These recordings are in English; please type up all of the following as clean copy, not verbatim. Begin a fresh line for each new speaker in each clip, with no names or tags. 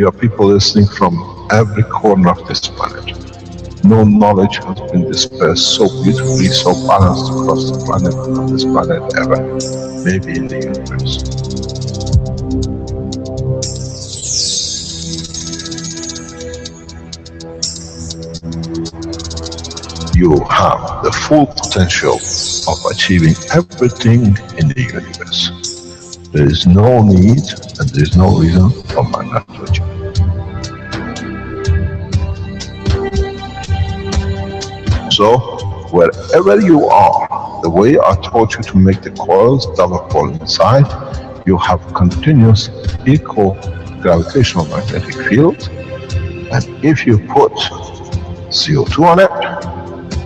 There are people listening from every corner of this planet. No knowledge has been dispersed so beautifully, so balanced across the planet, on this planet ever, maybe in the universe. You have the full potential of achieving everything in the universe. There is no need and there is no reason for man not to achieve. So, wherever you are, the way I taught you to make the coils double inside, you have continuous equal gravitational magnetic field, and if you put CO2 on it,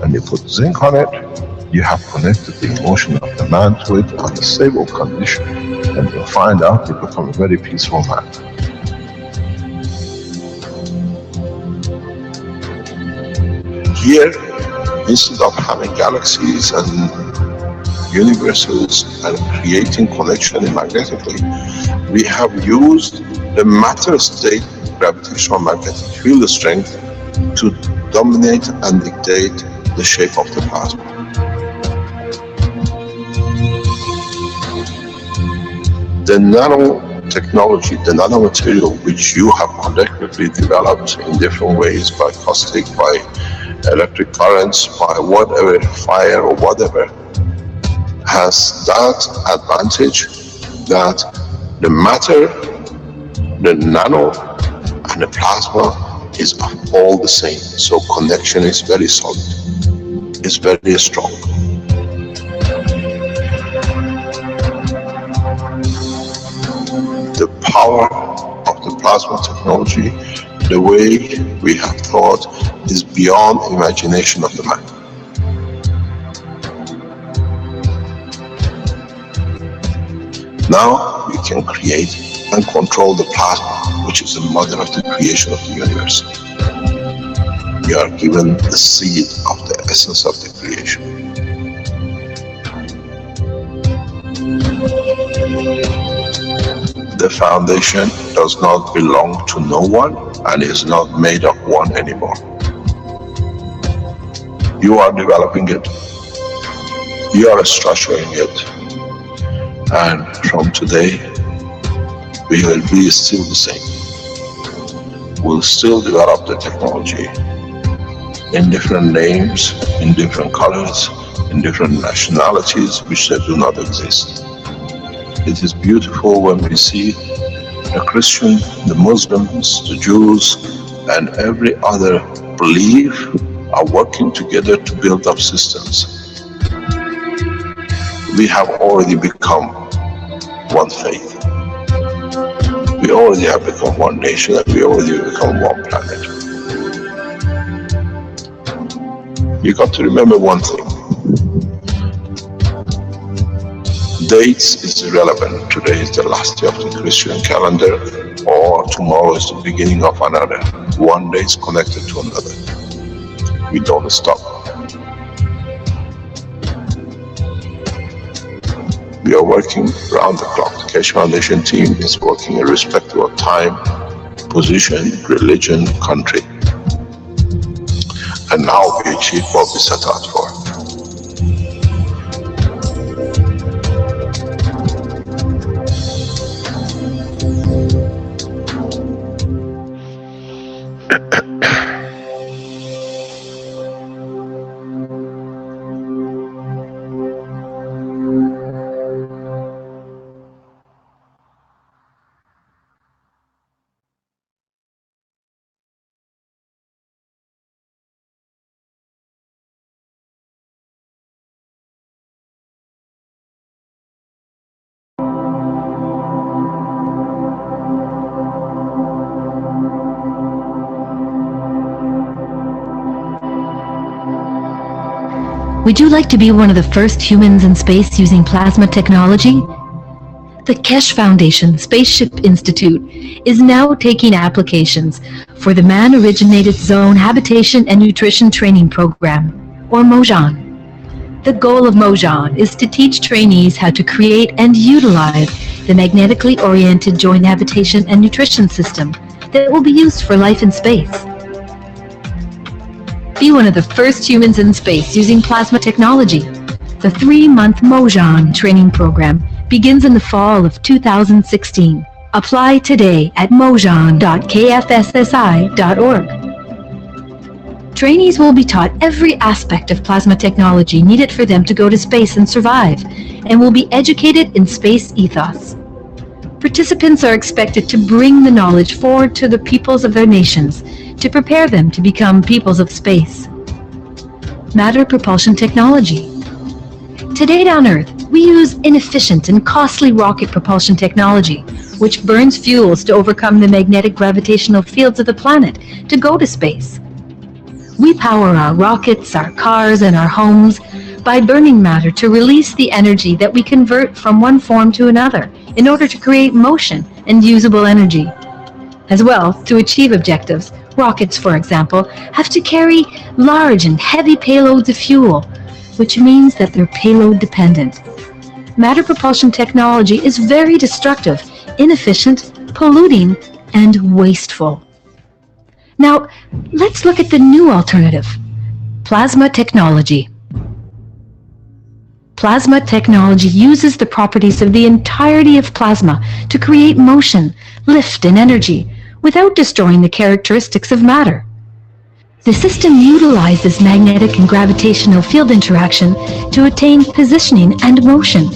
and you put zinc on it, you have connected the emotion of the man to it on a stable condition, and you'll find out you become a very peaceful man. Here, instead of having galaxies and universes and creating connection magnetically, we have used the matter state gravitational magnetic field strength to dominate and dictate the shape of the plasma. The nanotechnology, the nanomaterial which you have collectively developed in different ways, by caustic, by electric currents, by whatever, fire or whatever, has that advantage that the matter, the nano and the plasma is all the same. So connection is very solid, it's very strong. The power of the plasma technology, the way we have thought, is beyond imagination of the man. Now we can create and control the plasma, which is the mother of the creation of the universe. We are given the seed of the essence of the creation. The foundation does not belong to no one and is not made of one anymore. You are developing it, you are structuring it, and from today we will be still the same. We'll still develop the technology in different names, in different colors, in different nationalities which they do not exist. It is beautiful when we see the Christian, the Muslims, the Jews, and every other belief are working together to build up systems. We have already become one faith. We already have become one nation, and we already become one planet. You got to remember one thing. Dates is irrelevant. Today is the last day of the Christian calendar, or tomorrow is the beginning of another. One day is connected to another. We don't stop. We are working around the clock. The Keshe Foundation team is working irrespective of time, position, religion, country. And now we achieve what we set out for.
Would you like to be one of the first humans in space using plasma technology? The Keshe Foundation Spaceship Institute is now taking applications for the Man-Originated Zone Habitation and Nutrition Training Program, or MOJAN. The goal of MOJAN is to teach trainees how to create and utilize the magnetically oriented joint habitation and nutrition system that will be used for life in space. Be one of the first humans in space using plasma technology. The 3-month Mojan training program begins in the fall of 2016. Apply today at mojan.kfssi.org. Trainees will be taught every aspect of plasma technology needed for them to go to space and survive, and will be educated in space ethos. Participants are expected to bring the knowledge forward to the peoples of their nations to prepare them to become peoples of space. Matter propulsion technology. Today on Earth, we use inefficient and costly rocket propulsion technology, which burns fuels to overcome the magnetic gravitational fields of the planet to go to space. We power our rockets, our cars, and our homes by burning matter to release the energy that we convert from one form to another in order to create motion and usable energy. As well, to achieve objectives, rockets, for example, have to carry large and heavy payloads of fuel, which means that they're payload dependent. Matter propulsion technology is very destructive, inefficient, polluting, and wasteful. Now, let's look at the new alternative, plasma technology. Plasma technology uses the properties of the entirety of plasma to create motion, lift, and energy without destroying the characteristics of matter. The system utilizes magnetic and gravitational field interaction to attain positioning and motion.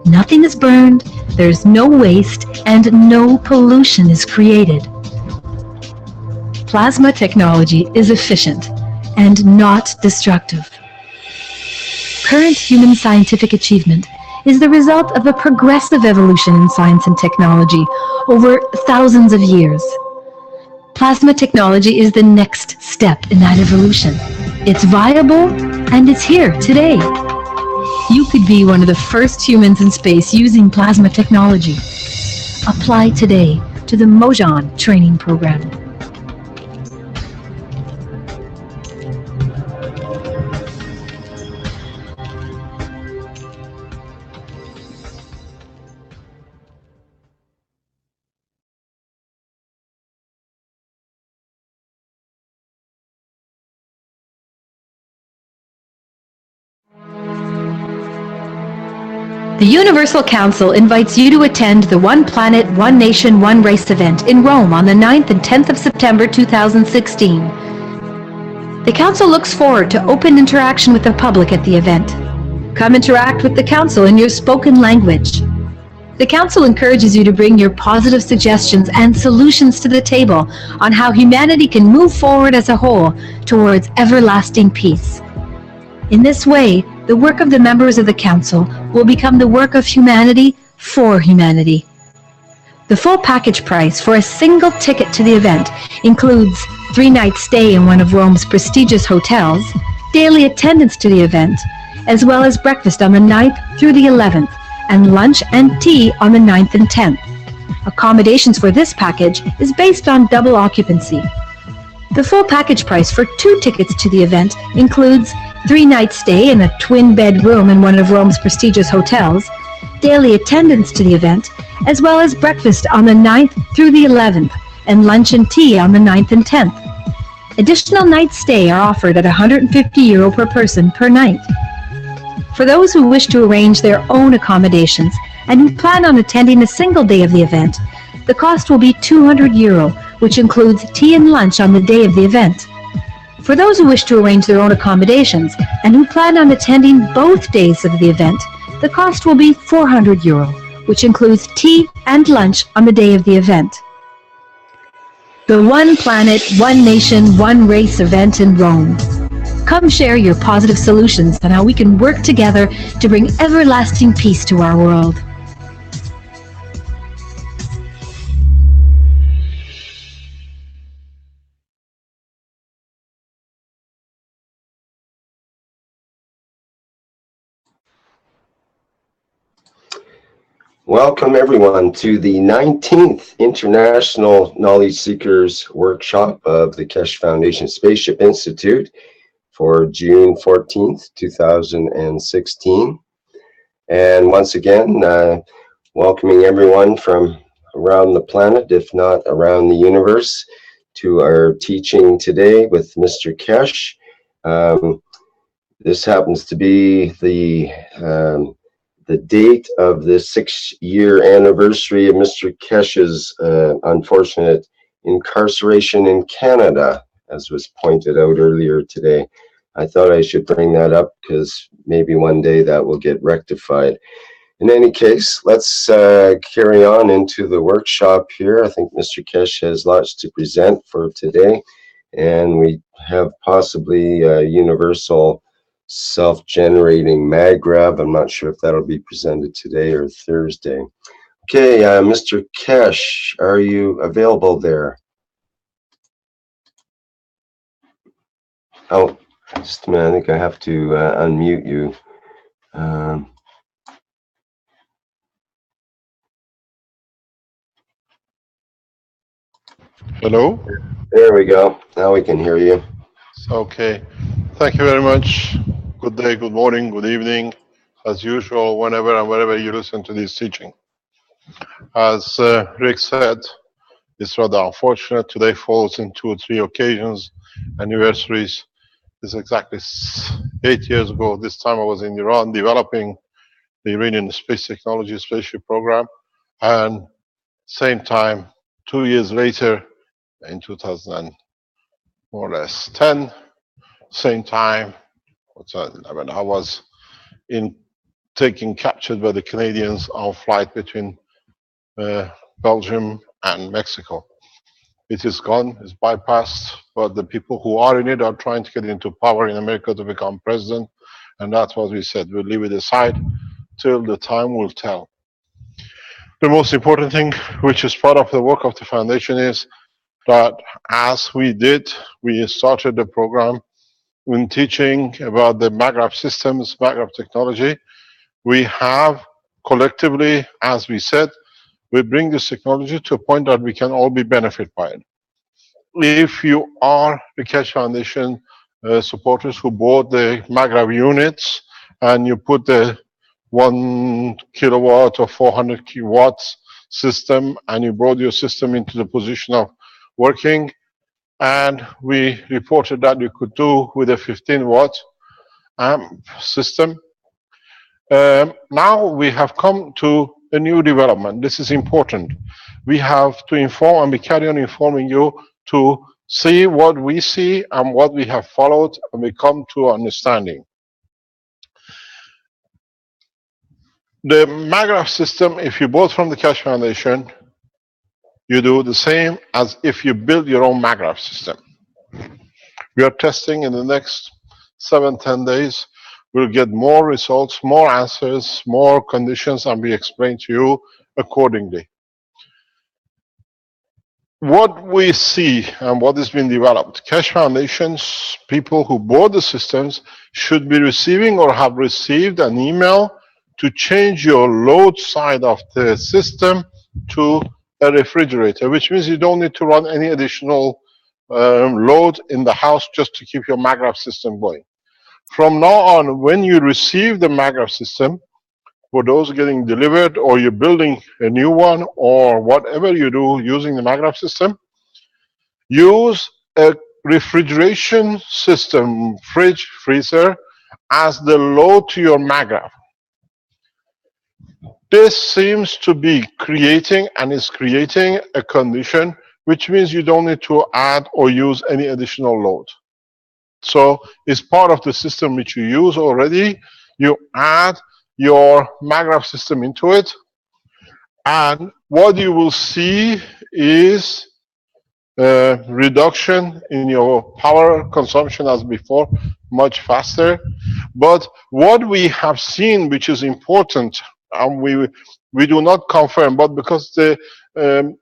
Nothing is burned, there's no waste, and no pollution is created. Plasma technology is efficient and not destructive. Current human scientific achievement is the result of a progressive evolution in science and technology over thousands of years. Plasma technology is the next step in that evolution. It's viable and it's here today. You could be one of the first humans in space using plasma technology. Apply today to the Mojan training program. The Universal Council invites you to attend the One Planet, One Nation, One Race event in Rome on the 9th and 10th of September 2016. The Council looks forward to open interaction with the public at the event. Come interact with the Council in your spoken language. The Council encourages you to bring your positive suggestions and solutions to the table on how humanity can move forward as a whole towards everlasting peace. In this way, the work of the members of the Council will become the work of humanity for humanity. The full package price for a single ticket to the event includes 3-night stay in one of Rome's prestigious hotels, daily attendance to the event, as well as breakfast on the 9th through the 11th, and lunch and tea on the 9th and 10th. Accommodations for this package is based on double occupancy. The full package price for 2 tickets to the event includes 3-night stay in a twin-bed room in one of Rome's prestigious hotels, daily attendance to the event, as well as breakfast on the 9th through the 11th, and lunch and tea on the 9th and 10th. Additional night stay are offered at €150 per person per night. For those who wish to arrange their own accommodations and who plan on attending a single day of the event, the cost will be €200, which includes tea and lunch on the day of the event. For those who wish to arrange their own accommodations and who plan on attending both days of the event, the cost will be €400, which includes tea and lunch on the day of the event. The One Planet, One Nation, One Race event in Rome. Come share your positive solutions on how we can work together to bring everlasting peace to our world.
Welcome everyone to the 19th International Knowledge Seekers Workshop of the Keshe Foundation Spaceship Institute for June 14th, 2016. And once again, welcoming everyone from around the planet, if not around the universe, to our teaching today with Mr. Kesh. This happens to be the date of the 6-year anniversary of Mr. Kesh's unfortunate incarceration in Canada, as was pointed out earlier today. I thought I should bring that up because maybe one day that will get rectified. In any case, let's carry on into the workshop here. I think Mr. Kesh has lots to present for today, and we have possibly a universal self-generating maggrav. I'm not sure if that'll be presented today or Thursday. Okay, Mr. Kesh, are you available there? Oh, just a minute, I think I have to unmute you.
Hello?
There we go. Now we can hear you.
Okay. Thank you very much. Good day, good morning, good evening, as usual, whenever and wherever you listen to this teaching. As Rick said, it's rather unfortunate. Today falls in 2 or 3 occasions, anniversaries. It's exactly 8 years ago. This time I was in Iran developing the Iranian space technology spaceship program. And same time, 2 years later, in 2000, more or less 10, same time, I was taken captured by the Canadians on flight between Belgium and Mexico. It is gone, it's bypassed, but the people who are in it are trying to get into power in America to become president, and that's what we said. We'll leave it aside till the time will tell. The most important thing, which is part of the work of the foundation, is that as we started the program in teaching about the maggrav systems, maggrav technology. We have collectively, as we said, we bring this technology to a point that we can all be benefit by it. If you are the Kesh Foundation supporters who bought the maggrav units and you put the 1 kilowatt or 400 kilowatts system and you brought your system into the position of working, and we reported that you could do with a 15-watt amp system. Now we have come to a new development. This is important. We have to inform, and we carry on informing you to see what we see and what we have followed, and we come to understanding. The maggrav system, if you bought from the Kesh Foundation, you do the same as if you build your own maggrav system. We are testing in the next 7-10 days. We'll get more results, more answers, more conditions, and we explain to you accordingly. What we see and what has been developed, Kesh Foundation's people who bought the systems should be receiving or have received an email to change your load side of the system to a refrigerator, which means you don't need to run any additional load in the house just to keep your maggrav system going. From now on, when you receive the maggrav system, for those getting delivered or you're building a new one or whatever you do using the maggrav system, use a refrigeration system, fridge, freezer, as the load to your maggrav. This seems to be creating and is creating a condition which means you don't need to add or use any additional load. So it's part of the system which you use already. You add your maggrav system into it, and what you will see is a reduction in your power consumption as before, much faster. But what we have seen, which is important, and we do not confirm, but because the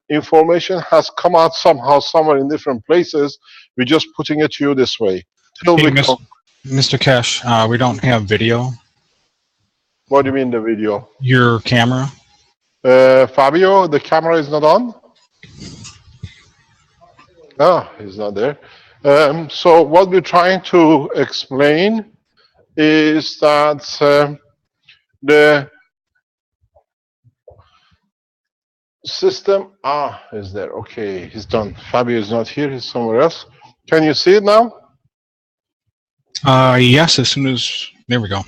information has come out somehow, somewhere in different places, we're just putting it to you this way.
Hey, Mr. Kesh, we don't have video.
What do you mean the video?
Your camera.
Fabio, the camera is not on? Ah, he's not there. So what we're trying to explain is that system, is there. Okay, he's done. Fabio is not here, he's somewhere else. Can you see it now?
Yes, as soon as, there we go.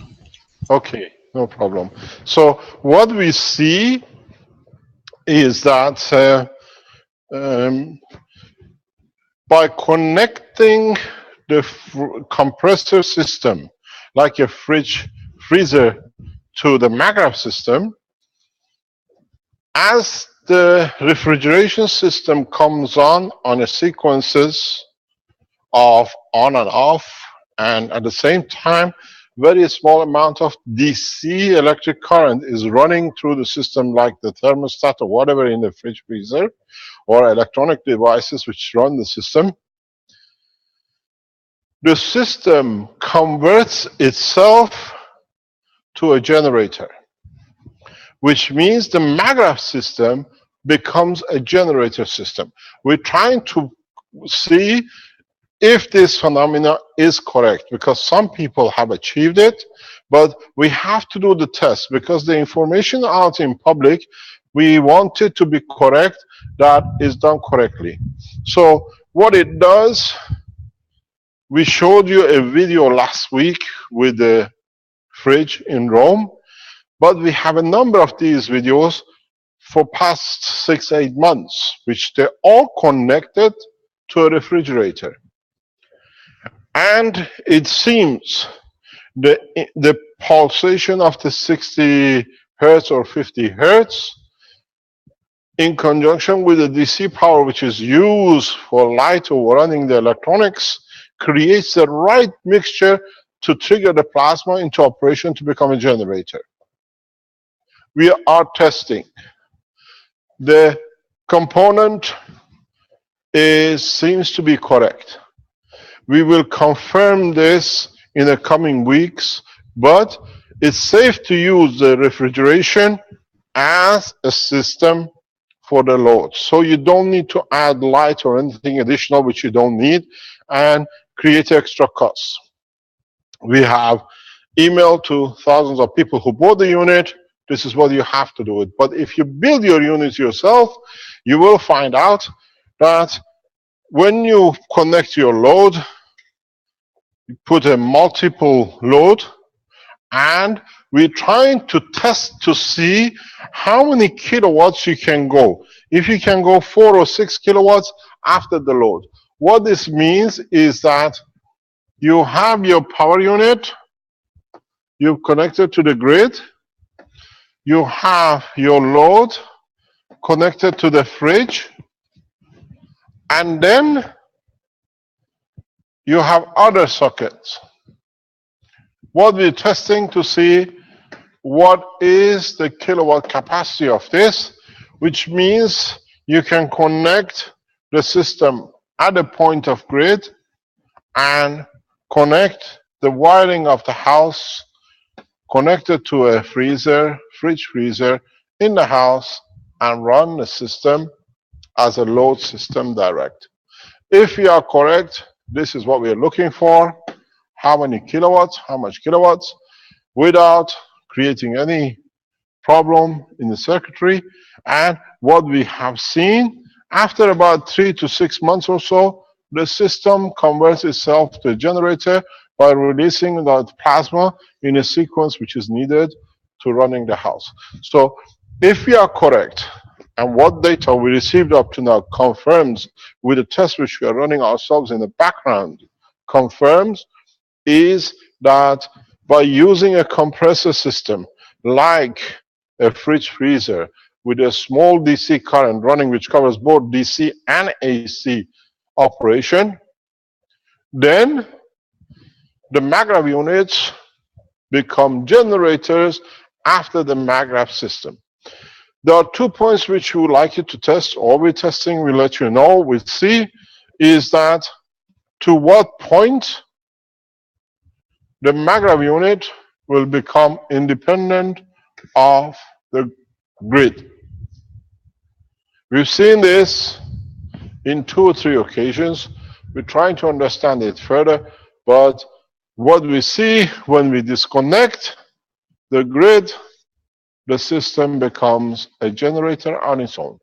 Okay, no problem. So what we see is that by connecting the compressor system, like a freezer, to the MAGRAPH system, as the refrigeration system comes on a sequences of on and off, and at the same time, very small amount of DC electric current is running through the system, like the thermostat or whatever in the fridge freezer, or electronic devices which run the system. The system converts itself to a generator, which means the MAGRAPH system becomes a generator system. We're trying to see if this phenomena is correct, because some people have achieved it, but we have to do the test, because the information out in public, we want it to be correct, that is done correctly. So what it does, we showed you a video last week with the fridge in Rome, but we have a number of these videos for past 6-8 months, which they're all connected to a refrigerator. And it seems the pulsation of the 60 hertz or 50 hertz in conjunction with the DC power which is used for light or running the electronics creates the right mixture to trigger the plasma into operation to become a generator. We are testing. The component seems to be correct. We will confirm this in the coming weeks, but it's safe to use the refrigeration as a system for the load. So you don't need to add light or anything additional which you don't need and create extra costs. We have emailed to thousands of people who bought the unit. This is what you have to do it. But if you build your unit yourself, you will find out that when you connect your load, you put a multiple load, and we're trying to test to see how many kilowatts you can go. If you can go 4 or 6 kilowatts after the load. What this means is that you have your power unit, you've connected to the grid, you have your load connected to the fridge, and then you have other sockets. What we're testing to see what is the kilowatt capacity of this, which means you can connect the system at a point of grid and connect the wiring of the house connected to a fridge freezer in the house, and run the system as a load system direct. If you are correct, this is what we are looking for. How many kilowatts, how much kilowatts, without creating any problem in the circuitry. And what we have seen, after about 3 to 6 months or so, the system converts itself to a generator by releasing the plasma in a sequence which is needed to running the house. So if we are correct, and what data we received up to now confirms with the test which we are running ourselves in the background, confirms is that by using a compressor system like a fridge freezer with a small DC current running, which covers both DC and AC operation, then the MAGRAPH units become generators after the MAGRAPH system. There are 2 points which we would like you to test, or we're testing, we'll let you know, we'll see, is that to what point the MAGRAPH unit will become independent of the grid. We've seen this in 2 or 3 occasions. We're trying to understand it further, but what we see when we disconnect the grid, the system becomes a generator on its own.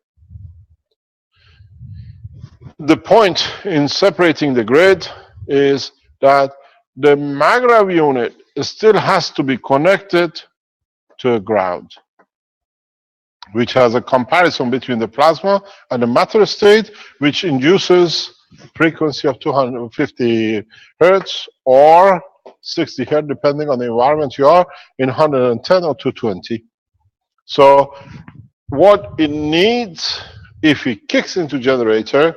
the point in separating the grid is that the maggrav unit still has to be connected to a ground, which has a comparison between the plasma and the matter state, which induces frequency of 250 hertz or 60 hertz, depending on the environment you are, in 110 or 220. So what it needs, if it kicks into generator,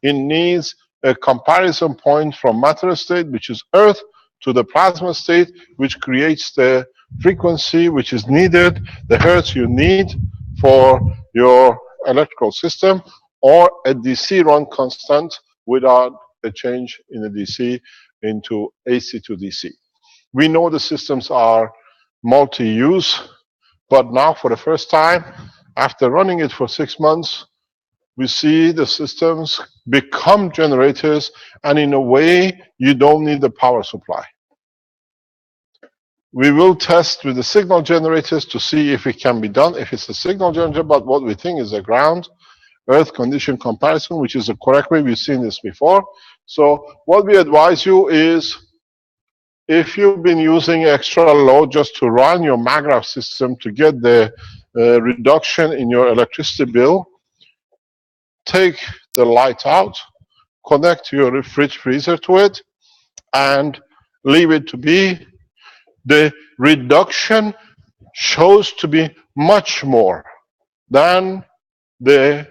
it needs a comparison point from matter state, which is Earth, to the plasma state, which creates the frequency which is needed, the hertz you need for your electrical system, or a DC run constant without a change in the DC into AC to DC. We know the systems are multi-use, but now for the first time, after running it for 6 months, we see the systems become generators, and in a way, you don't need the power supply. We will test with the signal generators to see if it can be done, if it's a signal generator, but what we think is a ground Earth condition comparison, which is the correct way. We've seen this before. So what we advise you is, if you've been using extra load just to run your maggrav system to get the reduction in your electricity bill, take the light out, connect your fridge freezer to it, and leave it to be. The reduction shows to be much more than the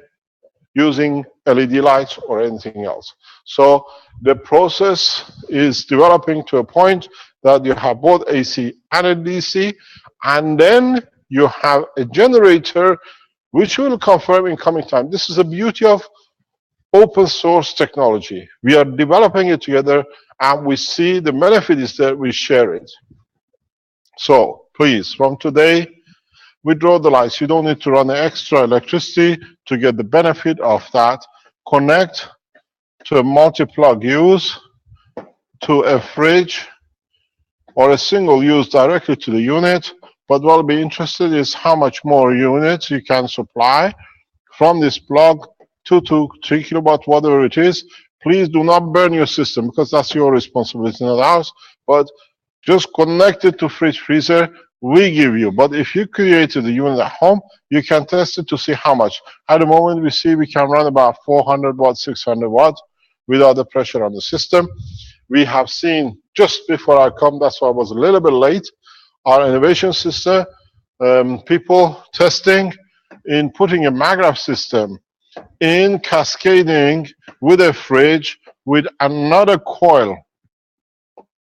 using LED lights or anything else. So the process is developing to a point that you have both AC and a DC, and then you have a generator which will confirm in coming time. This is the beauty of open source technology. We are developing it together, and we see the benefit is that we share it. So please, from today, withdraw the lights. You don't need to run extra electricity to get the benefit of that. Connect to a multi-plug use, to a fridge, or a single use directly to the unit. But what will be interested is how much more units you can supply from this plug, 2 to 3 kilowatt, whatever it is. Please do not burn your system, because that's your responsibility, not ours. But just connect it to fridge freezer. We give you. But if you created the unit at home, you can test it to see how much. At the moment, we see we can run about 400 watts, 600 watts without the pressure on the system. We have seen, just before I come, that's why I was a little bit late, our innovation system, people testing in putting a maggrav system in cascading with a fridge with another coil.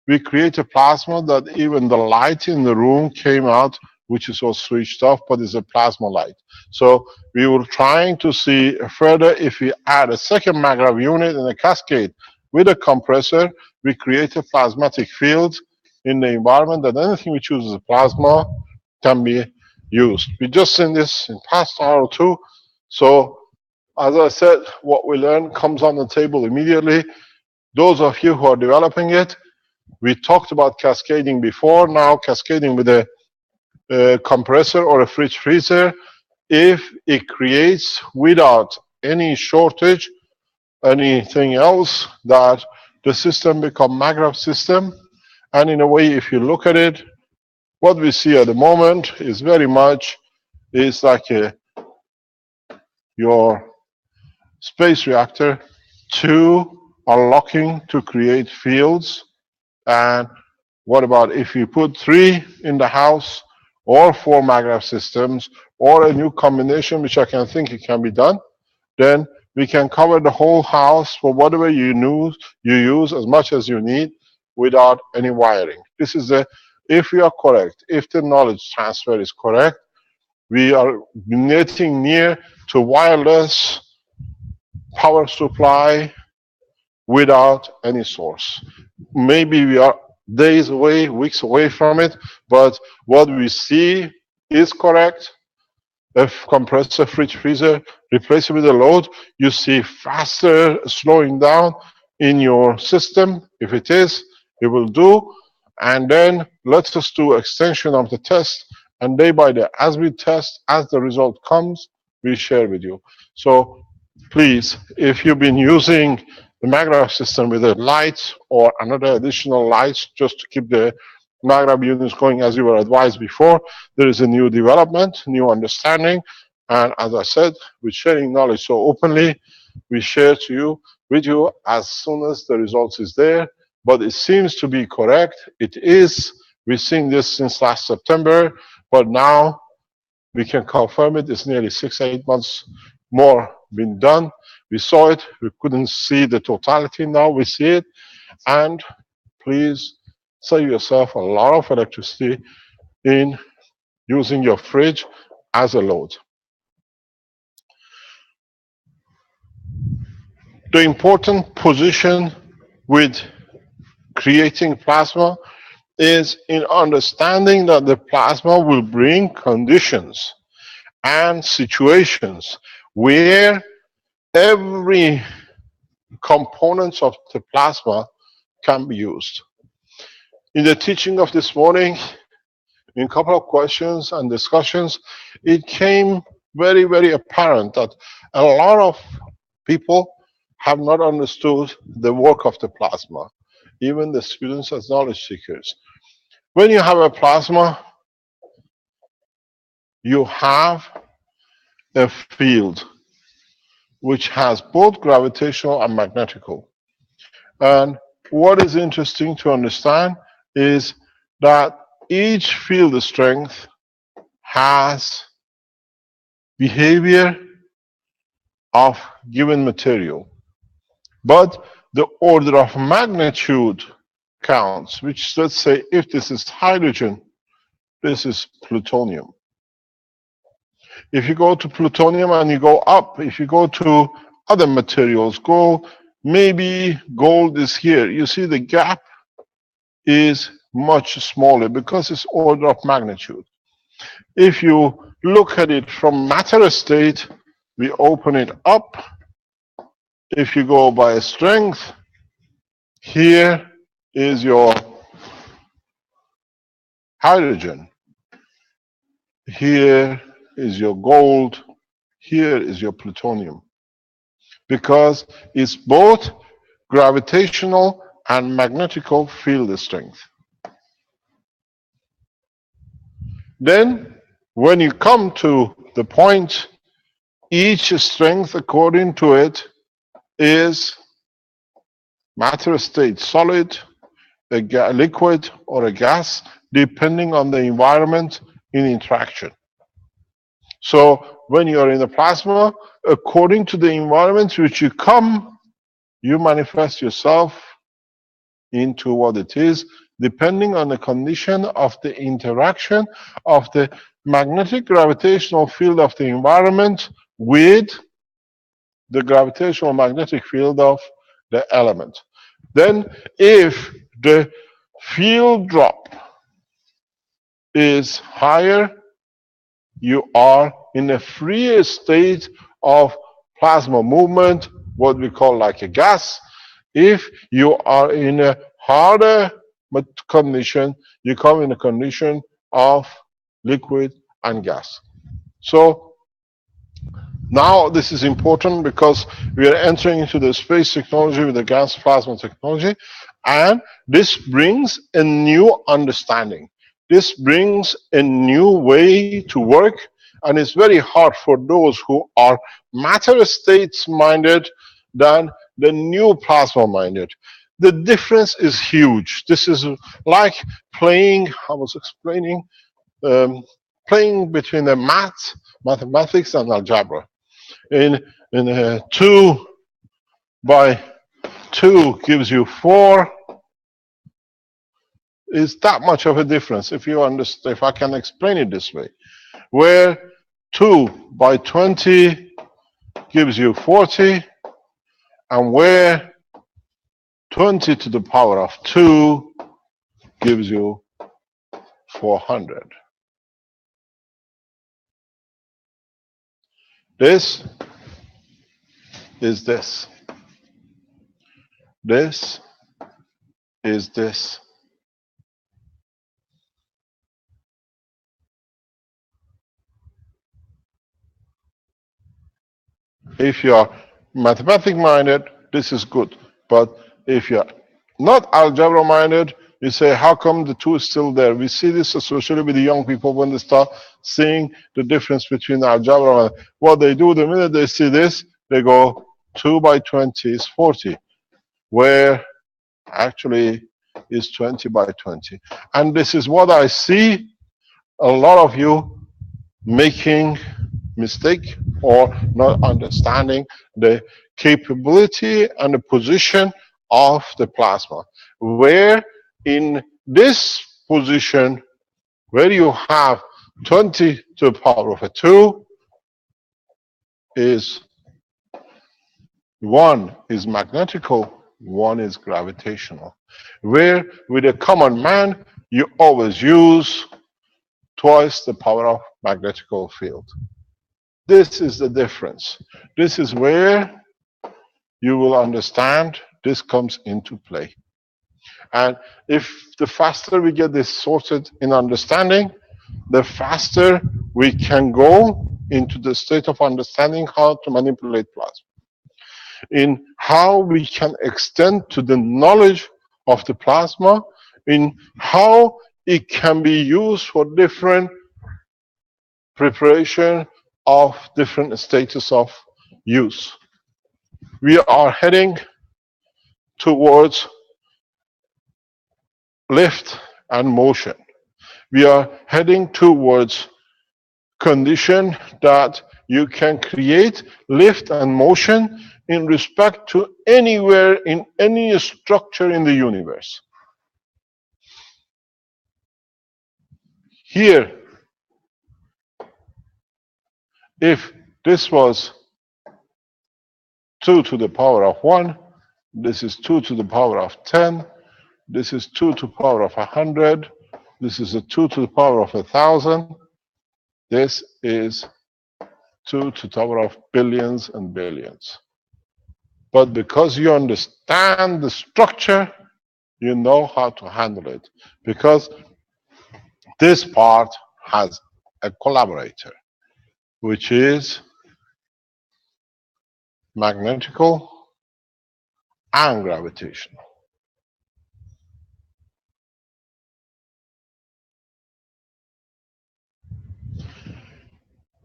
We create a plasma that even the light in the room came out, which is all switched off, but it's a plasma light. So we were trying to see further if we add a second maggrav unit in a cascade with a compressor, we create a plasmatic field in the environment that anything which uses a plasma can be used. We just seen this in past hour or two. So as I said, what we learn comes on the table immediately. Those of you who are developing it, we talked about cascading before. Now cascading with a compressor or a fridge freezer, if it creates without any shortage anything else, that the system become maggrav system. And in a way, if you look at it, what we see at the moment is very much is like your space reactor. Two are locking to create fields. And what about if you put 3 in the house, or 4 maggrav systems, or a new combination, which I can think it can be done, then we can cover the whole house for whatever you use as much as you need without any wiring. This is if we are correct, if the knowledge transfer is correct, we are getting near to wireless power supply without any source. Maybe we are days away, weeks away from it, but what we see is correct. If compressor, fridge, freezer, replace it with a load, you see faster slowing down in your system. If it is, it will do. And then let us do extension of the test, and day by day, as we test, as the result comes, we share with you. So please, if you've been using the maggraph system with a light or another additional light just to keep the maggraph units going as you were advised before, there is a new development, new understanding. And as I said, with sharing knowledge so openly, we share with you as soon as the results is there. But it seems to be correct. It is. We've seen this since last September, but now we can confirm it. It's nearly 6-8 months more been done. We saw it. We couldn't see the totality. Now we see it. And please save yourself a lot of electricity in using your fridge as a load. The important position with creating plasma is in understanding that the plasma will bring conditions and situations where every component of the plasma can be used. In the teaching of this morning, in a couple of questions and discussions, it came very, very apparent that a lot of people have not understood the work of the plasma, even the students as knowledge seekers. When you have a plasma, you have a field which has both gravitational and magnetical. And what is interesting to understand is that each field strength has behavior of given material. But the order of magnitude counts, which, let's say, if this is hydrogen, this is plutonium. If you go to plutonium and you go up, if you go to other materials, maybe gold is here. You see the gap is much smaller because it's order of magnitude. If you look at it from matter state, we open it up. If you go by strength, here is your hydrogen. Here is your gold. Here is your plutonium. Because it's both gravitational and magnetical field strength. Then, when you come to the point, each strength according to it is matter state, solid, a liquid, or a gas, depending on the environment in interaction. So when you are in the plasma, according to the environment which you come, you manifest yourself into what it is, depending on the condition of the interaction of the magnetic gravitational field of the environment with the gravitational magnetic field of the element. Then if the field drop is higher, you are in a free state of plasma movement, what we call like a gas. If you are in a harder condition, you come in a condition of liquid and gas. So now this is important because we are entering into the space technology with the gas plasma technology, and this brings a new understanding. This brings a new way to work, and it's very hard for those who are matter states minded than the new plasma minded. The difference is huge. This is like playing, I was explaining, playing between the mathematics and algebra. In 2 by 2 gives you 4. Is that much of a difference if you understand, if I can explain it this way, where 2 by 20 gives you 40, and where 20 to the power of 2 gives you 400. This is this. This is this. If you are mathematic minded, this is good. But if you're not algebra minded, you say, how come the two is still there? We see this associated with the young people when they start seeing the difference between algebra and what they do. The minute they see this, they go 2 by 20 is 40, where actually is 20 by 20. And this is what I see a lot of you making mistake or not understanding the capability and the position of the plasma, where in this position where you have 20 to the power of a 2 is 1 is magnetical, 1 is gravitational, where with a common man you always use twice the power of magnetical field. This is the difference. This is where you will understand this comes into play. And if the faster we get this sorted in understanding, the faster we can go into the state of understanding how to manipulate plasma, in how we can extend to the knowledge of the plasma, in how it can be used for different preparation of different status of use. We are heading towards lift and motion. We are heading towards condition that you can create lift and motion in respect to anywhere in any structure in the universe. Here, if this was 2 to the power of 1, this is 2 to the power of 10, this is 2 to the power of 100, this is a 2 to the power of 1,000, this is 2 to the power of billions and billions. But because you understand the structure, you know how to handle it. Because this part has a collaborator, which is magnetical and gravitational.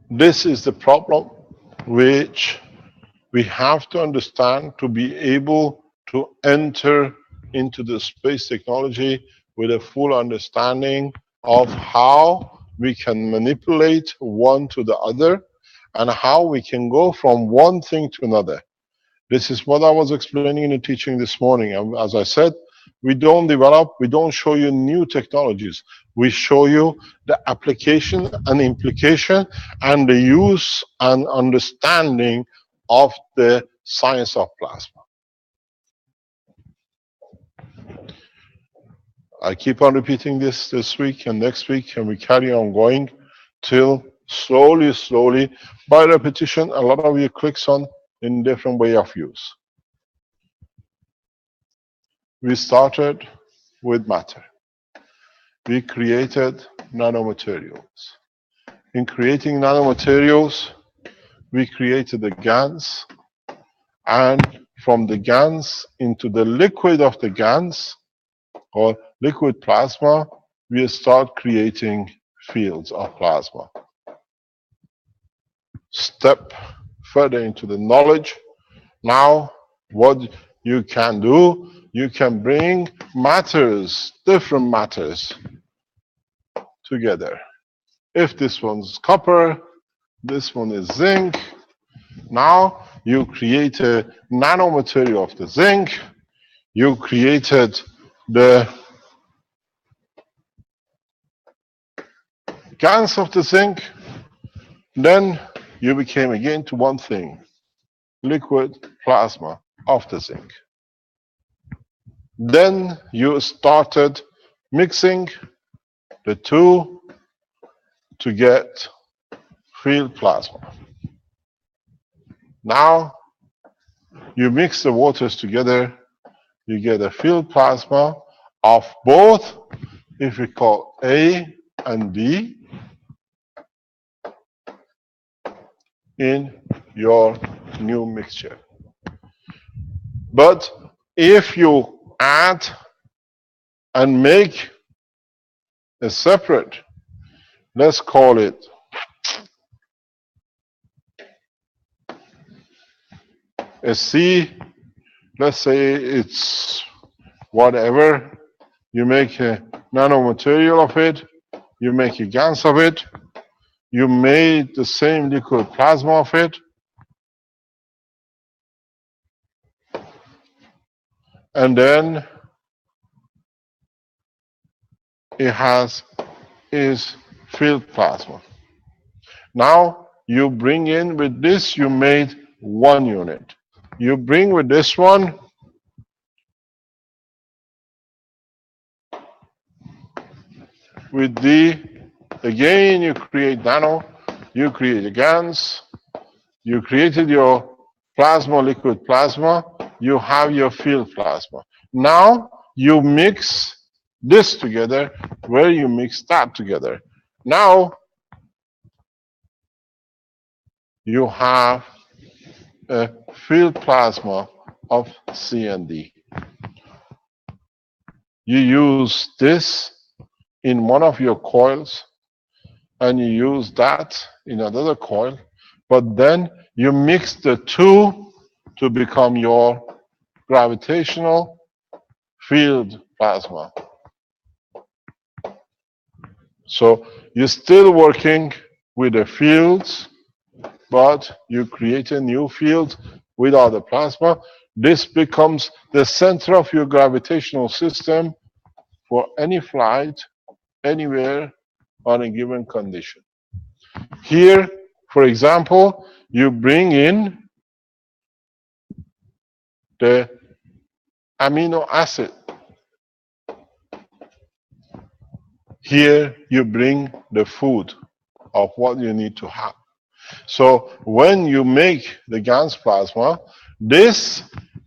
This is the problem which we have to understand to be able to enter into the space technology with a full understanding of how we can manipulate one to the other and how we can go from one thing to another. This is what I was explaining in the teaching this morning. And as I said, we don't develop, we don't show you new technologies. We show you the application and implication and the use and understanding of the science of plasma. I keep on repeating this week and next week, and we carry on going till slowly, by repetition, a lot of you clicks on in different way of use. We started with matter. We created nanomaterials. In creating nanomaterials, we created the GANs, and from the GANs into the liquid of the GANs, or liquid plasma, we start creating fields of plasma. Step further into the knowledge. Now, what you can do, you can bring matters, different matters, together. If this one's copper, this one is zinc. Now, you create a nanomaterial of the zinc. You created the GANs of the zinc. Then you became again to one thing, liquid plasma of the zinc. Then you started mixing the two to get field plasma. Now you mix the waters together, you get a field plasma of both, if we call A and B, in your new mixture. But if you add and make a separate, let's call it a C, let's say it's whatever, you make a nanomaterial of it, you make a GANs of it, you made the same liquid plasma of it, and then it has is field plasma. Now you bring in with this, you made 1 unit. You bring with this one, with the, again you create nano, you create a GANs, you created your plasma, liquid plasma, you have your field plasma. Now you mix this together where you mix that together. Now you have a field plasma of C and D. You use this in one of your coils and you use that in another coil, but then you mix the two to become your gravitational field plasma. So you're still working with the fields, but you create a new field without the plasma. This becomes the center of your gravitational system for any flight, anywhere, on a given condition. Here, for example, you bring in the amino acid. Here, you bring the food of what you need to have. So when you make the GANs plasma, this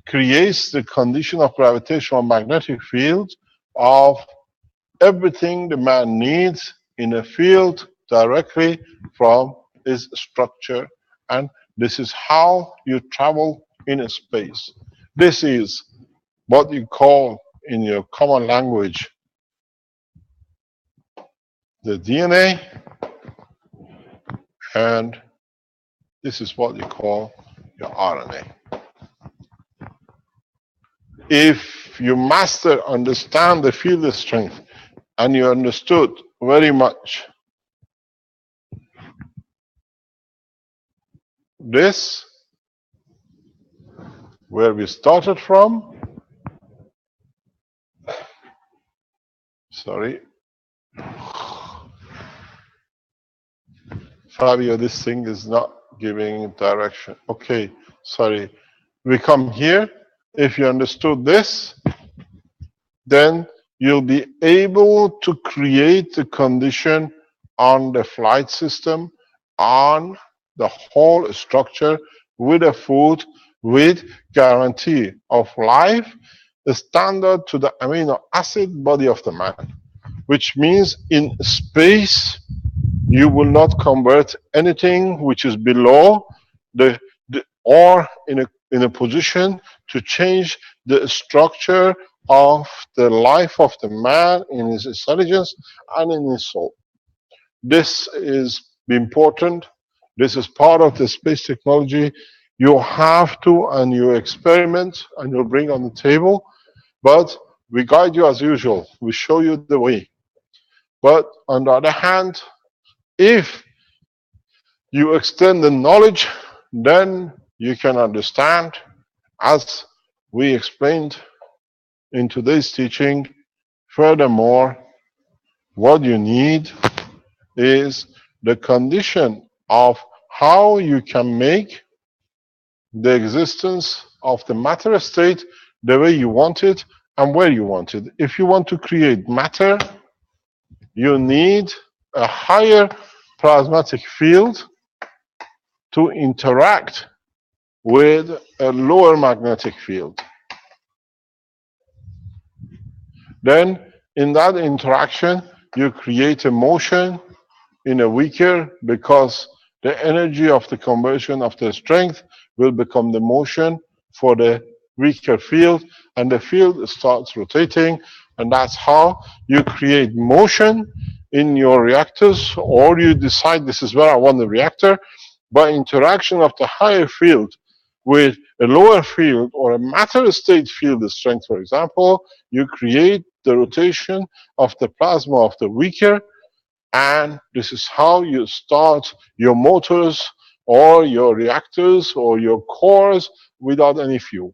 creates the condition of gravitational magnetic field of everything the man needs in a field directly from his structure. And this is how you travel in a space. This is what you call in your common language the DNA, and this is what you call your RNA. If you understand the field strength, and you understood very much this, where we started from, sorry, Fabio, this thing is not giving direction. Okay, sorry. We come here. If you understood this, then you'll be able to create the condition on the flight system, on the whole structure, with a food, with guarantee of life, the standard to the amino acid body of the man, which means in space, you will not convert anything which is below or in a position to change the structure of the life of the man in his intelligence and in his soul. This is important. This is part of the space technology. You have to, and you experiment, and you bring on the table, but we guide you as usual. We show you the way. But on the other hand, if you extend the knowledge, then you can understand, as we explained in today's teaching. Furthermore, what you need is the condition of how you can make the existence of the matter state the way you want it and where you want it. If you want to create matter, you need a higher plasmatic field to interact with a lower magnetic field. Then, in that interaction, you create a motion in a weaker, because the energy of the conversion of the strength will become the motion for the weaker field, and the field starts rotating, and that's how you create motion in your reactors, or you decide this is where I want the reactor. By interaction of the higher field with a lower field or a matter state field strength, for example, you create the rotation of the plasma of the weaker, and this is how you start your motors or your reactors or your cores without any fuel.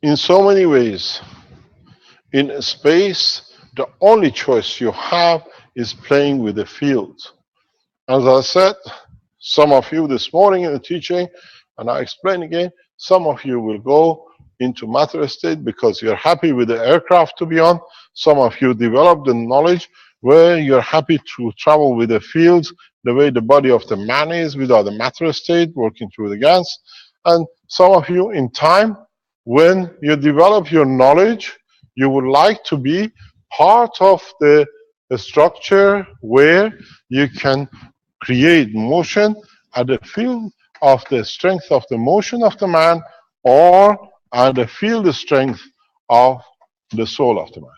In so many ways, in space, the only choice you have is playing with the fields. As I said, some of you this morning in the teaching, and I explain again, some of you will go into matter state because you're happy with the aircraft to be on. Some of you develop the knowledge where you're happy to travel with the fields the way the body of the man is without the matter state working through the gas. And some of you in time, when you develop your knowledge, you would like to be part of the structure where you can create motion at the field of the strength of the motion of the man, or at the field strength of the soul of the man.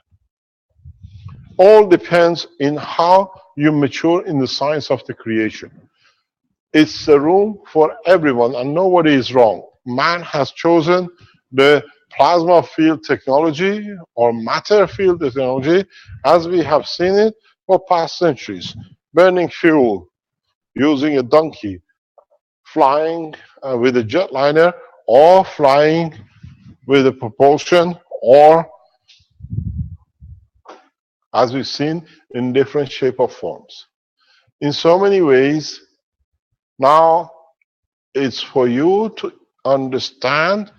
All depends in how you mature in the science of the creation. It's a room for everyone, and nobody is wrong. Man has chosen the plasma field technology or matter field technology as we have seen it for past centuries. Burning fuel, using a donkey, flying with a jetliner, or flying with a propulsion, or as we've seen in different shape of forms. In so many ways, now it's for you to understand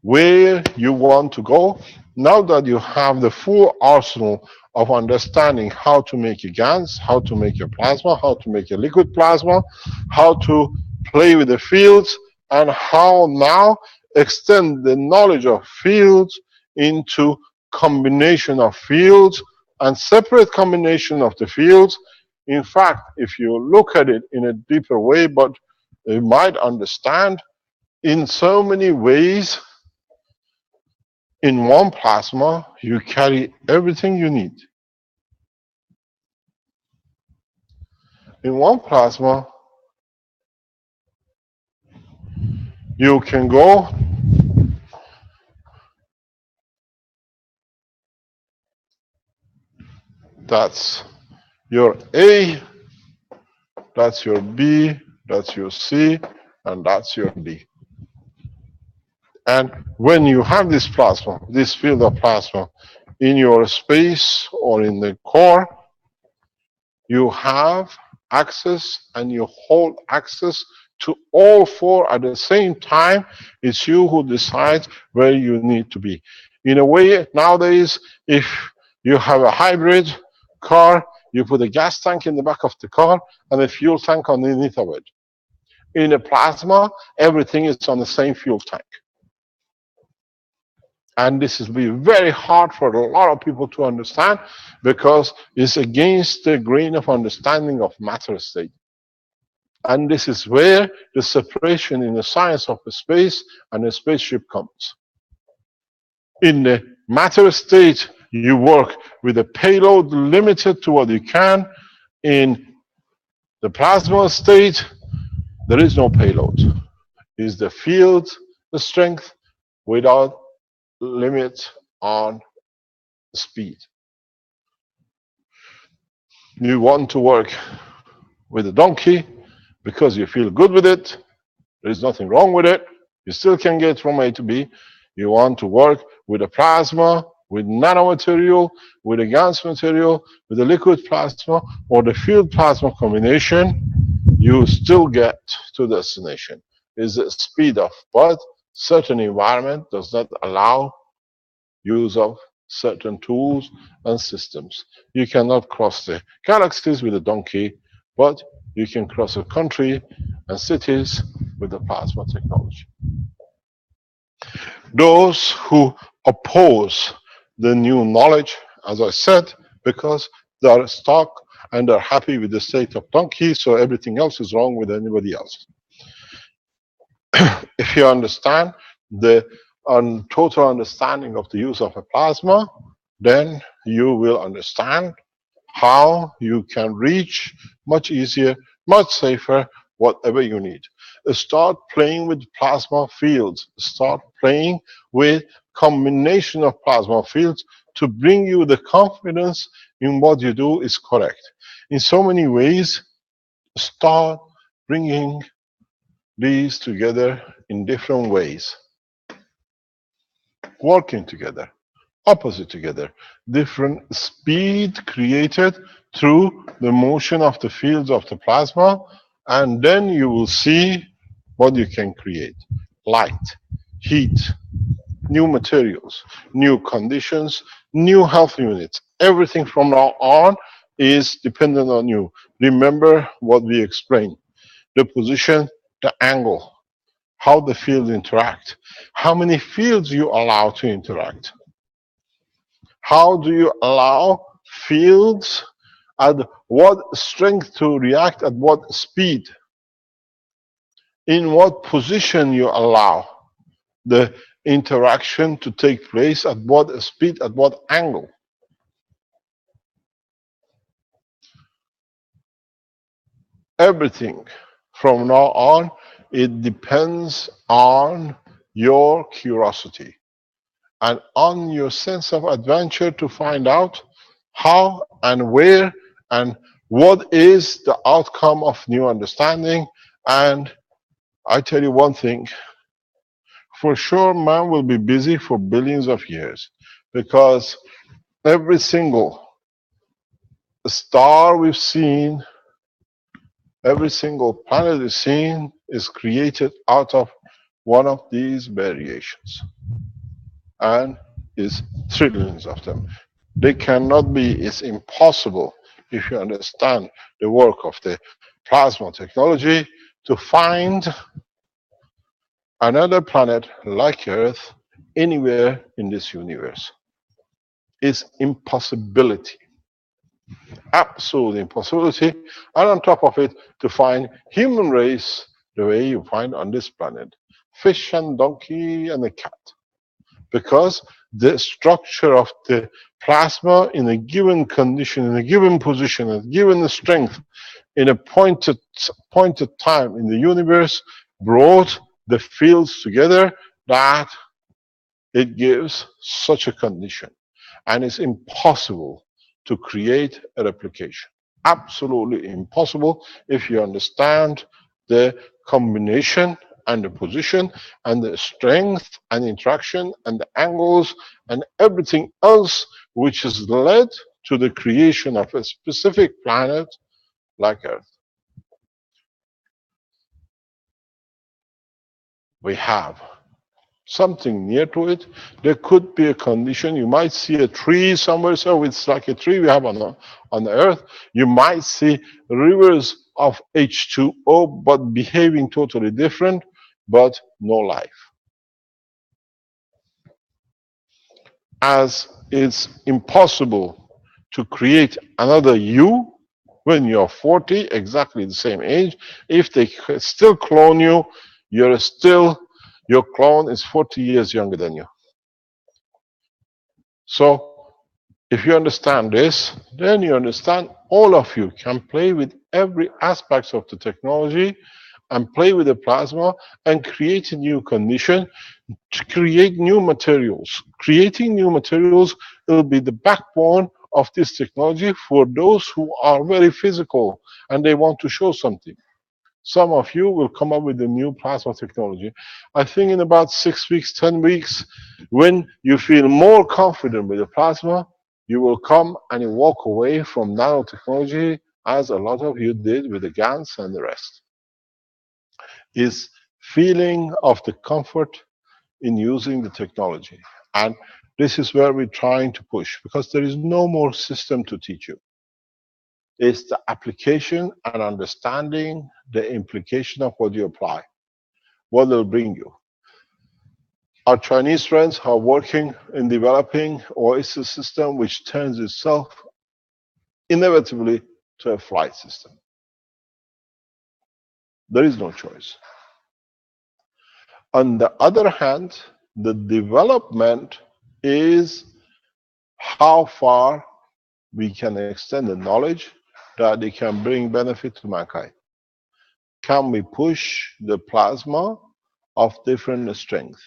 where you want to go. Now that you have the full arsenal of understanding how to make a gas, how to make a plasma, how to make a liquid plasma, how to play with the fields, and how now extend the knowledge of fields into combination of fields and separate combination of the fields. In fact, if you look at it in a deeper way, but you might understand in so many ways, in one plasma, you carry everything you need. In one plasma, you can go that's your A, that's your B, that's your C, and that's your D. And when you have this plasma, this field of plasma in your space or in the core, you have access and you hold access to all four at the same time. It's you who decides where you need to be. In a way, nowadays, if you have a hybrid car, you put a gas tank in the back of the car and a fuel tank underneath of it. In a plasma, everything is on the same fuel tank. And this will be very hard for a lot of people to understand because it's against the grain of understanding of matter state. And this is where the separation in the science of the space and the spaceship comes. In the matter state, you work with a payload limited to what you can. In the plasma state, there is no payload. It's the field, the strength, without limit on speed. You want to work with a donkey because you feel good with it. There is nothing wrong with it. You still can get from A to B. You want to work with a plasma, with nanomaterial, with a gas material, with a liquid plasma, or the field plasma combination, you still get to destination. Is the speed of, but certain environment does not allow use of certain tools and systems. You cannot cross the galaxies with a donkey, but you can cross a country and cities with the plasma technology. Those who oppose the new knowledge, as I said, because they are stuck and they're happy with the state of donkey, so everything else is wrong with anybody else. If you understand the total understanding of the use of a plasma, then you will understand how you can reach much easier, much safer, whatever you need. Start playing with plasma fields. Start playing with combination of plasma fields to bring you the confidence in what you do is correct. In so many ways, start bringing these together in different ways, working together, opposite together, different speed created through the motion of the fields of the plasma, and then you will see what you can create. Light, heat, new materials, new conditions, new health units. Everything from now on is dependent on you. Remember what we explained. The position, the angle, how the fields interact, how many fields you allow to interact. How do you allow fields at what strength to react at what speed? In what position you allow the interaction to take place at what speed, at what angle? Everything from now on, it depends on your curiosity and on your sense of adventure to find out how and where and what is the outcome of new understanding. And I tell you one thing, for sure man will be busy for billions of years, because every single star we've seen, every single planet we've seen is created out of one of these variations, and is trillions of them. They cannot be, it's impossible, if you understand the work of the plasma technology, to find another planet like Earth anywhere in this universe. It's impossibility, absolute impossibility. And on top of it, to find human race the way you find on this planet, fish and donkey and a cat. Because the structure of the plasma in a given condition, in a given position, in a given strength, in a pointed time in the universe, brought the fields together that it gives such a condition. And it's impossible to create a replication. Absolutely impossible if you understand the combination and the position and the strength and interaction and the angles and everything else which has led to the creation of a specific planet like Earth. We have something near to it. There could be a condition. You might see a tree somewhere, so it's like a tree we have on the Earth. You might see rivers of H2O, but behaving totally different, but no life. As it's impossible to create another you when you're 40, exactly the same age. If they still clone you, your clone is 40 years younger than you. So if you understand this, then you understand all of you can play with every aspect of the technology and play with the plasma and create a new condition to create new materials. Creating new materials will be the backbone of this technology for those who are very physical and they want to show something. Some of you will come up with the new plasma technology. I think in about 6 weeks, 10 weeks, when you feel more confident with the plasma, you will come and you walk away from nanotechnology as a lot of you did with the GANs and the rest. Is feeling of the comfort in using the technology. And this is where we're trying to push, because there is no more system to teach you. It's the application and understanding the implication of what you apply, what will bring you. Our Chinese friends are working in developing Oasis system, which turns itself inevitably to a flight system. There is no choice. On the other hand, the development is how far we can extend the knowledge that it can bring benefit to mankind. Can we push the plasma of different strength?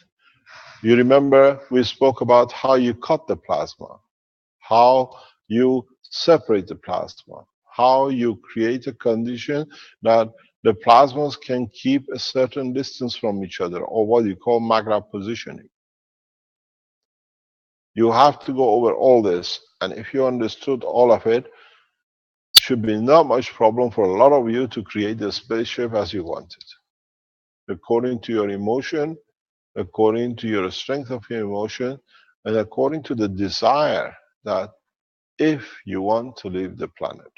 You remember we spoke about how you cut the plasma, how you separate the plasma, how you create a condition that the plasmas can keep a certain distance from each other, or what you call magnetic positioning. You have to go over all this, and if you understood all of it, should be not much problem for a lot of you to create the spaceship as you want it, according to your emotion, according to your strength of your emotion, and according to the desire that if you want to leave the planet.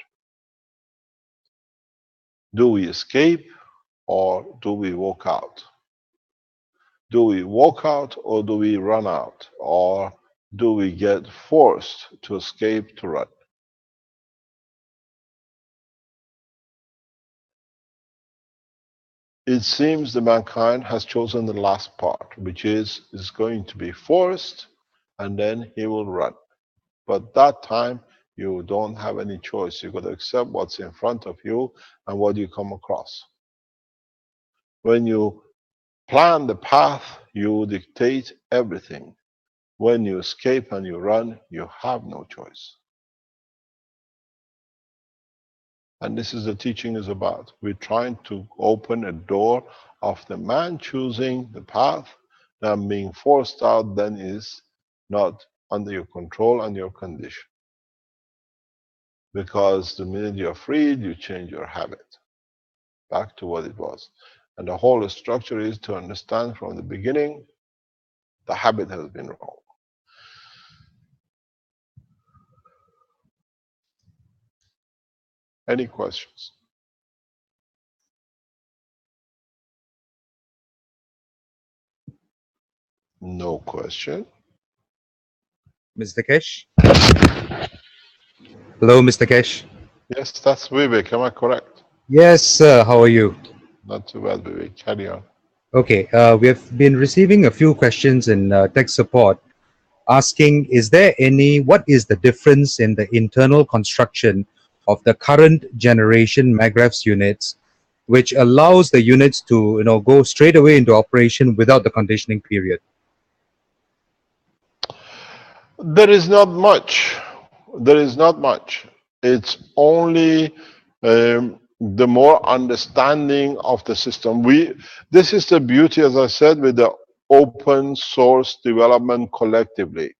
Do we escape or do we walk out? Do we walk out or do we run out? Or do we get forced to escape, to run? It seems that mankind has chosen the last part, which is going to be forced and then he will run. But that time, you don't have any choice. You've got to accept what's in front of you and what you come across. When you plan the path, you dictate everything. When you escape and you run, you have no choice. And this is the teaching is about. We're trying to open a door of the man choosing the path, and being forced out then is not under your control and your condition. Because the minute you're freed, you change your habit back to what it was. And the whole structure is to understand from the beginning, the habit has been wrong. Any questions? No question.
Mr. Kesh? Hello, Mr. Kesh.
Yes, that's Vivek. Am I correct?
Yes, sir. How are you?
Not too bad, Vivek. Carry on.
Okay, we have been receiving a few questions in tech support asking, what is the difference in the internal construction of the current generation MAGREFs units, which allows the units to go straight away into operation without the conditioning period?
There is not much. There is not much. It's only the more understanding of the system. This is the beauty, as I said, with the open source development collectively.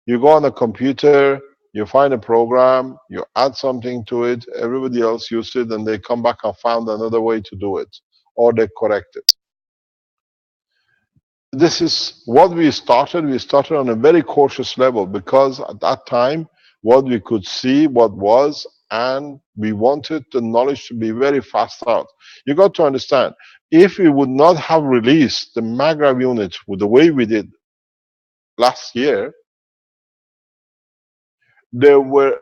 You go on a computer, you find a program, you add something to it, everybody else used it, and they come back and found another way to do it, or they correct it. This is what we started. We started on a very cautious level because at that time, what we could see, what was, and we wanted the knowledge to be very fast out. You got to understand, if we would not have released the MAGRAV unit with the way we did last year, there were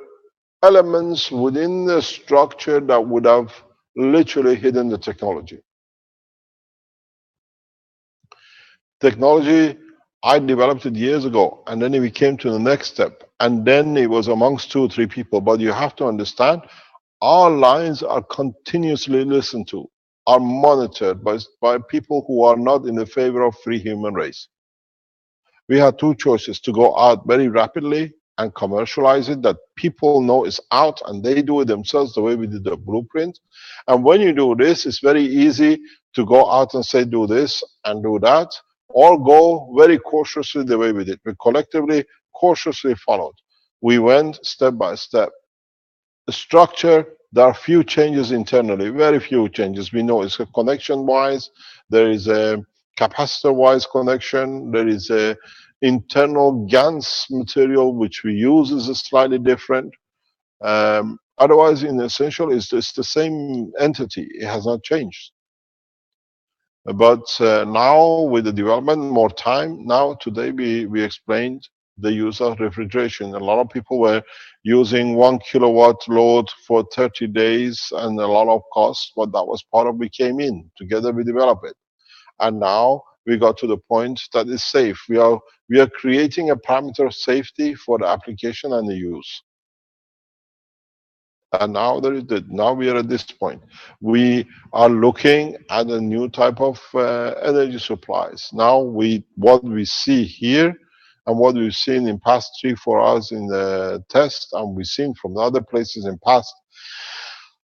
elements within the structure that would have literally hidden the technology. Technology, I developed it years ago, and then we came to the next step, and then it was amongst 2 or 3 people. But you have to understand, our lines are continuously listened to, are monitored by people who are not in the favor of free human race. We had 2 choices: to go out very rapidly and commercialize it, that people know is out and they do it themselves the way we did the blueprint. And when you do this, it's very easy to go out and say, do this and do that, or go very cautiously the way we did. We collectively, cautiously followed. We went step by step. The structure, there are few changes internally, very few changes. We know it's a connection-wise, there is a capacitor-wise connection, there is a internal GaNs material which we use is slightly different. Otherwise, in essential, it's the same entity. It has not changed. But now with the development, more time. Now today we explained the use of refrigeration. A lot of people were using 1 kilowatt load for 30 days and a lot of costs, but that was part of we came in together. We developed it, And now we got to the point that is safe. We are creating a parameter of safety for the application and the use. And now now we are at this point. We are looking at a new type of energy supplies. Now what we see here and what we've seen in past 3-4 hours in the test, and we've seen from other places in past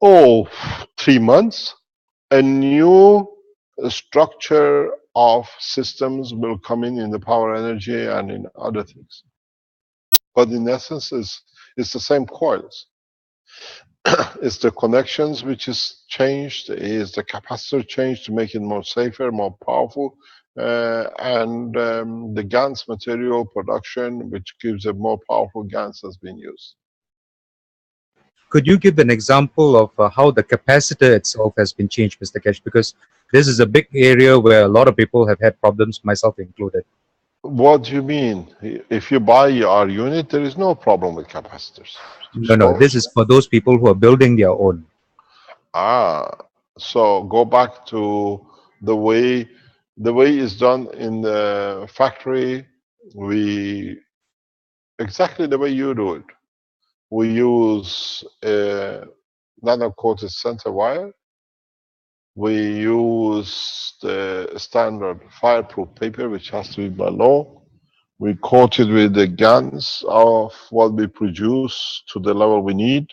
3 months, a new structure of systems will come in the power energy and in other things. But in essence, it's the same coils. It's the connections which is changed, is the capacitor changed to make it more safer, more powerful, and the GaNs material production, which gives a more powerful GaNs, has been used.
Could you give an example of how the capacitor itself has been changed, Mr. Kesh? Because this is a big area where a lot of people have had problems, myself included.
What do you mean? If you buy our unit, there is no problem with capacitors.
No, this is for those people who are building their own.
So go back to the way it's done in the factory. Exactly the way you do it. We use a nano-coated center wire. We use the standard fireproof paper, which has to be by law. We coat it with the GaNs of what we produce to the level we need.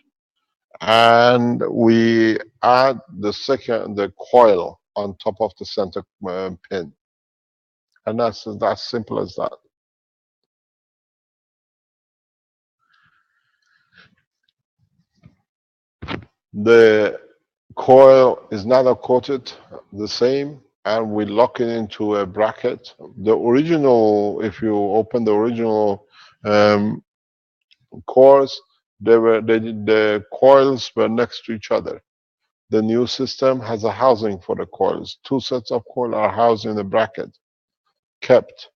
And we add the coil on top of the center pin. And that's simple as that. The coil is nano coated the same, and we lock it into a bracket. The original, if you open the original cores, the coils were next to each other. The new system has a housing for the coils. 2 sets of coils are housed in a bracket, kept.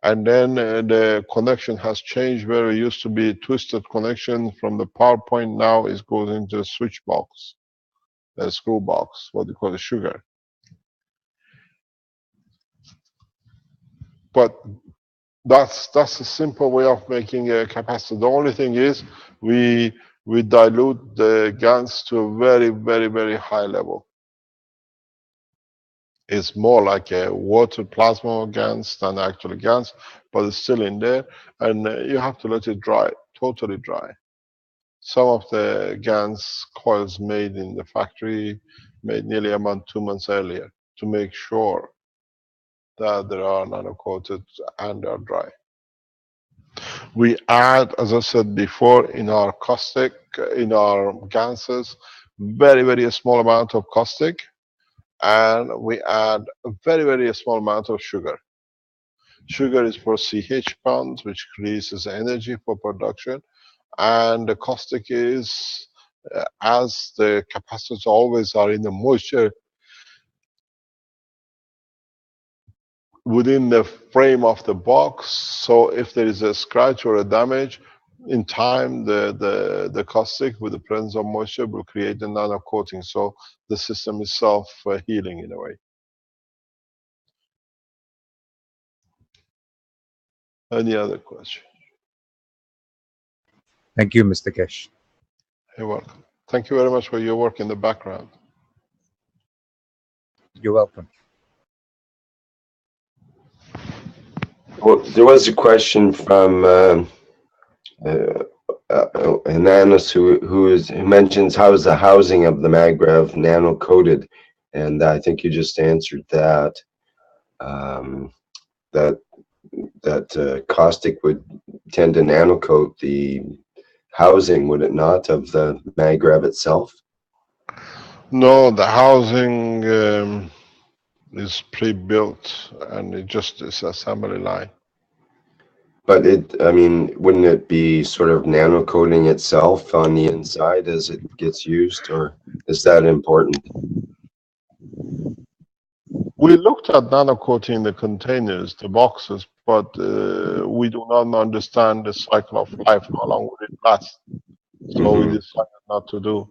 And then the connection has changed, where it used to be a twisted connection from the power point. Now it goes into a switch box, a screw box, what you call a sugar. But that's a simple way of making a capacitor. The only thing is we dilute the GaNs to a very, very, very high level. It's more like a water plasma GaNs than actually GaNs, but it's still in there, and you have to let it dry, totally dry. Some of the GaNs coils made in the factory made nearly a month, 2 months earlier, to make sure that they are nano-coated and they are dry. We add, as I said before, in our caustic, in our GaNs, very, very small amount of caustic, and we add a very, very small amount of sugar. Sugar is for CH bonds, which releases energy for production, and the caustic is, as the capacitors always are in the moisture, within the frame of the box. So if there is a scratch or a damage, in time the caustic with the presence of moisture will create a nano coating. So the system is self-healing in a way. Any other question?
Thank you, Mr. Kesh.
You're welcome. Thank you very much for your work in the background.
You're welcome.
Well, there was a question from Ananis who mentions how is the housing of the magrev nano coated, and I think you just answered that. That caustic would tend to nano coat the housing, would it not, of the magrev itself?
No, the housing is pre-built, and it just is assembly line.
But I mean, wouldn't it be sort of nano coating itself on the inside as it gets used, or is that important?
We looked at nano coating the containers, the boxes, but we do not understand the cycle of life, how long would it last. So we decided not to do.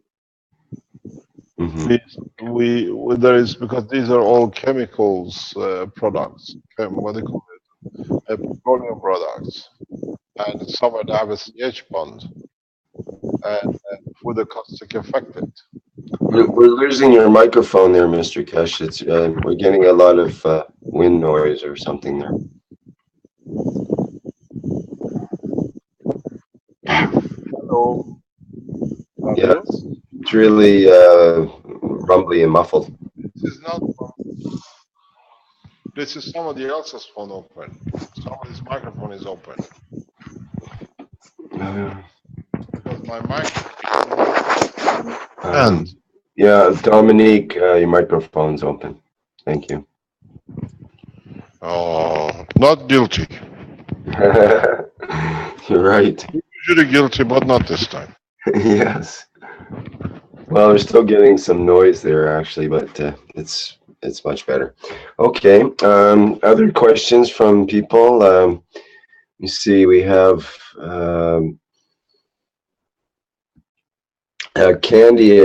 Mhm.
There is, because these are all chemicals products, what they call it, petroleum products, and some of them have a CH bond and with a caustic affected.
We're losing your microphone there, Mr. Kesh. It's we're getting a lot of wind noise or something there.
Hello,
Yeah,
Gabriel.
it's really rumbly and muffled.
This is not. This is somebody else's phone open. Somebody's microphone is open because my microphone. And
Yeah, Dominique, your microphone's open. Thank you.
oh, not guilty.
You're right.
Usually guilty, but not this time.
Yes. Well, we're still getting some noise there, actually, but it's much better. Okay. Other questions from people? You see, we have Candy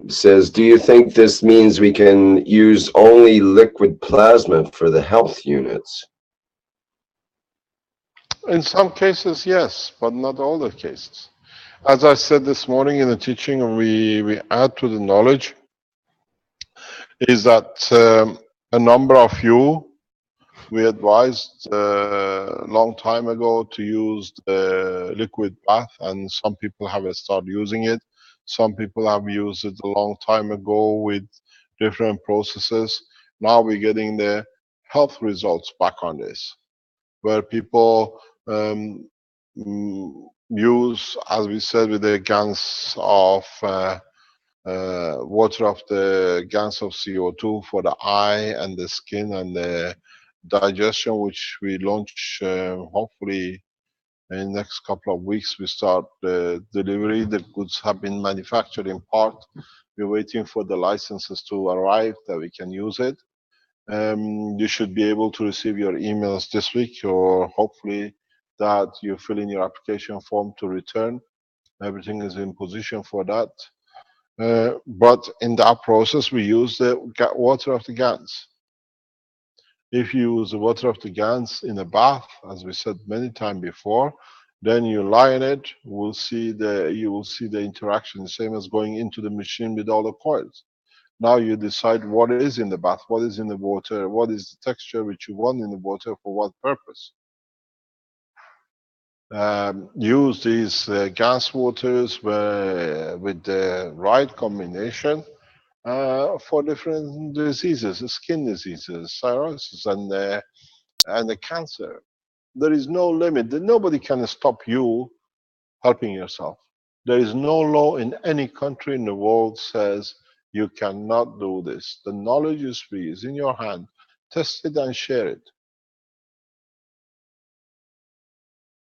says, "Do you think this means we can use only liquid plasma for the health units?"
In some cases, yes, but not all the cases. As I said this morning in the teaching, we add to the knowledge is that a number of you, we advised a long time ago to use the liquid bath, and some people have started using it. Some people have used it a long time ago with different processes. Now we're getting the health results back on this, where people use, as we said, with the gans of water of the gans of CO2 for the eye and the skin and the digestion, which we launch hopefully in the next couple of weeks. We start the delivery. The goods have been manufactured in part. We're waiting for the licenses to arrive that we can use it. You should be able to receive your emails this week, or hopefully that you fill in your application form to return. Everything is in position for that. But in that process, we use the water of the gans. If you use the water of the gans in a bath, as we said many times before, then you lie in it, you will see the interaction, the same as going into the machine with all the coils. Now you decide what is in the bath, what is in the water, what is the texture which you want in the water, for what purpose. Use these gas waters with the right combination for different diseases, skin diseases, cirrhosis, and the cancer. There is no limit. Nobody can stop you helping yourself. There is no law in any country in the world says you cannot do this. The knowledge is free, it's in your hand. Test it and share it.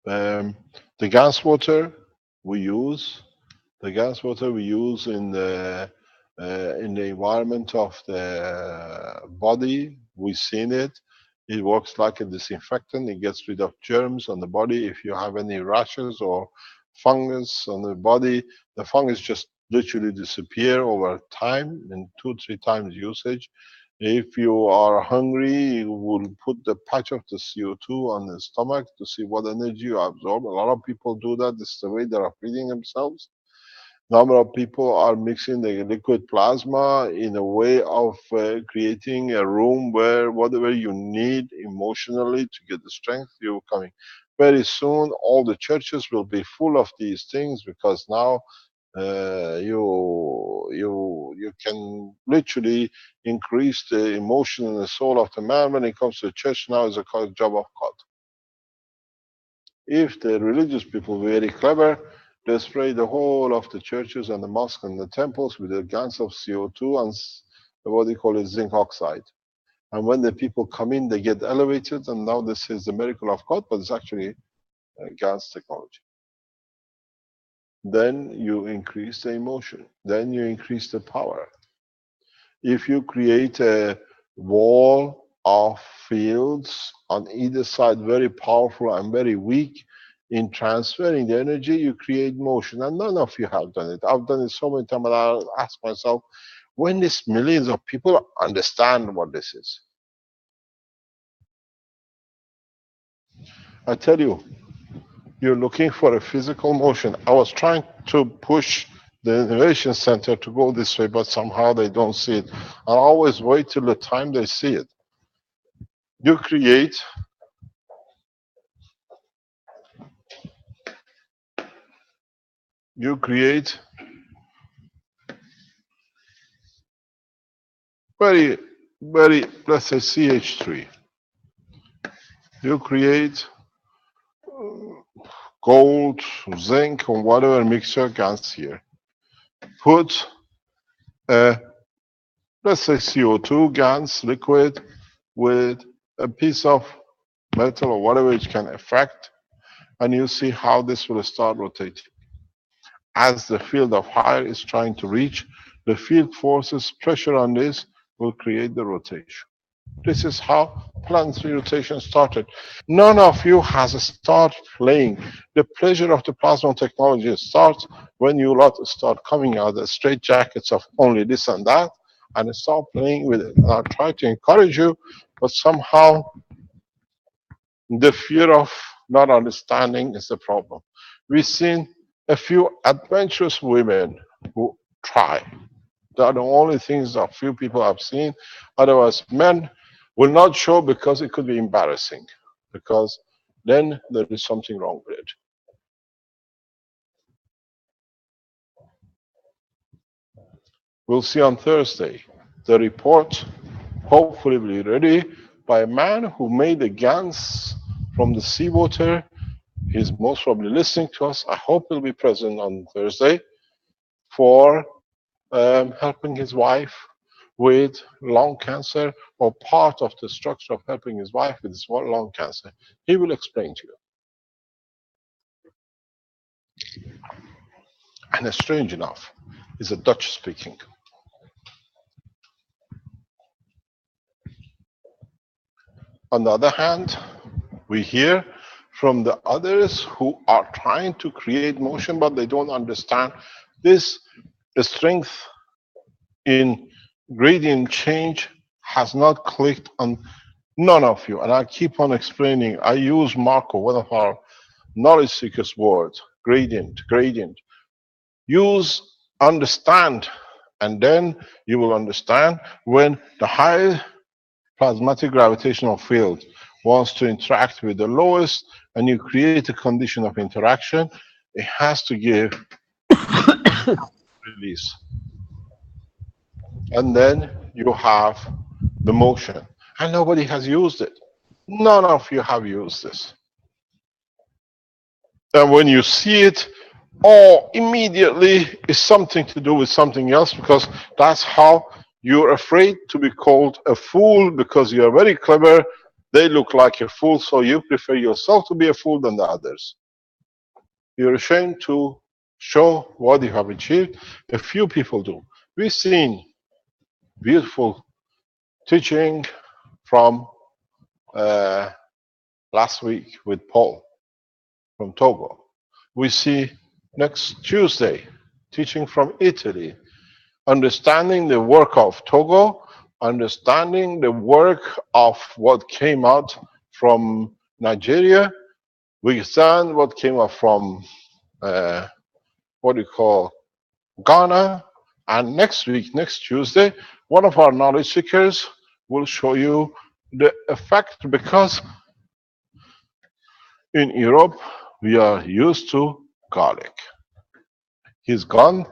The gas water we use, in the environment of the body. We've seen it. It works like a disinfectant. It gets rid of germs on the body. If you have any rashes or fungus on the body, the fungus just literally disappear over time in 2-3 times usage. If you are hungry, you will put the patch of the CO2 on the stomach to see what energy you absorb. A lot of people do that. This is the way they are feeding themselves. Number of people are mixing the liquid plasma in a way of creating a room where whatever you need emotionally to get the strength, you're coming. Very soon, all the churches will be full of these things, because now you can literally increase the emotion and the soul of the man. When it comes to church, now is a job of God. If the religious people were very clever, they spray the whole of the churches and the mosques and the temples with the gans of CO2 and what they call it, zinc oxide. And when the people come in, they get elevated, and now this is the miracle of God, but it's actually gas technology. Then you increase the emotion. Then you increase the power. If you create a wall of fields on either side, very powerful and very weak, in transferring the energy, you create motion. And none of you have done it. I've done it so many times, and I ask myself, when these millions of people understand what this is? I tell you, you're looking for a physical motion. I was trying to push the Innovation Center to go this way, but somehow they don't see it. I always wait till the time they see it. You create very, very, let's say CH3. You create gold, zinc, or whatever mixture GaNs here. Put a, let's say CO2 GaNs liquid with a piece of metal or whatever it can affect, and you see how this will start rotating. As the field of higher is trying to reach, the field forces pressure on this will create the rotation. This is how planetary rotation started. None of you has started playing. The pleasure of the plasma technology starts when you lot start coming out of straight jackets of only this and that, and start playing with it. And I try to encourage you, but somehow the fear of not understanding is the problem. We've seen a few adventurous women who try. They are the only things that few people have seen. Otherwise, men will not show because it could be embarrassing, because then there is something wrong with it. We'll see on Thursday. The report hopefully will be ready by a man who made the GaNs from the seawater. He's most probably listening to us. I hope he'll be present on Thursday for helping his wife with lung cancer, or part of the structure of helping his wife with lung cancer. He will explain to you. And strange enough, he's a Dutch speaking. On the other hand, we hear from the others who are trying to create motion, but they don't understand this. The strength in gradient change has not clicked on none of you. And I keep on explaining. I use Marco, one of our knowledge seekers' words, gradient. Use understand, and then you will understand when the high plasmatic gravitational field wants to interact with the lowest, and you create a condition of interaction, it has to give release. And then you have the motion. And nobody has used it. None of you have used this. And when you see it, immediately it's something to do with something else, because that's how you're afraid to be called a fool, because you're very clever. They look like a fool, so you prefer yourself to be a fool than the others. You're ashamed to show what you have achieved. A few people do. We've seen beautiful teaching from last week with Paul from Togo. We see next Tuesday teaching from Italy, understanding the work of Togo, understanding the work of what came out from Nigeria. We understand what came out from what we call Ghana. And next week, next Tuesday, one of our knowledge seekers will show you the effect, because in Europe, we are used to garlic. He's gone,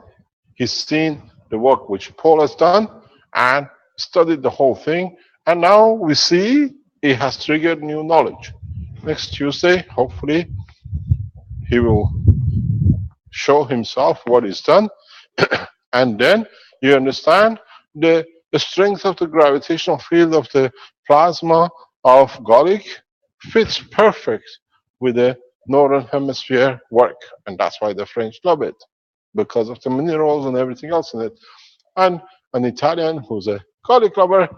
he's seen the work which Paul has done and studied the whole thing. And now we see it has triggered new knowledge. Next Tuesday, hopefully, he will show himself what he's done. And then you understand the strength of the gravitational field of the plasma of garlic fits perfect with the northern hemisphere work. And that's why the French love it, because of the minerals and everything else in it. And an Italian who's a garlic lover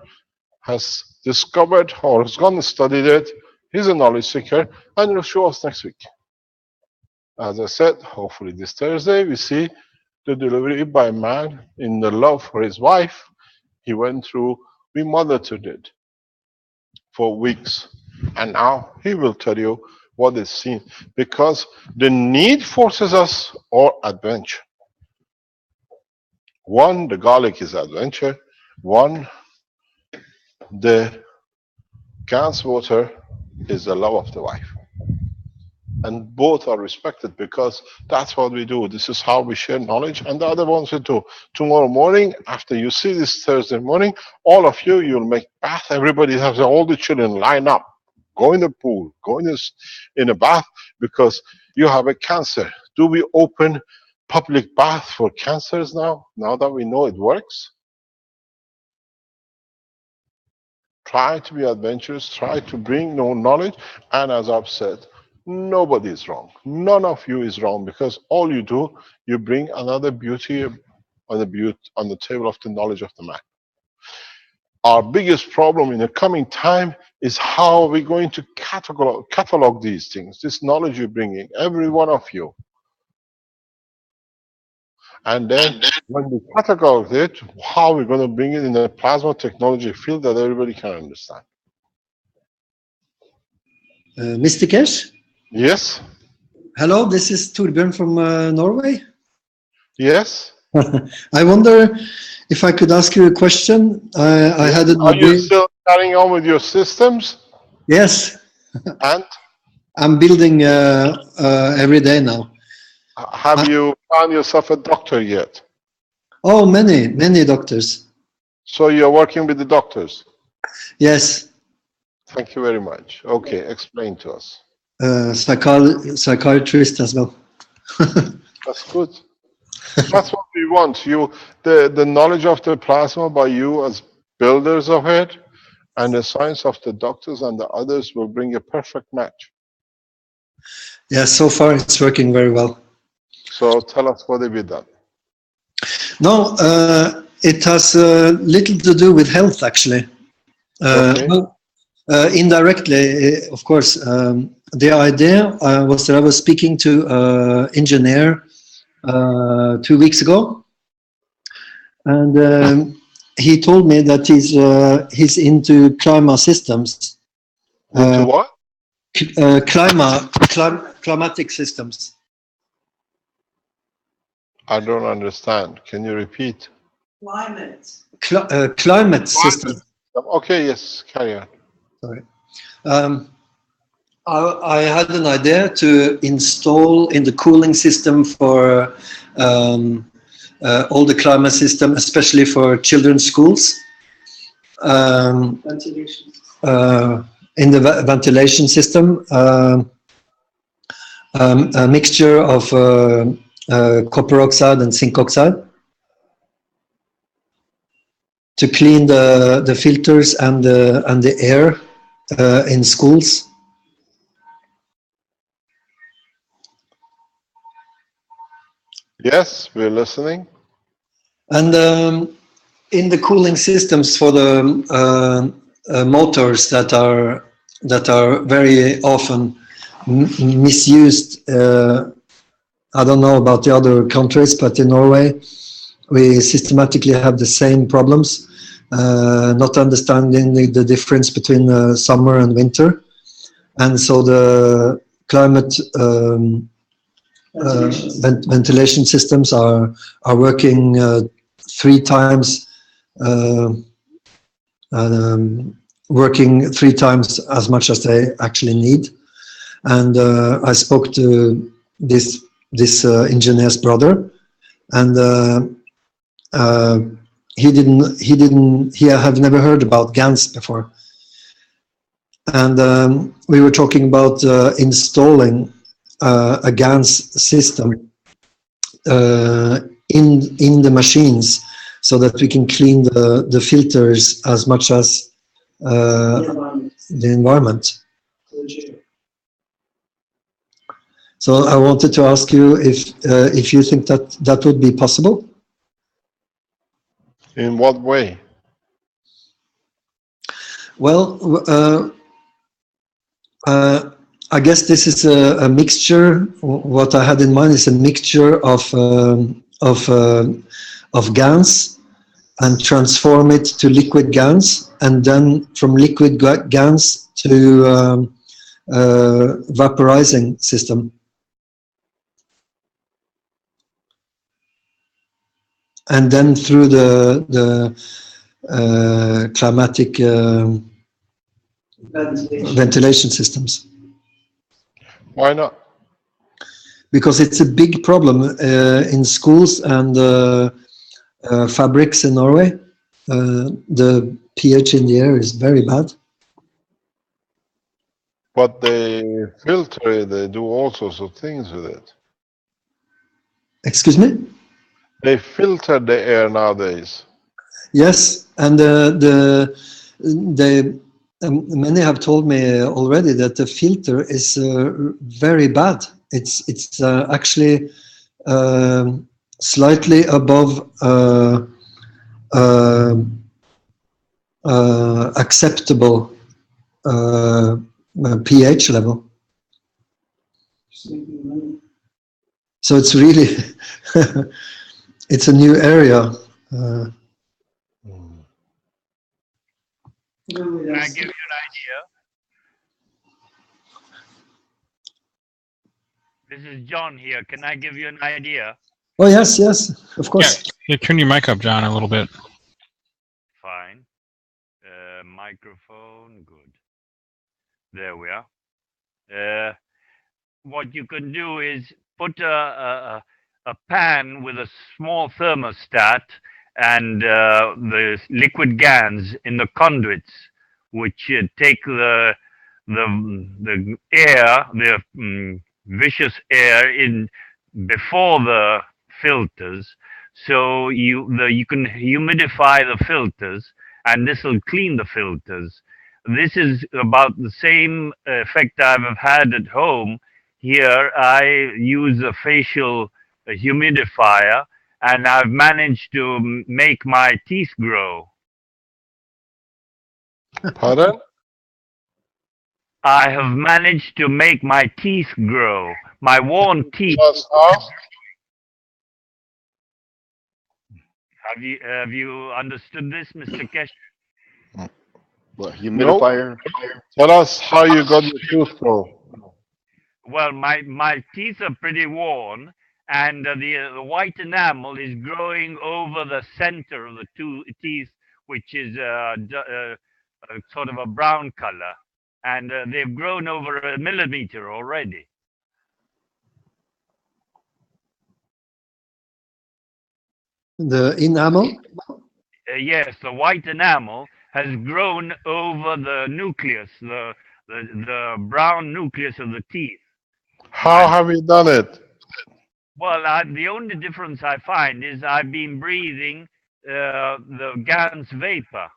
has discovered, or has gone and studied it. He's a knowledge seeker, and he'll show us next week. As I said, hopefully this Thursday we see the delivery by a man in the love for his wife. He went through, we monitored it for weeks. And now he will tell you what is seen. Because the need forces us or adventure. One, the garlic is adventure. One, the Gans water is the love of the wife. And both are respected because that's what we do. This is how we share knowledge. And the other ones will do. Tomorrow morning, after you see this Thursday morning, all of you, you'll make bath. Everybody has all the children line up. Go in the pool, go in a bath because you have a cancer. Do we open public bath for cancers now that we know it works? Try to be adventurous, try to bring no knowledge, and as I've said, nobody is wrong. None of you is wrong because all you do, you bring another beauty on the table of the knowledge of the man. Our biggest problem in the coming time is how we're going to catalog these things, this knowledge you're bringing, every one of you. And then when we catalog it, how we're going to bring it in the plasma technology field that everybody can understand.
Mr. Kesh?
Yes?
Hello, this is Torbjörn from Norway.
Yes?
I wonder if I could ask you a question. I had an
Are you
idea.
still carrying on with your systems?
Yes,
And
I'm building every day now.
have you found yourself a doctor yet?
Oh, many doctors.
So you're working with the doctors?
Yes,
Thank you very much. Okay, explain to us.
psychiatrist as well.
That's good. That's what we want. The knowledge of the plasma by you as builders of it, and the science of the doctors and the others will bring a perfect match.
Yeah, so far it's working very well.
So tell us what have you done?
No, it has little to do with health actually.
Okay.
Well, indirectly, of course. The idea was that I was speaking to an engineer 2 weeks ago, and he told me that he's into climate systems.
Into what?
Climatic systems.
I don't understand. Can you repeat?
Climate systems.
Okay, yes, carry on.
Sorry. I had an idea to install in the cooling system for all the climate system, especially for children's schools. In the ventilation system, a mixture of copper oxide and zinc oxide to clean the filters and the air in schools.
Yes, we're listening.
And in the cooling systems for the motors that are very often misused. I don't know about the other countries, but in Norway, we systematically have the same problems, not understanding the difference between summer and winter. And so the climate ventilation systems are working 3 times working 3 times as much as they actually need. And I spoke to this engineer's brother, and he had never heard about GANs before. And we were talking about installing a GANs system in the machines, so that we can clean the filters as much as the environment. So I wanted to ask you if you think that would be possible.
In what way?
Well, I guess this is a mixture. What I had in mind is a mixture of GANs and transform it to liquid GANs, and then from liquid GANs to vaporizing system. And then through the climatic ventilation systems.
Why not?
Because it's a big problem in schools and fabrics in Norway. The pH in the air is very bad.
But they filter it, they do all sorts of things with it.
Excuse me?
They filter the air nowadays.
Yes, and many have told me already that the filter is very bad. It's actually slightly above acceptable pH level. So it's really it's a new area.
Can I give you an idea? This is John here. Can I give you an idea?
Oh yes, yes, of course.
Yeah, turn your mic up, John, a little bit.
Fine. Microphone, good. There we are. What you can do is put a pan with a small thermostat and the liquid GANs in the conduits, which take the air, the vicious air in before the filters. So you can humidify the filters, and this will clean the filters. This is about the same effect I've had at home. Here I use a facial humidifier, and I've managed to make my teeth grow.
Pardon?
I have managed to make my teeth grow. My worn teeth.
Just how?
Have you understood this, Mr. Kesh?
What, humidifier?
Tell us how you got your tooth grow.
Well, my teeth are pretty worn, and the white enamel is growing over the center of the two teeth, which is sort of a brown color, and they've grown over a millimeter already.
The enamel?
Yes, the white enamel has grown over the nucleus, the brown nucleus of the teeth.
How have you done it?
Well, the only difference I find is I've been breathing the GAN's vapor.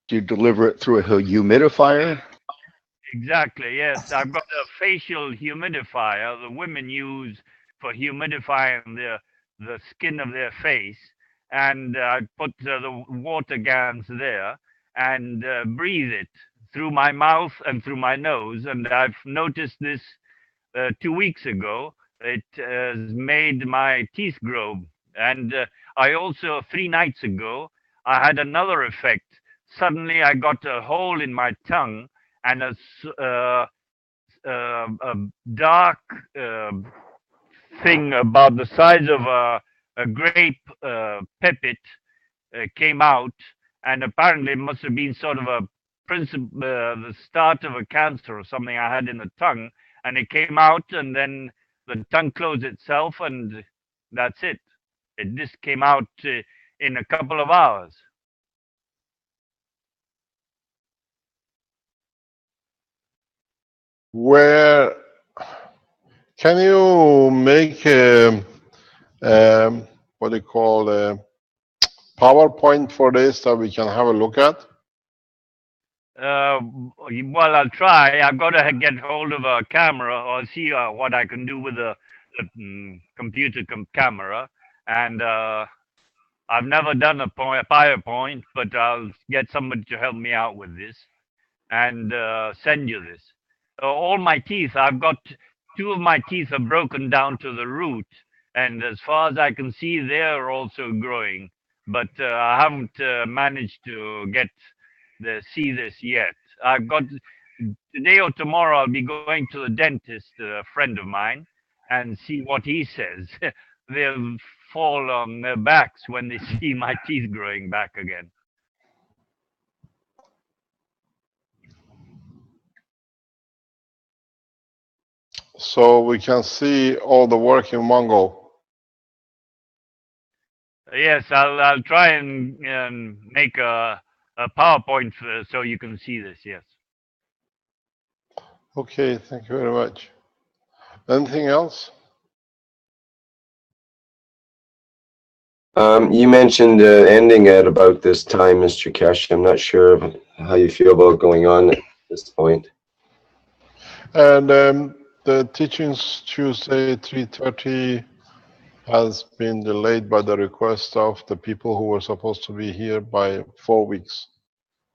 Do you deliver it through a humidifier?
Exactly, yes. I've got a facial humidifier the women use for humidifying the skin of their face. And I put the water GANs there and breathe it through my mouth and through my nose. And I've noticed this 2 weeks ago. It has made my teeth grow. And I also, 3 nights ago, I had another effect. Suddenly I got a hole in my tongue and a dark thing about the size of a grape pipit came out, and apparently it must have been sort of the start of a cancer or something I had in the tongue, and it came out, and then the tongue closed itself, and that's it. It just came out in a couple of hours.
Where can you make what do you call a PowerPoint for this that we can have a look at?
Well, I'll try. I've got to get hold of a camera or see what I can do with the computer camera, and I've never done a PowerPoint, but I'll get somebody to help me out with this and send you this. All my teeth, I've got two of my teeth are broken down to the root, and as far as I can see, they're also growing. But I haven't managed to see this yet. I've got today or tomorrow. I'll be going to the dentist, a friend of mine, and see what he says. They'll fall on their backs when they see my teeth growing back again.
So we can see all the work in one go.
Yes, I'll try and make a PowerPoint so you can see this. Yes.
Okay, thank you very much. Anything else?
You mentioned ending at about this time, Mr. Kesh. I'm not sure how you feel about going on at this point.
And the teachings Tuesday 3:30 has been delayed by the request of the people who were supposed to be here by 4 weeks.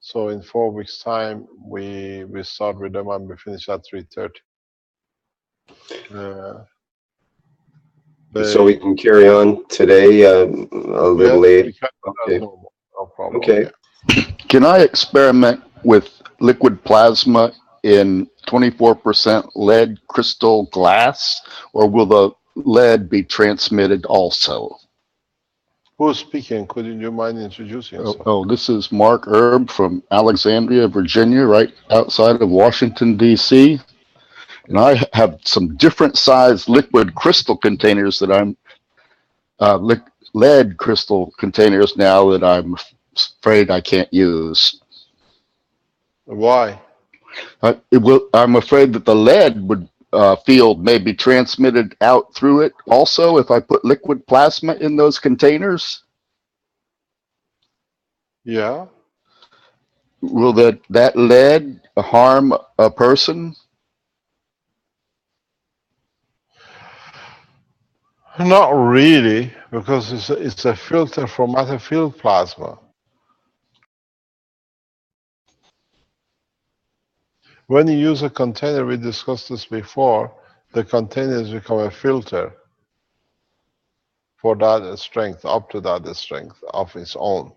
So in 4 weeks' time, we start with them and we finish at 3:30.
So we can carry on today a little late. Okay.
No problem.
Okay.
Can I experiment with liquid plasma in 24% lead crystal glass, or will the lead be transmitted also?
Who's speaking? Could you mind introducing yourself?
This is Mark Erb from Alexandria, Virginia, right outside of Washington, D.C. And I have some different size liquid crystal containers that I'm, lead crystal containers now that I'm afraid I can't use.
Why?
I'm afraid that the lead field may be transmitted out through it also if I put liquid plasma in those containers.
Yeah.
Will that lead harm a person?
Not really, because it's a filter for matter field plasma. When you use a container, we discussed this before, the containers become a filter for that strength, up to that strength of its own.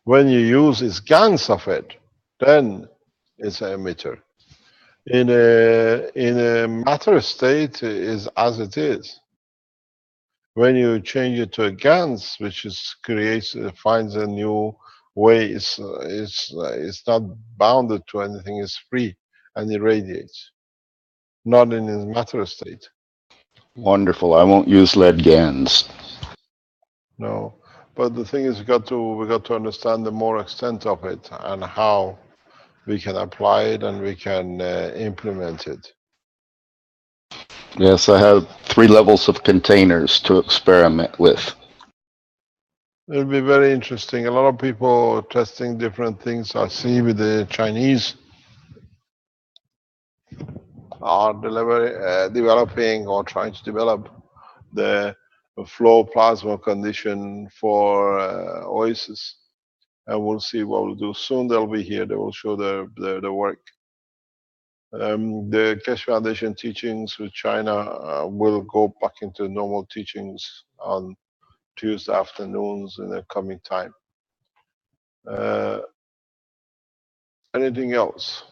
When you use its GANs of it, then it's an emitter. In a matter state is as it is. When you change it to a GANs, which finds a new way, it's not bounded to anything, it's free and irradiates. Not in its matter state.
Wonderful. I won't use lead GANs.
No, but the thing is, we got to understand the more extent of it and how we can apply it and we can implement it.
Yes, I have 3 levels of containers to experiment with.
It'll be very interesting. A lot of people testing different things. I see with the Chinese are developing or trying to develop the flow plasma condition for Oasis. And we'll see what we'll do. Soon they'll be here. They will show the work. The Keshe Foundation teachings with China will go back into normal teachings on Tuesday afternoons in the coming time. Anything else?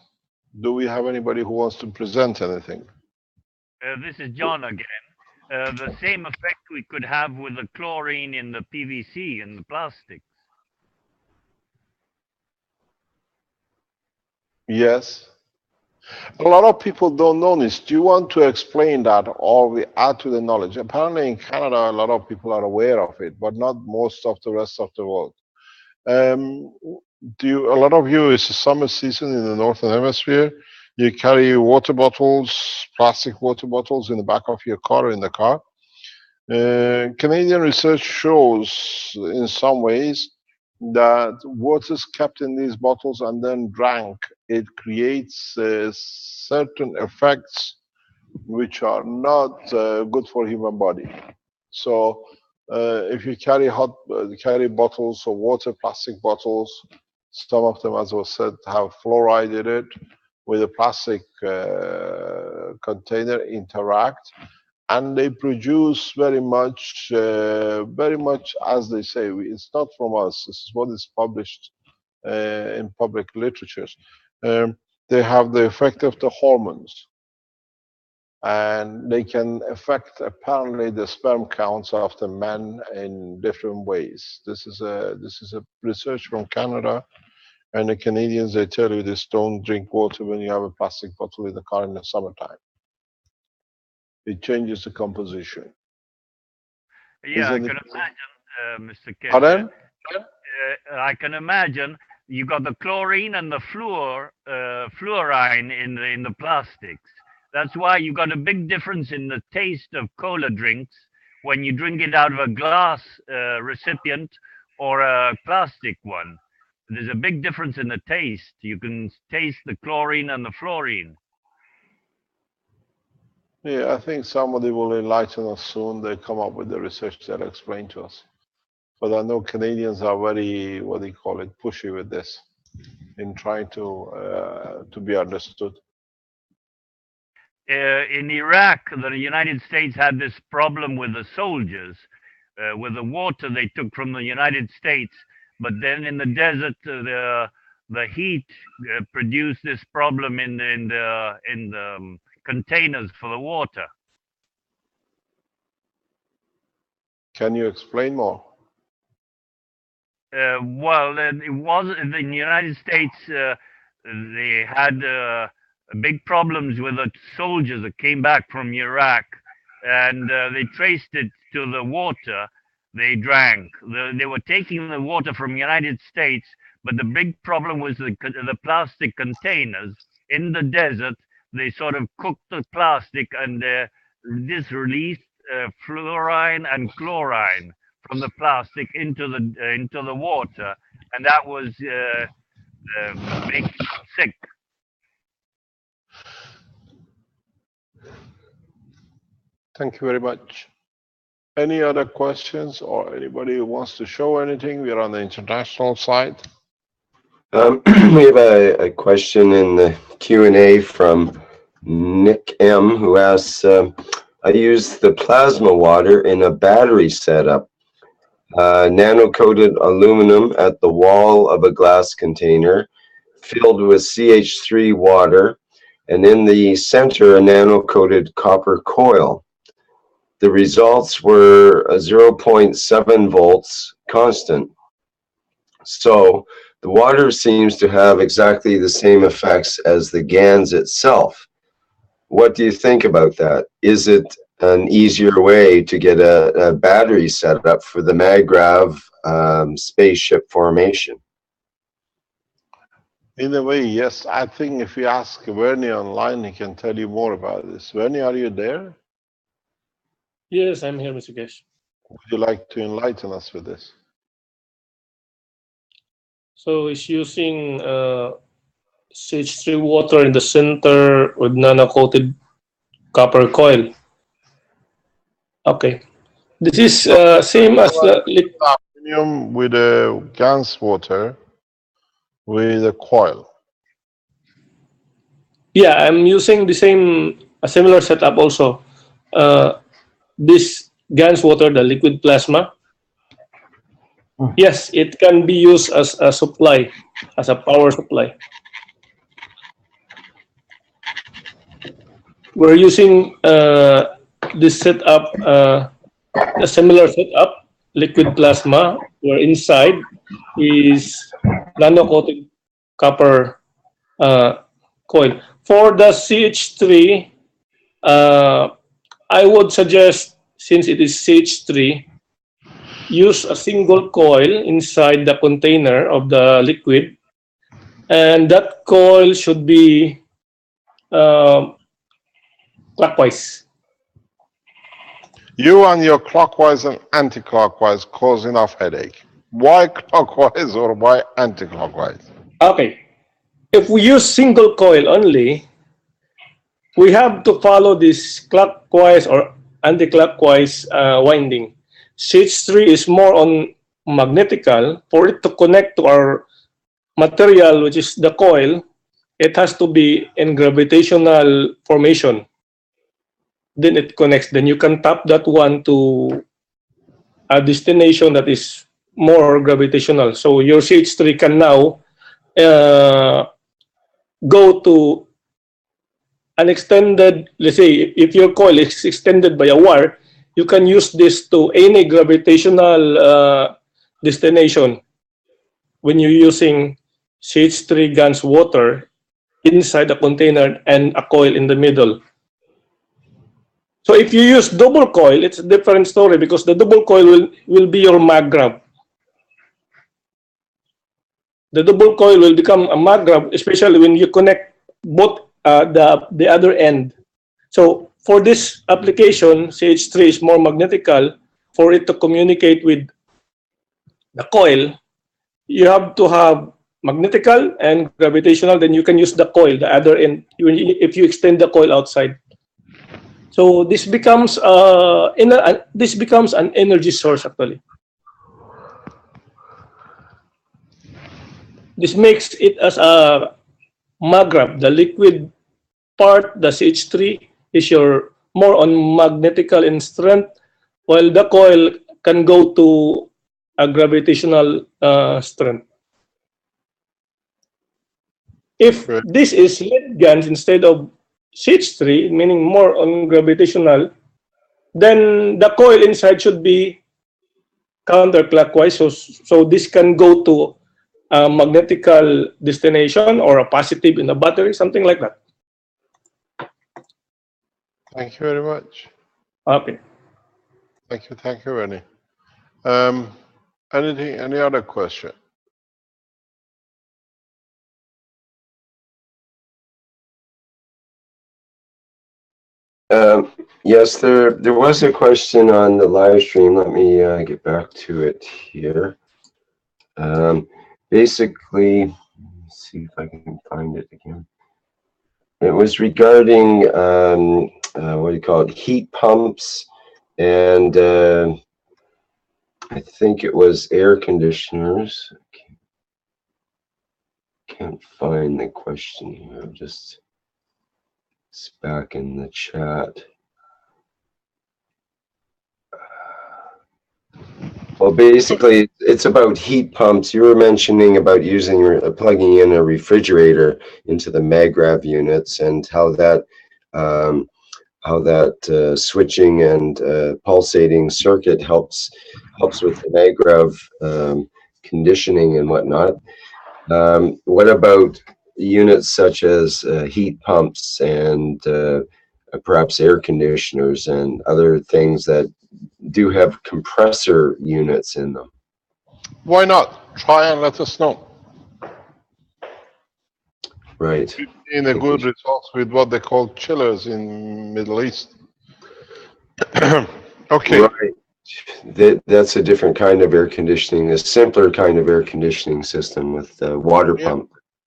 Do we have anybody who wants to present anything?
This is John again. The same effect we could have with the chlorine in the PVC and the plastics.
Yes. A lot of people don't know this. Do you want to explain that or we add to the knowledge? Apparently in Canada, a lot of people are aware of it, but not most of the rest of the world. A lot of you, it's a summer season in the Northern Hemisphere. You carry water bottles, plastic water bottles in the back of your car or in the car. Canadian research shows in some ways that water is kept in these bottles and then drank. It creates certain effects which are not good for human body. So if you carry bottles of water, plastic bottles, some of them, as was said, have fluoride in it, with a plastic container interact, and they produce very much as they say. It's not from us. This is what is published in public literatures. They have the effect of the hormones, and they can affect apparently the sperm counts of the men in different ways. This is a research from Canada, and the Canadians, they tell you this: don't drink water when you have a plastic bottle in the car in the summertime. It changes the composition.
Yeah, I can imagine, Mr. Keshe.
Pardon?
I can imagine you got the chlorine and the fluorine in the plastics. That's why you got a big difference in the taste of cola drinks when you drink it out of a glass recipient or a plastic one. There's a big difference in the taste. You can taste the chlorine and the fluorine.
Yeah, I think somebody will enlighten us soon. They come up with the research that explain to us. But I know Canadians are very, what do you call it, pushy with this, in trying to be understood.
In Iraq, the United States had this problem with the soldiers, with the water they took from the United States. But then in the desert, the heat produced this problem in the containers for the water.
Can you explain more?
Well, it was in the United States. They had big problems with the soldiers that came back from Iraq, and they traced it to the water they drank. They were taking the water from the United States, but the big problem was the plastic containers in the desert. They sort of cooked the plastic, and this released fluorine and chlorine from the plastic into the water, and that was making them sick.
Thank you very much. Any other questions, or anybody who wants to show anything? We are on the international side.
We have a question in the Q&A from Nick M, who asks, I use the plasma water in a battery setup, nano-coated aluminum at the wall of a glass container filled with CH3 water, and in the center a nano-coated copper coil. The results were 0.7 volts constant. So the water seems to have exactly the same effects as the GANs itself. What do you think about that? Is it an easier way to get a battery set up for the MAGRAV spaceship formation?
In a way, yes. I think if you ask Vernie online, he can tell you more about this. Vernie, are you there?
Yes, I'm here, Mr. Keshe.
Would you like to enlighten us with this?
So it's using CH3 water in the center with nano-coated copper coil. Okay. This is same as the
aluminum with a GANS water with a coil.
Yeah, I'm using a similar setup also. This GANS water, the liquid plasma. Yes, it can be used as a supply, as a power supply. We're using this setup, a similar setup, liquid plasma, where inside is nano-coated copper coil. For the CH3, I would suggest, since it is CH3, use a single coil inside the container of the liquid, and that coil should be clockwise.
You and your clockwise and anti-clockwise cause enough headache. Why clockwise or why anti-clockwise?
Okay. If we use single coil only, we have to follow this clockwise or anti-clockwise winding. CH3 is more on magnetical. For it to connect to our material, which is the coil, it has to be in gravitational formation. Then it connects. Then you can tap that one to a destination that is more gravitational. So your CH3 can now go to an extended, let's say, if your coil is extended by a wire, you can use this to any gravitational destination when you're using CH3 GaNs water inside a container and a coil in the middle. So if you use double coil, it's a different story because the double coil will be your mag grab. The double coil will become a mag grab, especially when you connect both the other end. So for this application, CH3 is more magnetical. For it to communicate with the coil, you have to have magnetical and gravitational. Then you can use the coil, the other end, if you extend the coil outside. So this becomes an energy source actually. This makes it as a mag-grab. The liquid part, the CH3, is your more on magnetical in strength, while the coil can go to a gravitational strength. If this is lead GaNs instead of CH3, meaning more on gravitational, then the coil inside should be counterclockwise. So this can go to a magnetical destination or a positive in the battery, something like that.
Thank you very much.
Okay.
Thank you, Rennie. Any other question?
Yes, there was a question on the live stream. Let me get back to it here. Basically, let's see if I can find it again. It was regarding what do you call it? Heat pumps, and I think it was air conditioners. Can't find the question here. It's back in the chat. Well, basically, it's about heat pumps. You were mentioning about plugging in a refrigerator into the MagRav units and how that switching and pulsating circuit helps with the MagRav conditioning and whatnot. What about units such as heat pumps and perhaps air conditioners and other things that do have compressor units in them?
Why not? Try and let us know.
Right.
In a good results with what they call chillers in Middle East. Okay.
Right. That's a different kind of air conditioning, a simpler kind of air conditioning system with water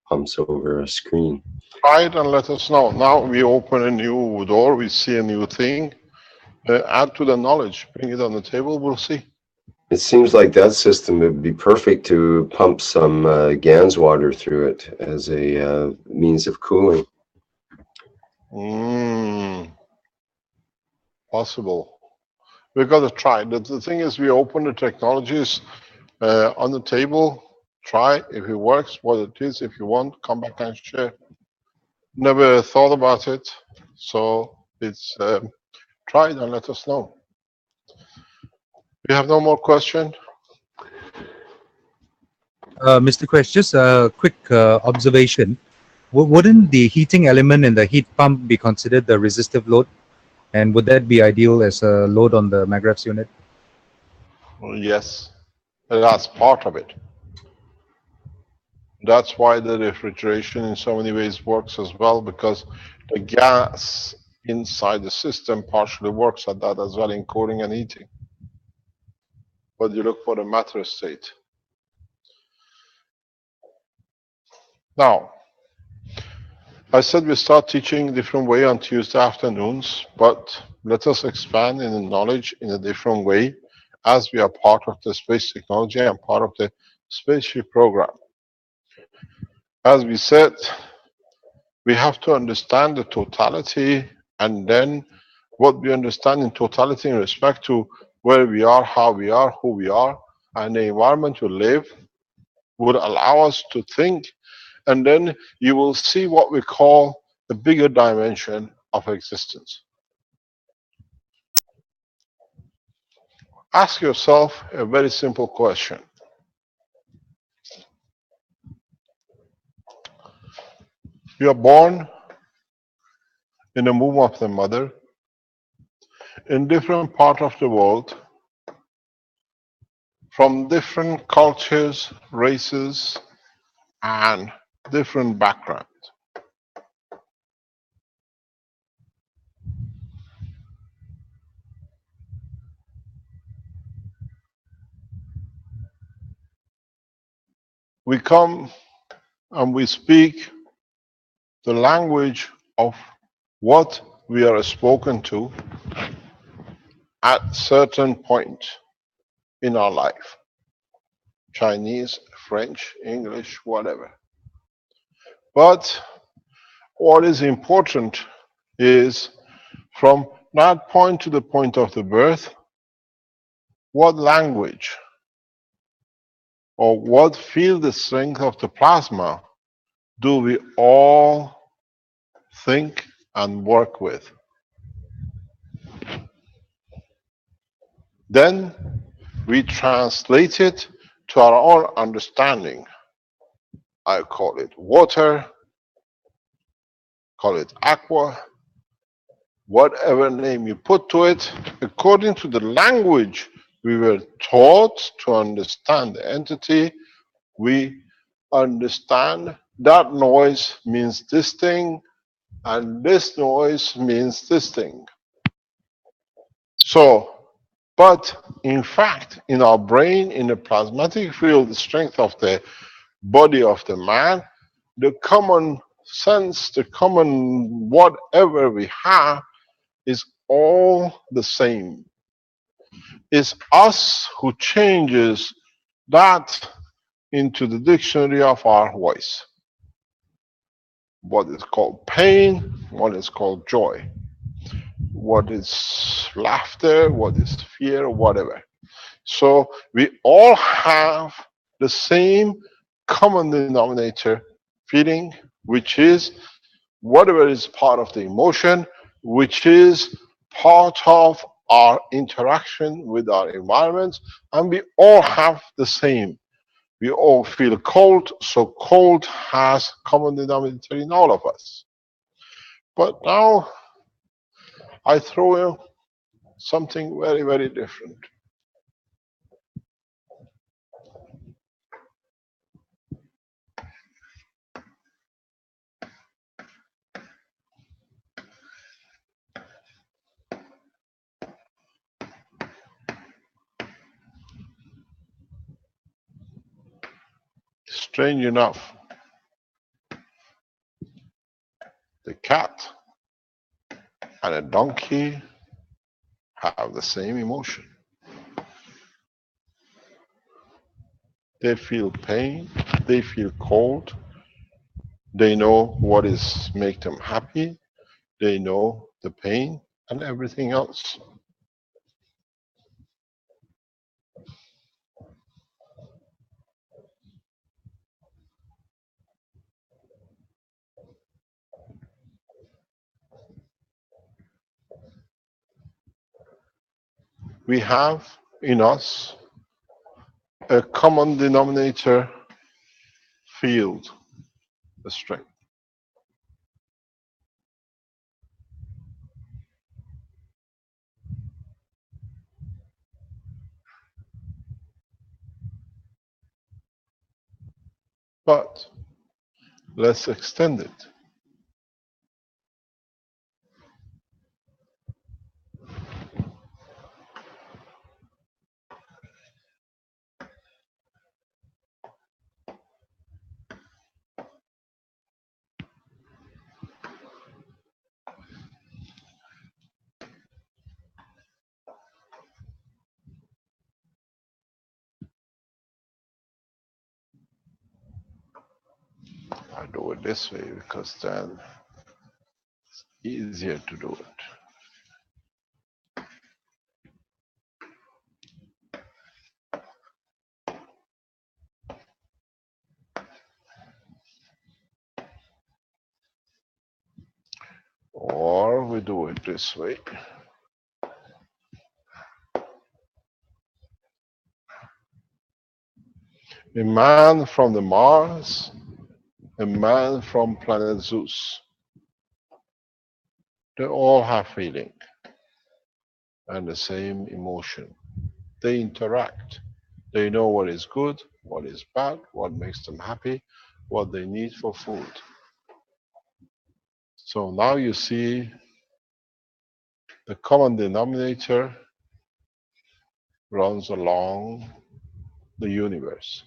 pumps over a screen.
Try it and let us know. Now we open a new door, we see a new thing. Add to the knowledge, bring it on the table, we'll see.
It seems like that system would be perfect to pump some GaNs water through it as a means of cooling.
Possible. We've got to try. The thing is, we open the technologies on the table, try if it works, what it is. If you want, come back and share. Never thought about it, so it's try it and let us know. We have no more question.
Mr. Quest, just a quick observation. Wouldn't the heating element in the heat pump be considered the resistive load? And would that be ideal as a load on the MagRav's unit?
Yes, that's part of it. That's why the refrigeration in so many ways works as well, because the gas inside the system partially works at that as well in cooling and heating. But you look for the matter state. Now, I said we start teaching different way on Tuesday afternoons, but let us expand in the knowledge in a different way as we are part of the space technology and part of the spaceship program. As we said, we have to understand the totality, and then what we understand in totality in respect to where we are, how we are, who we are, and the environment we live would allow us to think, and then you will see what we call the bigger dimension of existence. Ask yourself a very simple question. You are born in the womb of the mother in different parts of the world, from different cultures, races, and different backgrounds. We come and we speak the language of what we are spoken to at certain point in our life. Chinese, French, English, whatever. But what is important is from that point to the point of the birth, what language or what field strength of the plasma do we all think and work with? Then we translate it to our own understanding. I call it water, call it aqua, whatever name you put to it, according to the language we were taught to understand the entity, we understand that noise means this thing, and this noise means this thing. So, but in fact, in our brain, in the plasmatic field, the strength of the body of the man, the common sense, the common whatever we have is all the same. It's us who changes that into the dictionary of our voice. What is called pain, what is called joy, what is laughter, what is fear, whatever. So we all have the same common denominator feeling, which is whatever is part of the emotion, which is part of our interaction with our environment, and we all have the same. We all feel cold, so cold has common denominator in all of us. But now I throw in something very, very different. Strange enough, the cat and a donkey have the same emotion. They feel pain, they feel cold, they know what is make them happy, they know the pain and everything else. We have in us a common denominator field, the strength. But let's extend it. I do it this way because then it's easier to do it. Or we do it this way. A man from the Mars, a man from planet Zeus. They all have feeling and the same emotion. They interact. They know what is good, what is bad, what makes them happy, what they need for food. So now you see the common denominator runs along the universe.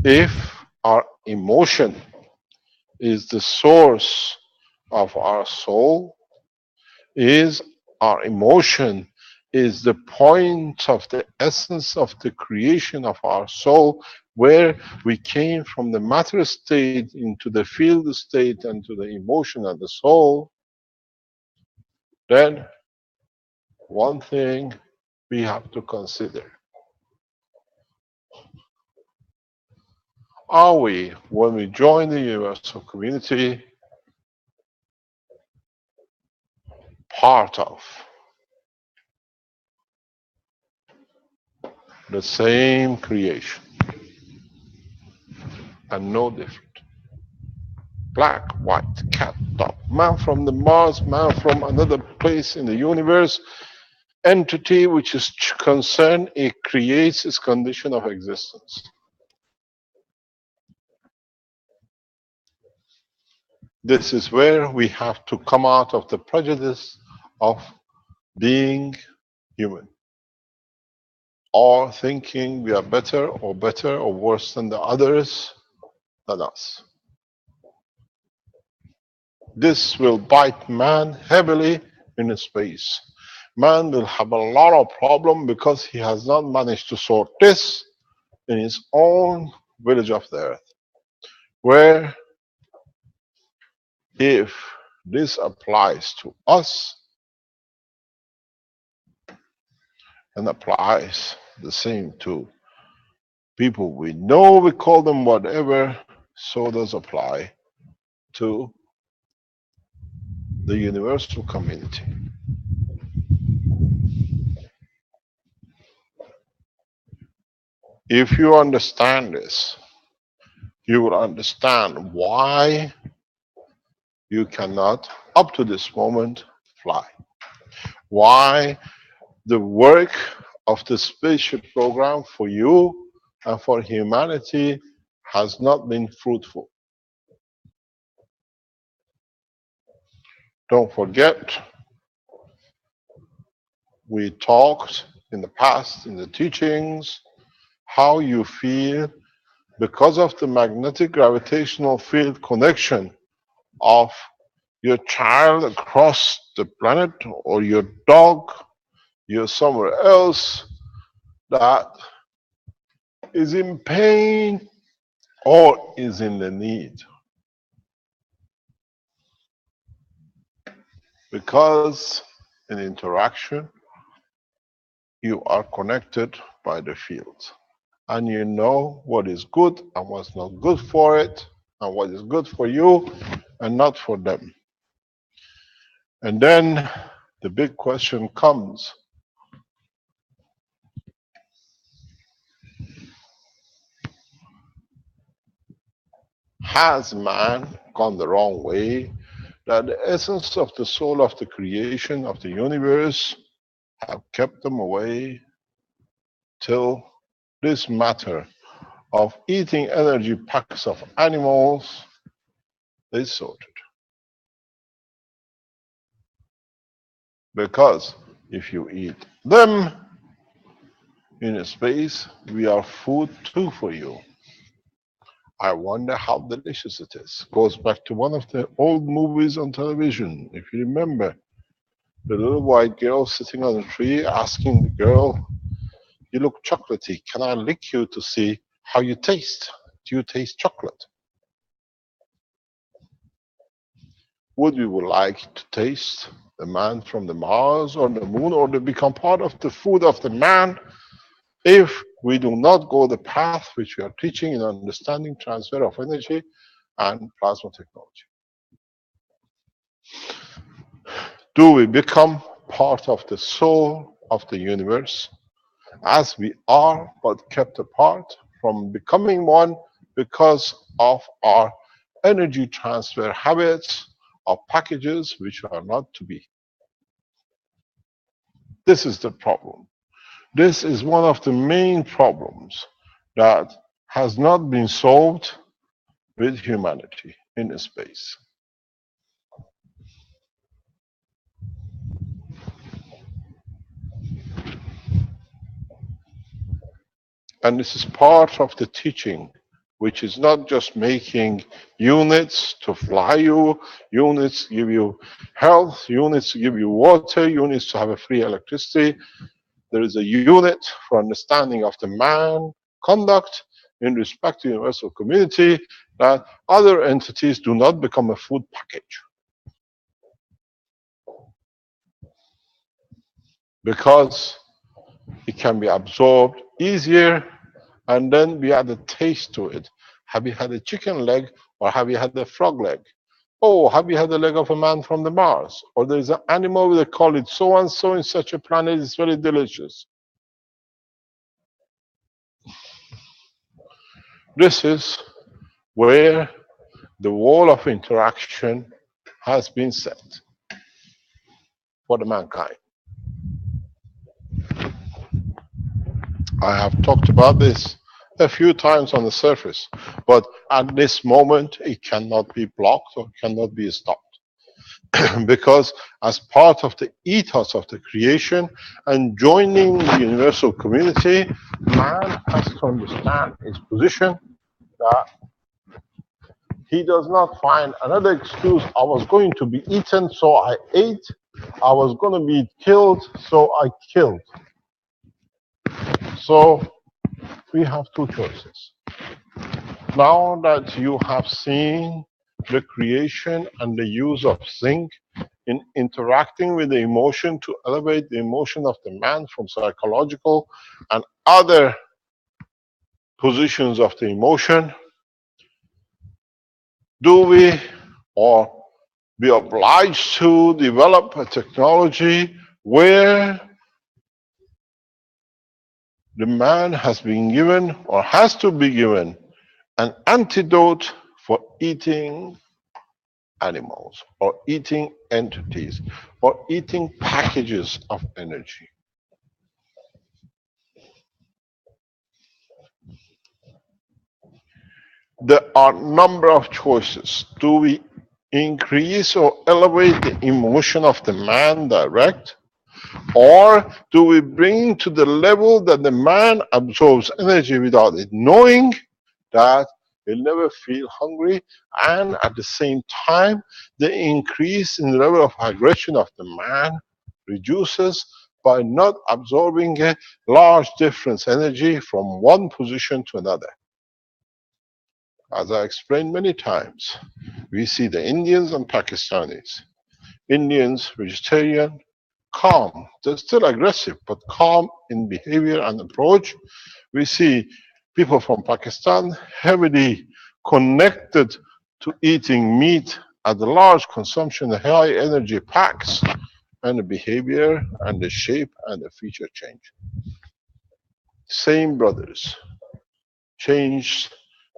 If our emotion is the source of our soul, is our emotion is the point of the essence of the creation of our soul, where we came from the matter state into the field state and to the emotion of the soul, then one thing we have to consider. Are we, when we join the universal community, part of the same creation and no different? Black, white, cat, dog, man from the Mars, man from another place in the universe, entity which is concerned, it creates its condition of existence. This is where we have to come out of the prejudice of being human, or thinking we are better or worse than the others than us. This will bite man heavily in space. Man will have a lot of problem because he has not managed to sort this in his own village of the earth, where if this applies to us and applies the same to people we know, we call them whatever, so does apply to the universal community. If you understand this, you will understand why you cannot, up to this moment, fly. Why the work of the spaceship program for you and for humanity has not been fruitful. Don't forget, we talked in the past, in the teachings, how you feel because of the magnetic gravitational field connection of your child across the planet, or your dog, you're somewhere else that is in pain or is in the need. Because in interaction, you are connected by the field. And you know what is good and what's not good for it, and what is good for you and not for them. And then the big question comes, has man gone the wrong way, that the essence of the soul of the creation of the universe have kept them away till this matter of eating energy packs of animals is sorted? Because if you eat them in a space, we are food too for you. I wonder how delicious it is. Goes back to one of the old movies on television. If you remember, the little white girl sitting on a tree asking the girl, You look chocolatey. Can I lick you to see how you taste? Do you taste chocolate? Would we like to taste the man from the Mars or the moon, or to become part of the food of the man, if we do not go the path which we are teaching in understanding transfer of energy and plasma technology? Do we become part of the soul of the universe as we are, but kept apart from becoming one because of our energy transfer habits or packages which are not to be? This is the problem. This is one of the main problems that has not been solved with humanity in space. And this is part of the teaching, which is not just making units to fly you, units give you health, units give you water, units to have a free electricity. There is a unit for understanding of the man conduct in respect to universal community, that other entities do not become a food package. Because it can be absorbed easier, and then we add a taste to it. Have you had a chicken leg, or have you had a frog leg? Oh, have you had the leg of a man from the Mars? Or there is an animal, they call it so and so in such a planet, it's very delicious. This is where the wall of interaction has been set for the mankind. I have talked about this a few times on the surface, but at this moment it cannot be blocked or cannot be stopped. Because as part of the ethos of the creation and joining the universal community, man has to understand his position, that he does not find another excuse. I was going to be eaten, so I ate. I was going to be killed, so I killed. So we have two choices. Now that you have seen the creation and the use of zinc in interacting with the emotion to elevate the emotion of the man from psychological and other positions of the emotion, do we or be obliged to develop a technology where the man has been given or has to be given an antidote for eating animals or eating entities or eating packages of energy? There are a number of choices. Do we increase or elevate the emotion of the man direct? Or do we bring to the level that the man absorbs energy without it knowing, that he'll never feel hungry, and at the same time, the increase in the level of aggression of the man reduces by not absorbing a large difference energy from one position to another. As I explained many times, we see the Indians and Pakistanis. Indians, vegetarian, calm. They're still aggressive, but calm in behavior and approach. We see people from Pakistan heavily connected to eating meat at the large consumption, high energy packs, and the behavior and the shape and the feature change. Same brothers changed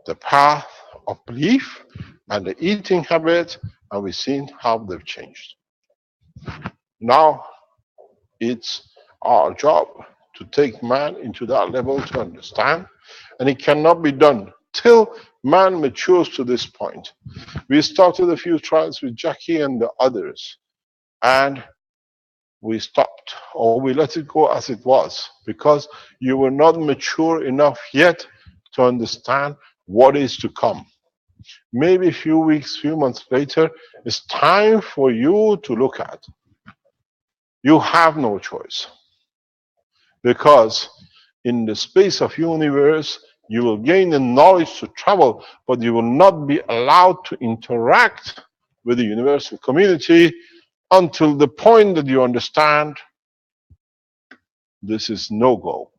the path of belief and the eating habit, and we've seen how they've changed. Now it's our job to take man into that level to understand, and it cannot be done till man matures to this point. We started a few trials with Jackie and the others, and we stopped, or we let it go as it was, because you were not mature enough yet to understand what is to come. Maybe a few weeks, few months later, it's time for you to look at. You have no choice, because in the space of universe, you will gain the knowledge to travel, but you will not be allowed to interact with the universal community until the point that you understand this is no-go.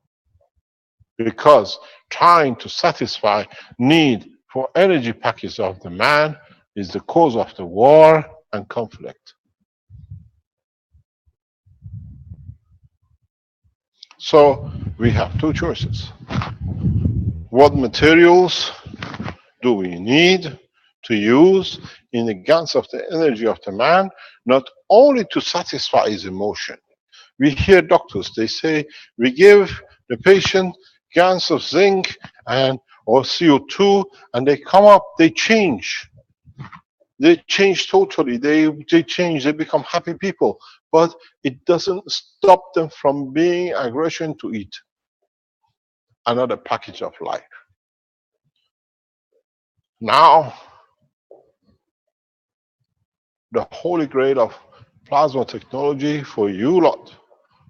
Because trying to satisfy need for energy package of the man is the cause of the war and conflict. So we have two choices. What materials do we need to use in the guns of the energy of the man, not only to satisfy his emotion? We hear doctors, they say, we give the patient gans of zinc and or CO2, and they come up, they change. They change totally. They change. They become happy people. But it doesn't stop them from being aggression to eat another package of life. Now, the holy grail of plasma technology for you lot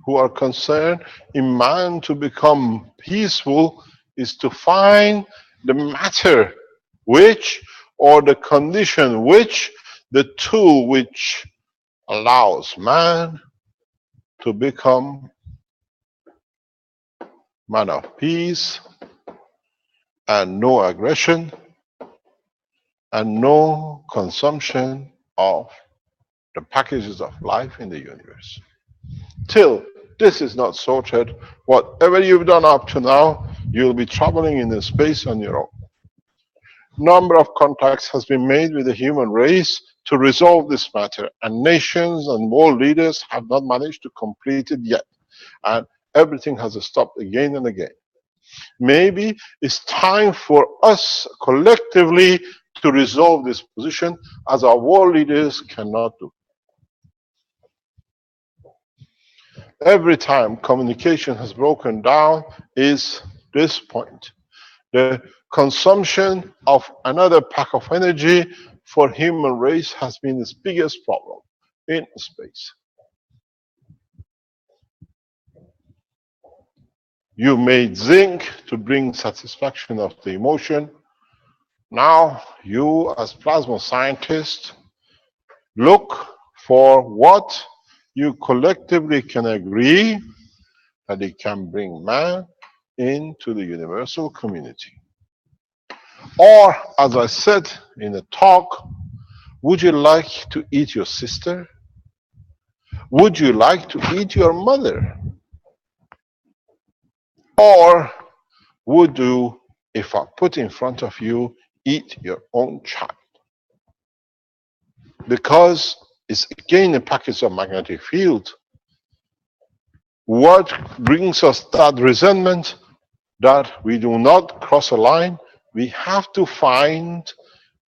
who are concerned in man to become peaceful is to find the matter which, or the condition which, the tool which allows man to become man of peace and no aggression and no consumption of the packages of life in the universe. Till this is not sorted, whatever you've done up to now, you'll be traveling in the space on your own. Number of contacts has been made with the human race to resolve this matter, and nations and world leaders have not managed to complete it yet. And everything has stopped again and again. Maybe it's time for us collectively to resolve this position, as our world leaders cannot do. Every time communication has broken down is this point. The consumption of another pack of energy for human race has been its biggest problem in space. You made zinc to bring satisfaction of the emotion. Now you as plasma scientists look for what you collectively can agree that it can bring man into the universal community. Or, as I said in a talk, would you like to eat your sister? Would you like to eat your mother? Or would you, if I put in front of you, eat your own child? Because it's again a package of magnetic field. What brings us that resentment? That we do not cross a line. We have to find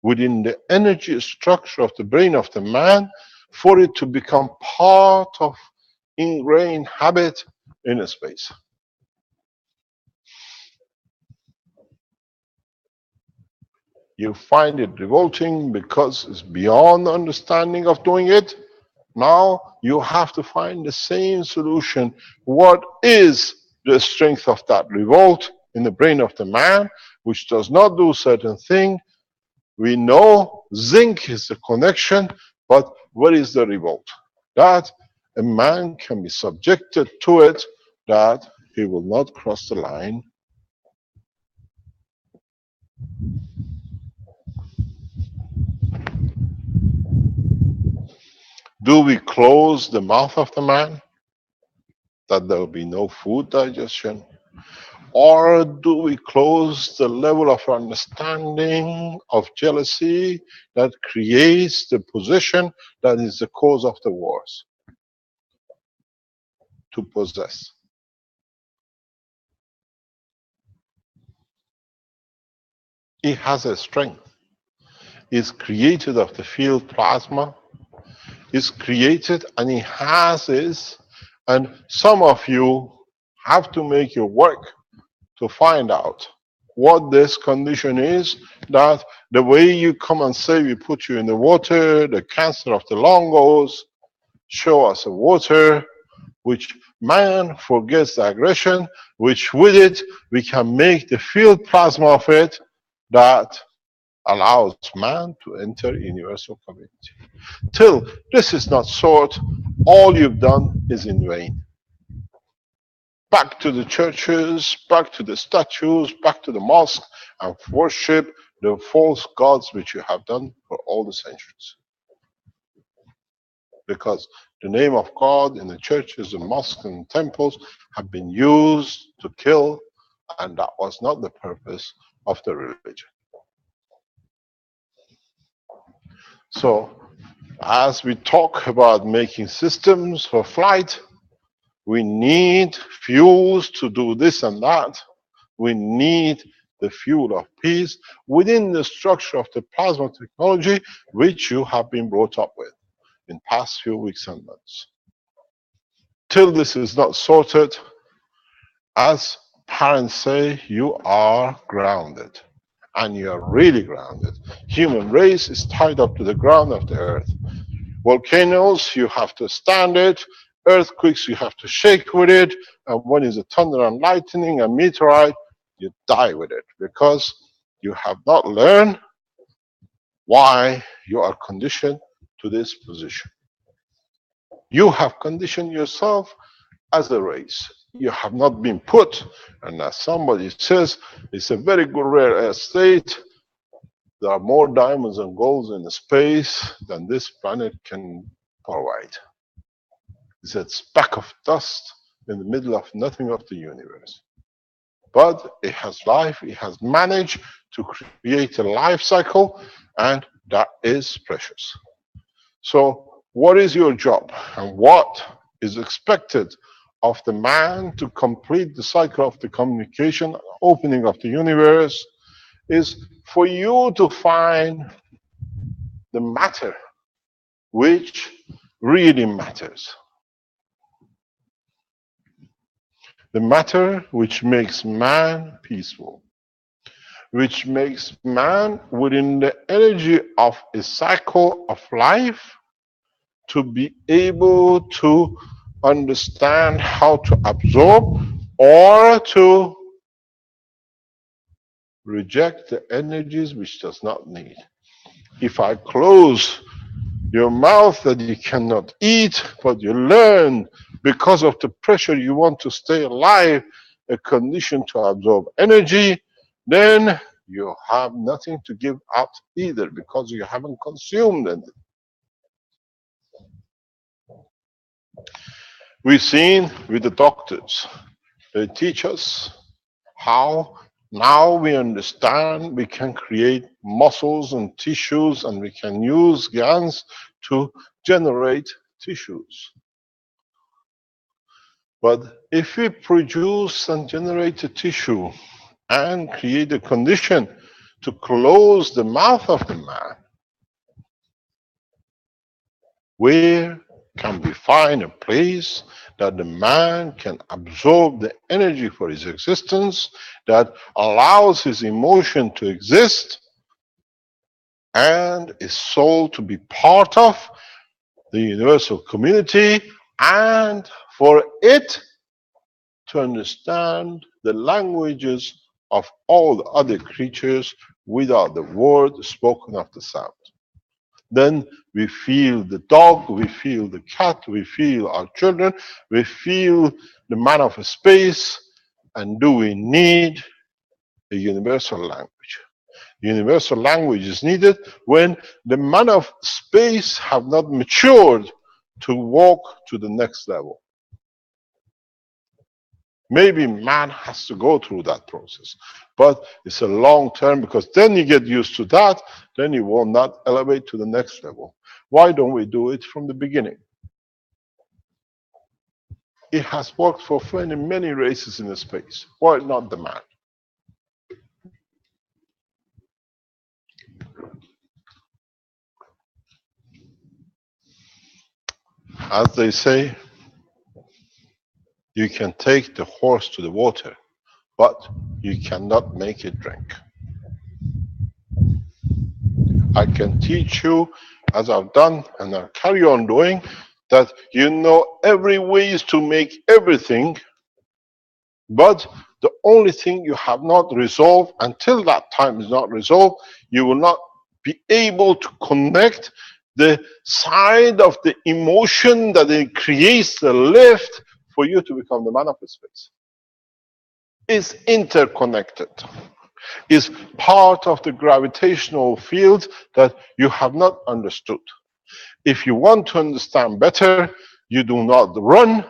within the energy structure of the brain of the man for it to become part of ingrained habit in a space. You find it revolting because it's beyond understanding of doing it. Now you have to find the same solution. What is the strength of that revolt in the brain of the man, which does not do certain thing? We know zinc is the connection, but what is the revolt? That a man can be subjected to it, that he will not cross the line. Do we close the mouth of the man, that there will be no food digestion? Or do we close the level of understanding of jealousy that creates the position that is the cause of the wars? To possess. It has a strength. It's created of the field plasma. It's created and it has this. And some of you have to make your work to find out what this condition is, that the way you come and say we put you in the water, the cancer of the lung goes, show us the water, which man forgets the aggression, which with it we can make the field plasma of it that allows man to enter universal community. Till this is not sought, all you've done is in vain. Back to the churches, back to the statues, back to the mosque, and worship the false gods which you have done for all the centuries. Because the name of God in the churches and mosques and temples have been used to kill, and that was not the purpose of the religion. So, as we talk about making systems for flight, we need fuels to do this and that. We need the fuel of peace within the structure of the plasma technology which you have been brought up with in past few weeks and months. Till this is not sorted, as parents say, you are grounded. And you are really grounded. Human race is tied up to the ground of the earth. Volcanoes, you have to stand it. Earthquakes, you have to shake with it. And when it's a thunder and lightning and meteorite, you die with it. Because you have not learned why you are conditioned to this position. You have conditioned yourself as a race. You have not been put, and as somebody says, it's a very good rare estate. There are more diamonds and golds in space than this planet can provide. It's a speck of dust in the middle of nothing of the universe. But it has life, it has managed to create a life cycle, and that is precious. So, what is your job, and what is expected of the man to complete the cycle of the communication, opening of the universe, is for you to find the matter which really matters. The matter which makes man peaceful, which makes man within the energy of a cycle of life to be able to understand how to absorb or to reject the energies which does not need. If I close your mouth that you cannot eat, but you learn because of the pressure you want to stay alive, a condition to absorb energy, then you have nothing to give out either because you haven't consumed it. We've seen with the doctors, they teach us how now we understand we can create muscles and tissues, and we can use glands to generate tissues. But if we produce and generate a tissue and create a condition to close the mouth of the man, where can we find a place that the man can absorb the energy for his existence, that allows his emotion to exist, and his soul to be part of the universal community, and for it to understand the languages of all the other creatures without the word spoken of the sound. Then we feel the dog, we feel the cat, we feel our children, we feel the man of space, and do we need a universal language? Universal language is needed when the man of space have not matured to walk to the next level. Maybe man has to go through that process, but it's a long term, because then you get used to that, then you will not elevate to the next level. Why don't we do it from the beginning? It has worked for many races in the space. Why not the man? As they say, you can take the horse to the water, but you cannot make it drink. I can teach you, as I've done and I'll carry on doing, that you know every ways to make everything, but the only thing you have not resolved, until that time is not resolved, you will not be able to connect the side of the emotion that it creates the lift for you to become the man of the space. It's interconnected. Is part of the gravitational field that you have not understood. If you want to understand better, you do not run.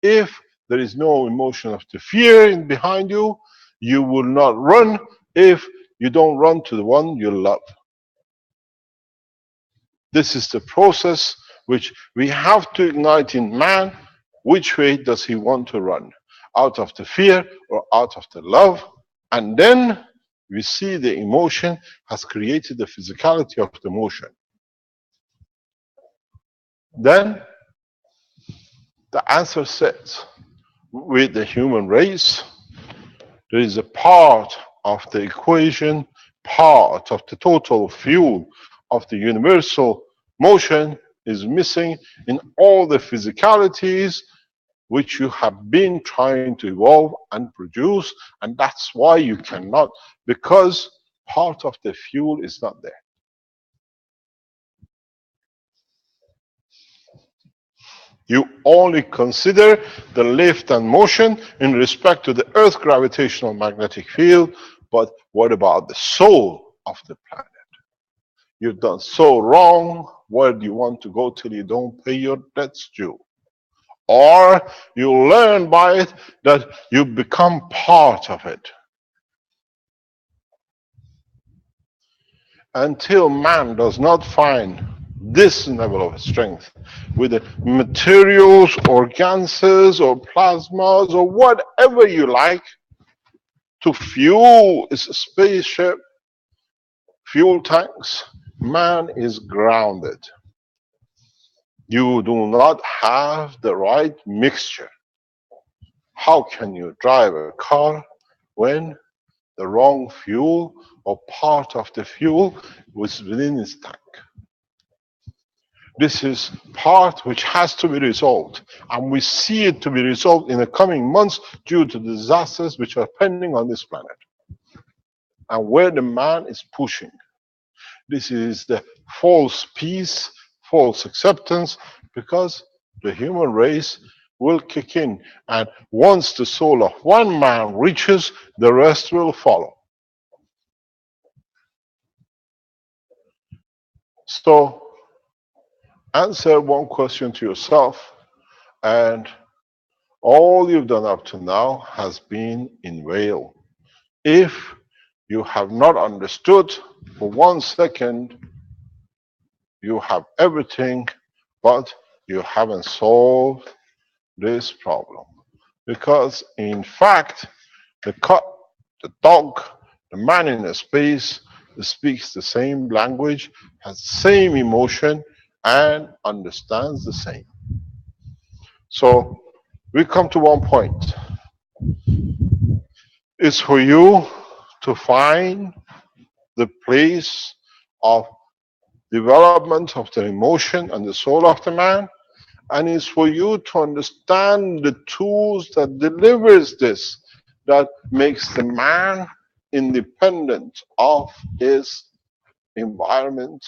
If there is no emotion of the fear behind you, you will not run if you don't run to the one you love. This is the process which we have to ignite in man. Which way does he want to run? Out of the fear or out of the love? And then we see the emotion has created the physicality of the motion. Then the answer says, with the human race, there is a part of the equation, part of the total fuel of the universal motion is missing in all the physicalities which you have been trying to evolve and produce, and that's why you cannot, because part of the fuel is not there. You only consider the lift and motion in respect to the Earth's gravitational magnetic field, but what about the soul of the planet? You've done so wrong. Where do you want to go till you don't pay your debts due? Or you learn by it that you become part of it. Until man does not find this level of strength with the materials, organces, or plasmas, or whatever you like, to fuel his spaceship, fuel tanks, man is grounded. You do not have the right mixture. How can you drive a car when the wrong fuel or part of the fuel was within its tank? This is part which has to be resolved, and we see it to be resolved in the coming months due to disasters which are pending on this planet, and where the man is pushing. This is the false peace, false acceptance, because the human race will kick in, and once the soul of one man reaches, the rest will follow. So answer one question to yourself, and all you've done up to now has been in vain. If you have not understood for 1 second, you have everything, but you haven't solved this problem. Because in fact, the cat, the dog, the man in the space speaks the same language, has the same emotion, and understands the same. So we come to one point. It's for you to find the place of development of the emotion and the soul of the man, and it's for you to understand the tools that delivers this, that makes the man independent of his environment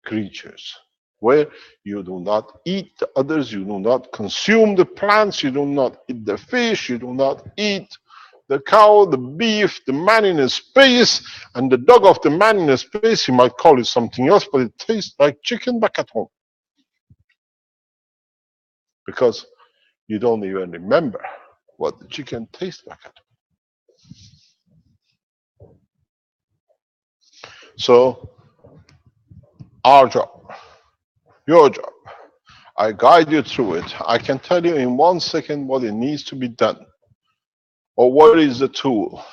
creatures, where you do not eat the others, you do not consume the plants, you do not eat the fish, you do not eat the cow, the beef, the man in his space, and the dog of the man in his space. You might call it something else, but it tastes like chicken back at home. Because you don't even remember what the chicken tastes back at home. So, our job, your job, I guide you through it. I can tell you in 1 second what it needs to be done, or what is the tool.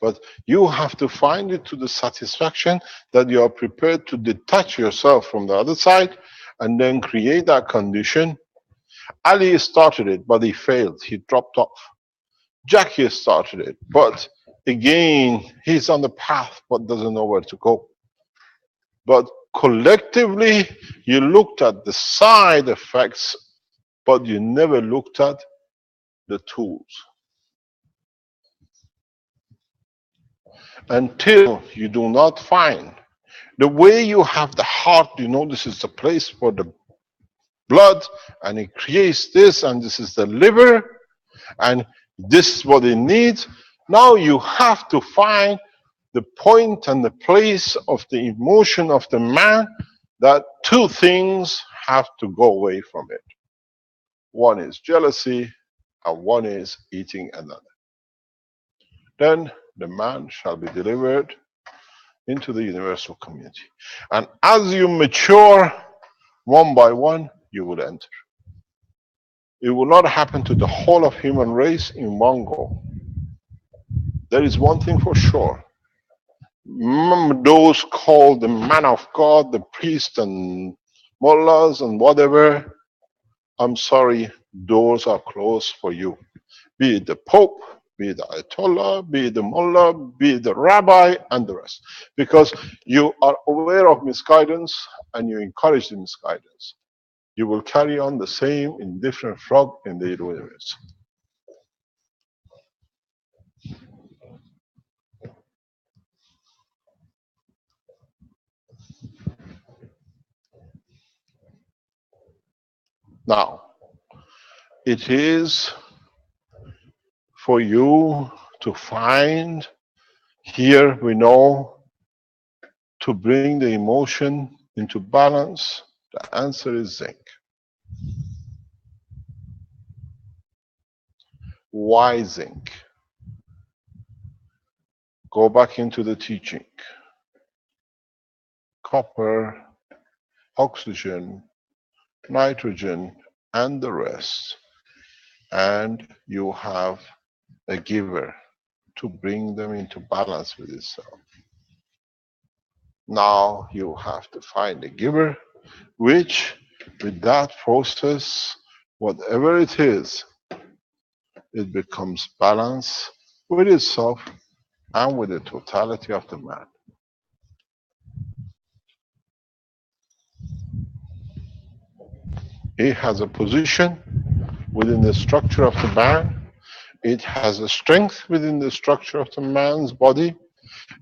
But you have to find it to the satisfaction that you are prepared to detach yourself from the other side and then create that condition. Ali started it, but he failed. He dropped off. Jackie started it, but again, he's on the path, but doesn't know where to go. But collectively, you looked at the side effects, but you never looked at the tools. Until you do not find the way you have the heart, you know, this is the place for the blood, and it creates this, and this is the liver, and this is what it needs. Now you have to find the point and the place of the emotion of the man, that two things have to go away from it. One is jealousy, and one is eating another. Then the man shall be delivered into the universal community. And as you mature one by one, you will enter. It will not happen to the whole of human race in one go. There is one thing for sure. Those called the man of God, the priest and mullahs and whatever, I'm sorry, doors are closed for you. Be it the Pope, be it the Ayatollah, be it the mullah, be it the rabbi, and the rest. Because you are aware of misguidance and you encourage the misguidance. You will carry on the same in different frog in the universe. Now, it is for you to find, here we know, to bring the emotion into balance. The answer is zinc. Why zinc? Go back into the teaching. Copper, oxygen, nitrogen, and the rest. And you have a giver to bring them into balance with itself. Now you have to find a giver, which with that process, whatever it is, it becomes balanced with itself and with the totality of the man. It has a position within the structure of the man. It has a strength within the structure of the man's body.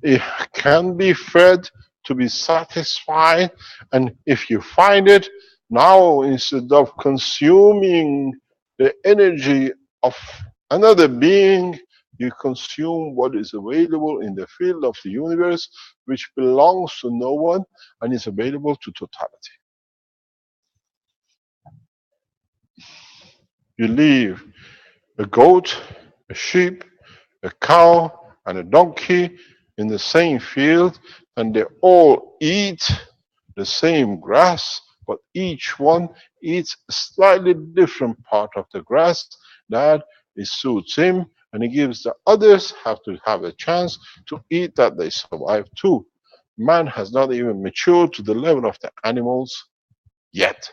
It can be fed to be satisfied. And if you find it, now instead of consuming the energy of another being, you consume what is available in the field of the universe, which belongs to no one and is available to totality. You leave a goat, a sheep, a cow, and a donkey in the same field, and they all eat the same grass, but each one eats a slightly different part of the grass that it suits him, and he gives the others have to have a chance to eat that they survive too. Man has not even matured to the level of the animals yet.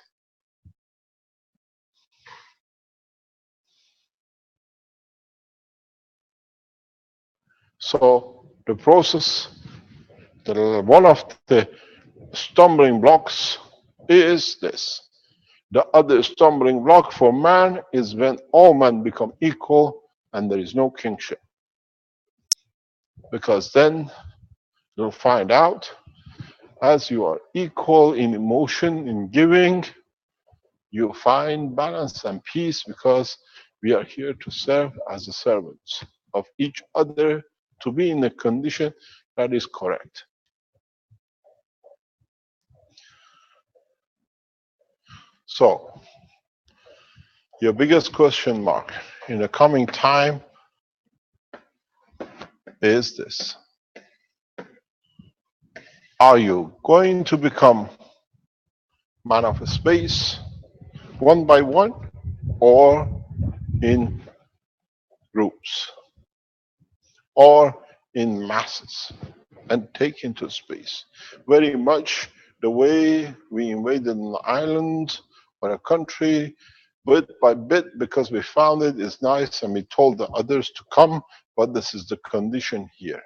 So the process, one of the stumbling blocks is this. The other stumbling block for man is when all men become equal and there is no kingship. Because then you'll find out, as you are equal in emotion, in giving, you find balance and peace, because we are here to serve as the servants of each other, to be in a condition that is correct. So, your biggest question mark in the coming time is this. Are you going to become man of space one by one, or in groups, or in masses, and take into space? Very much the way we invaded an island or a country, bit by bit, because we found it is nice and we told the others to come, but this is the condition here.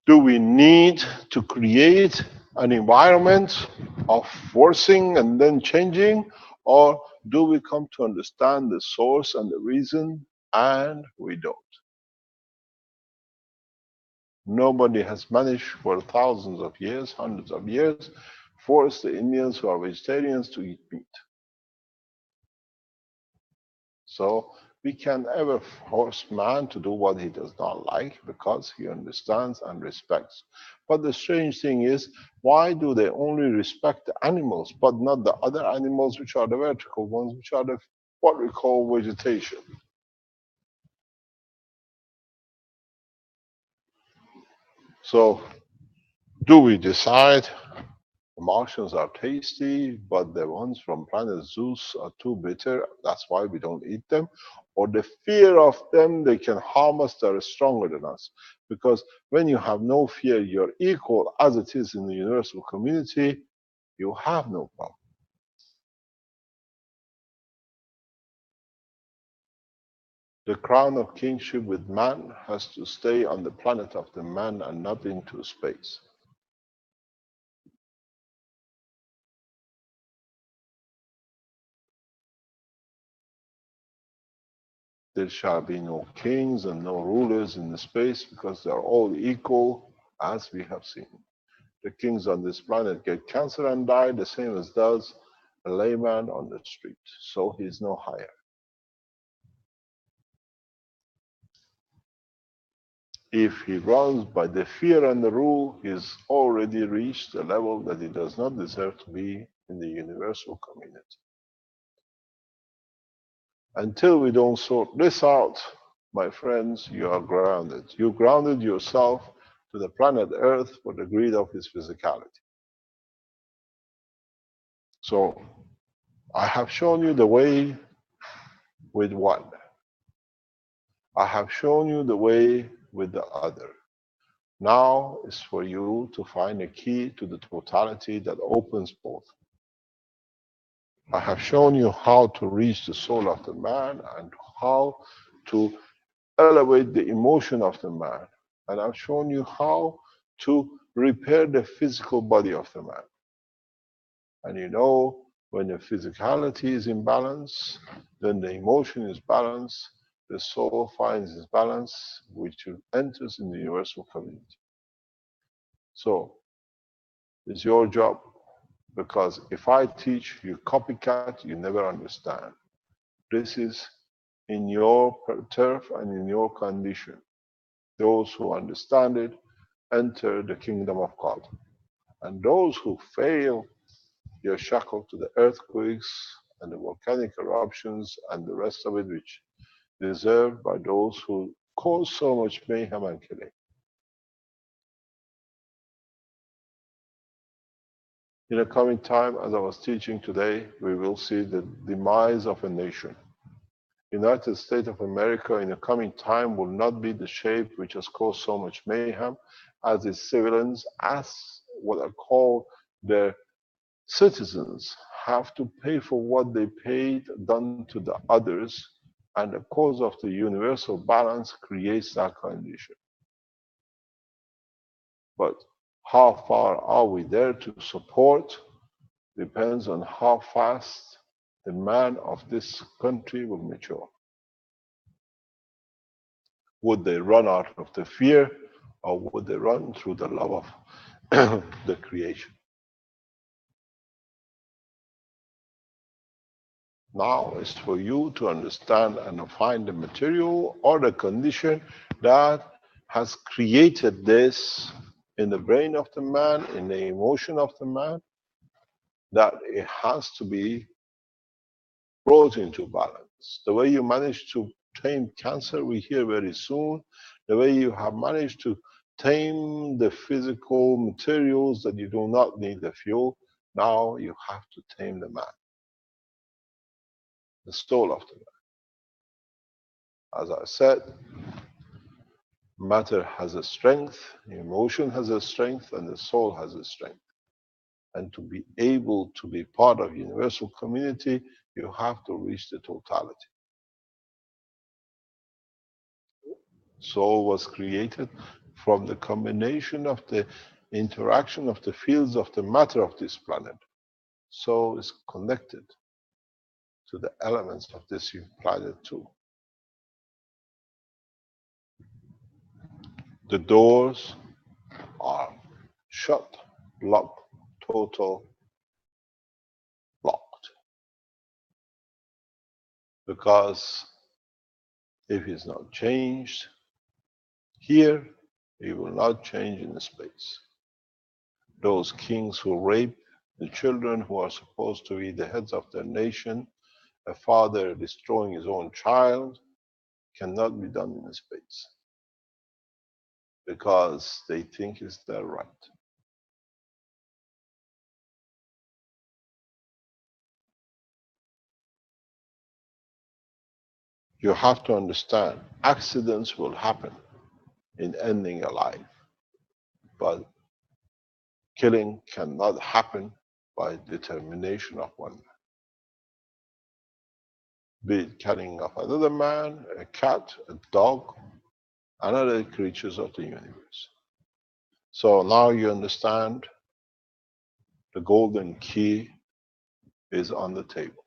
Do we need to create an environment of forcing and then changing, or do we come to understand the source and the reason, and we don't? Nobody has managed for thousands of years, hundreds of years, force the Indians who are vegetarians to eat meat. So we can ever force man to do what he does not like because he understands and respects. But the strange thing is, why do they only respect the animals, but not the other animals, which are the vertical ones, which are the what we call vegetation? So do we decide the Martians are tasty, but the ones from planet Zeus are too bitter, that's why we don't eat them? Or the fear of them, they can harm us, they're stronger than us? Because when you have no fear, you're equal as it is in the universal community, you have no problem. The crown of kingship with man has to stay on the planet of the man and not into space. There shall be no kings and no rulers in the space because they are all equal, as we have seen. The kings on this planet get cancer and die the same as does a layman on the street. So he is no higher. If he runs by the fear and the rule, he's already reached a level that he does not deserve to be in the universal community. Until we don't sort this out, my friends, you are grounded. You grounded yourself to the planet Earth for the greed of his physicality. So I have shown you the way with one. I have shown you the way with the other. Now is for you to find a key to the totality that opens both. I have shown you how to reach the soul of the man and how to elevate the emotion of the man. And I've shown you how to repair the physical body of the man. And you know, when the physicality is in balance, then the emotion is balanced, the soul finds its balance, which enters in the universal community. So, it's your job, because if I teach, you copycat, you never understand. This is in your turf and in your condition. Those who understand it enter the kingdom of God. And those who fail, you're shackled to the earthquakes and the volcanic eruptions and the rest of it, which deserved by those who cause so much mayhem and killing. In the coming time, as I was teaching today, we will see the demise of a nation. United States of America in the coming time will not be the shape which has caused so much mayhem, as its civilians, as what are called their citizens, have to pay for what they paid done to the others, and the cause of the universal balance creates that condition. But how far are we there to support depends on how fast the man of this country will mature. Would they run out of the fear, or would they run through the love of the creation? Now is for you to understand and find the material or the condition that has created this in the brain of the man, in the emotion of the man, that it has to be brought into balance. The way you manage to tame cancer, we hear very soon. The way you have managed to tame the physical materials that you do not need the fuel, now you have to tame the man, the soul of the man. As I said, matter has a strength, emotion has a strength, and the soul has a strength. And to be able to be part of universal community, you have to reach the totality. Soul was created from the combination of the interaction of the fields of the matter of this planet, so is connected to the elements of this planet too. The doors are shut, locked, total locked. Because if it's not changed here, it will not change in space. Those kings who rape the children who are supposed to be the heads of their nation, a father destroying his own child, cannot be done in space. Because they think it's their right. You have to understand, accidents will happen in ending a life, but killing cannot happen by determination of one man. Be it killing of another man, a cat, a dog, and other creatures of the universe. So now you understand the golden key is on the table.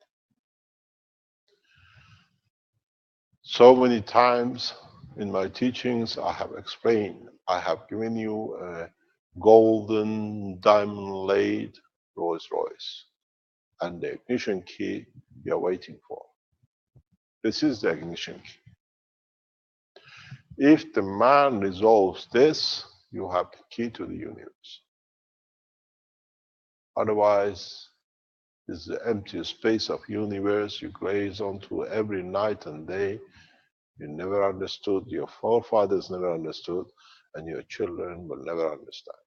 So many times in my teachings I have explained, I have given you a golden diamond-laid Rolls Royce and the ignition key you're waiting for. This is the ignition key. If the man resolves this, you have the key to the universe. Otherwise, it's the empty space of universe you glaze onto every night and day. You never understood, your forefathers never understood, and your children will never understand.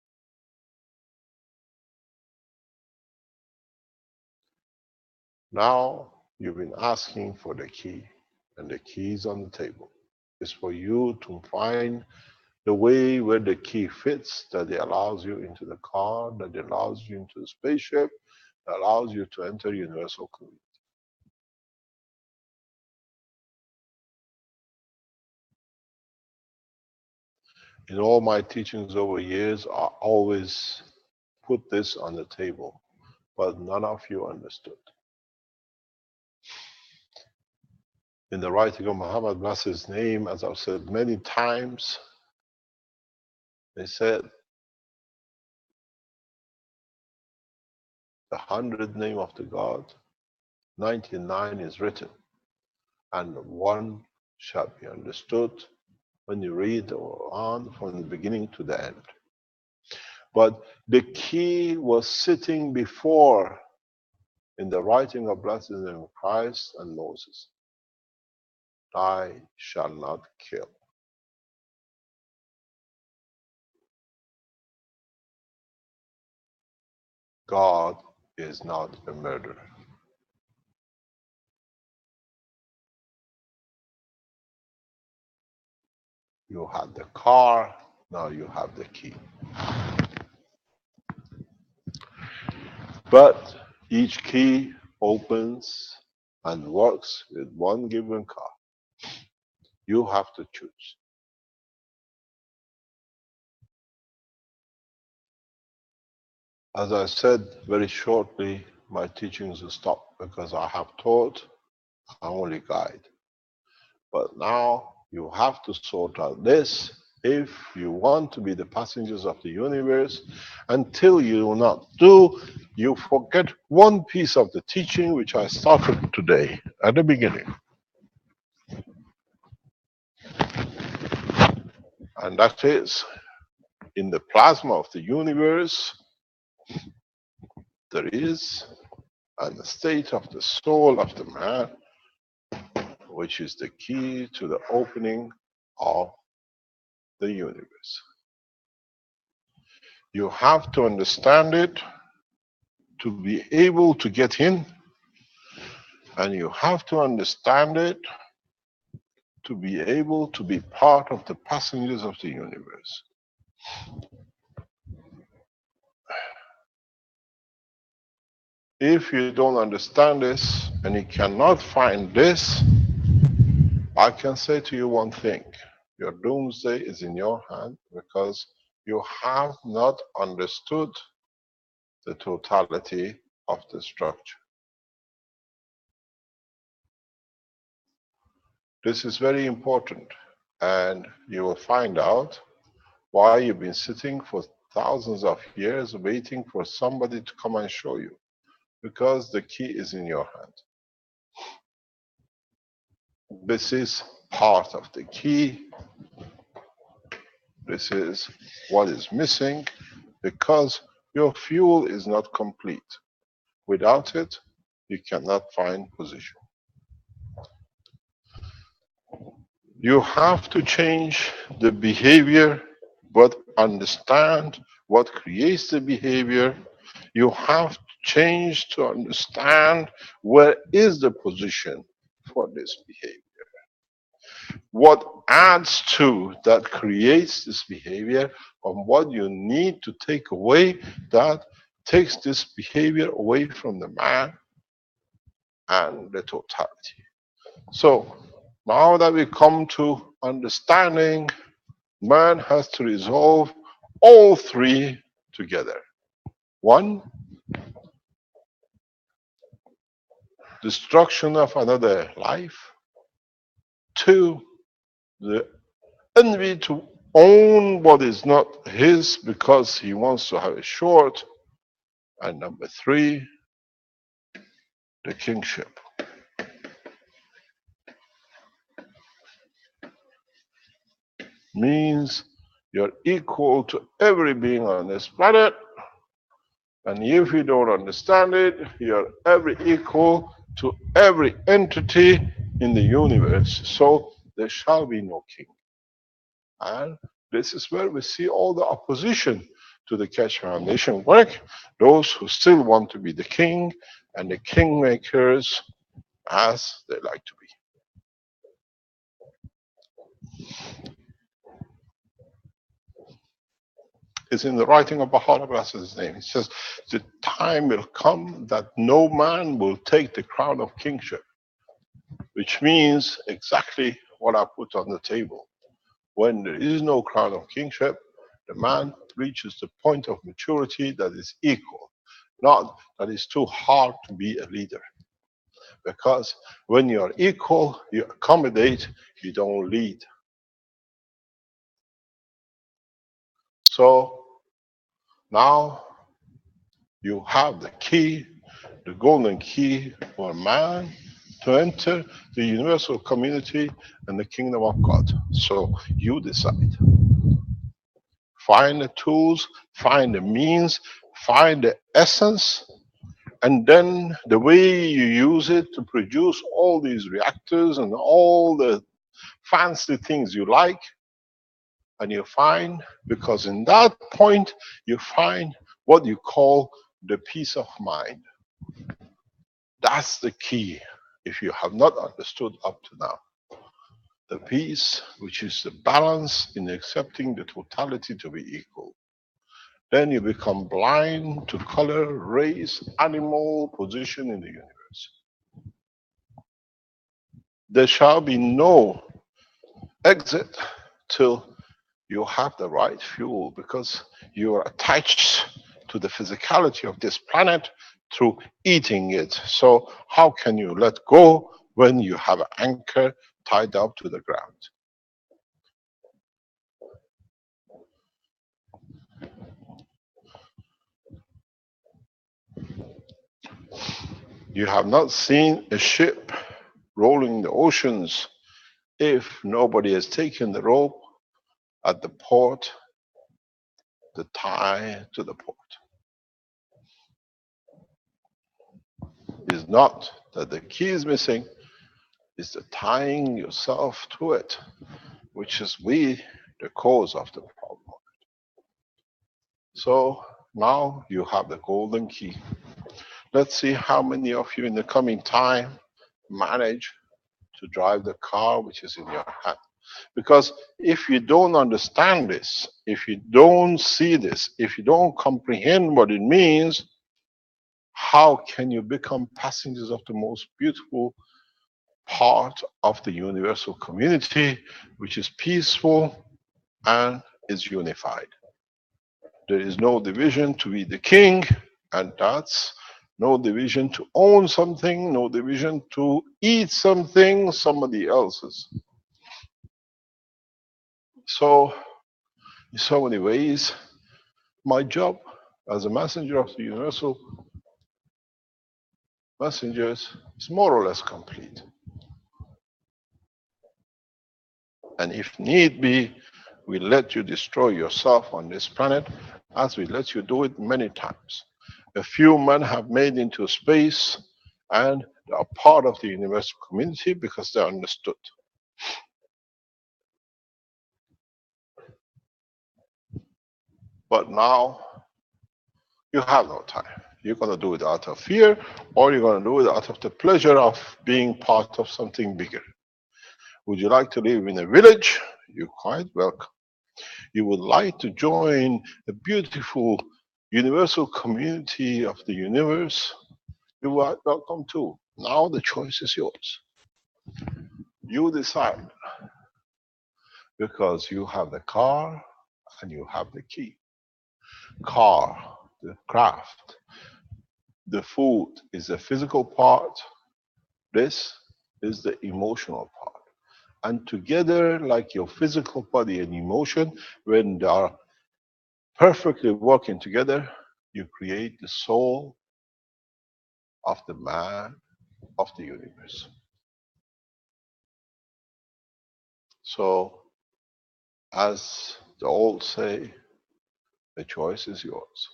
Now, you've been asking for the key, and the key is on the table. It's for you to find the way where the key fits, that it allows you into the car, that it allows you into the spaceship, that allows you to enter universal community. In all my teachings over years, I always put this on the table, but none of you understood. In the writing of Muhammad, bless his name, as I've said many times, they said, the 100 name of the God, 99 is written, and one shall be understood when you read the Quran from the beginning to the end. But the key was sitting before in the writing of blessed name of Christ and Moses. I shall not kill. God is not a murderer. You had the car, now you have the key. But each key opens and works with one given car. You have to choose. As I said very shortly, my teachings will stop because I have taught, I only guide. But now you have to sort out this if you want to be the passengers of the universe. Until you do not do, you forget one piece of the teaching which I started today at the beginning. And that is, in the plasma of the universe, there is a state of the soul of the man, which is the key to the opening of the universe. You have to understand it to be able to get in, and you have to understand it to be able to be part of the passengers of the universe. If you don't understand this and you cannot find this, I can say to you one thing: your doomsday is in your hand, because You have not understood the totality of the structure. This is very important, and you will find out why you've been sitting for thousands of years waiting for somebody to come and show you, because the key is in your hand. This is part of the key. This is what is missing, because your fuel is not complete. Without it, you cannot find position. You have to change the behavior, but understand what creates the behavior. You have to change to understand where is the position for this behavior. What adds to that creates this behavior, and what you need to take away that takes this behavior away from the man and the totality. So now that we come to understanding, man has to resolve all three together. One, destruction of another life. Two, the envy to own what is not his because he wants to have it short. And number three, the kingship. Means you're equal to every being on this planet. And if you don't understand it, you're every equal to every entity in the universe. So there shall be no king. And this is where we see all the opposition to the Keshe Foundation work. Those who still want to be the king and the kingmakers as they like to be. It's in the writing of Baha'u'llah, bless his name. He says, the time will come that no man will take the crown of kingship, which means exactly what I put on the table. When there is no crown of kingship, the man reaches the point of maturity that is equal, not that it's too hard to be a leader. Because when you are equal, you accommodate, you don't lead. So now you have the key, the golden key for man to enter the universal community and the kingdom of God. So you decide. Find the tools, find the means, find the essence, and then the way you use it to produce all these reactors and all the fancy things you like, and you find, because in that point you find what you call the peace of mind. That's the key, if you have not understood up to now. The peace, which is the balance in accepting the totality to be equal. Then you become blind to color, race, animal, position in the universe. There shall be no exit till you have the right fuel, because you are attached to the physicality of this planet through eating it. So how can you let go when you have an anchor tied up to the ground? You have not seen a ship rolling the oceans if nobody has taken the rope at the port, the tie to the port. It's not that the key is missing, it's the tying yourself to it, which is the cause of the problem. So now you have the golden key. Let's see how many of you in the coming time manage to drive the car which is in your hand. Because if you don't understand this, if you don't see this, if you don't comprehend what it means, how can you become passengers of the most beautiful part of the universal community, which is peaceful and is unified? There is no division to be the king, and that's no division to own something, no division to eat something somebody else's. So, in so many ways, my job as a messenger of the universal messengers is more or less complete. And if need be, we let you destroy yourself on this planet as we let you do it many times. A few men have made into space and they are part of the universal community because they understood. But now you have no time. You're going to do it out of fear, or you're going to do it out of the pleasure of being part of something bigger. Would you like to live in a village? You're quite welcome. You would like to join a beautiful universal community of the universe? You are welcome too. Now the choice is yours. You decide, because you have the car and you have the key. Car, the craft, the food is the physical part. This is the emotional part. And together, like your physical body and emotion, when they are perfectly working together, you create the soul of the man of the universe. So, as the old say, the choice is yours.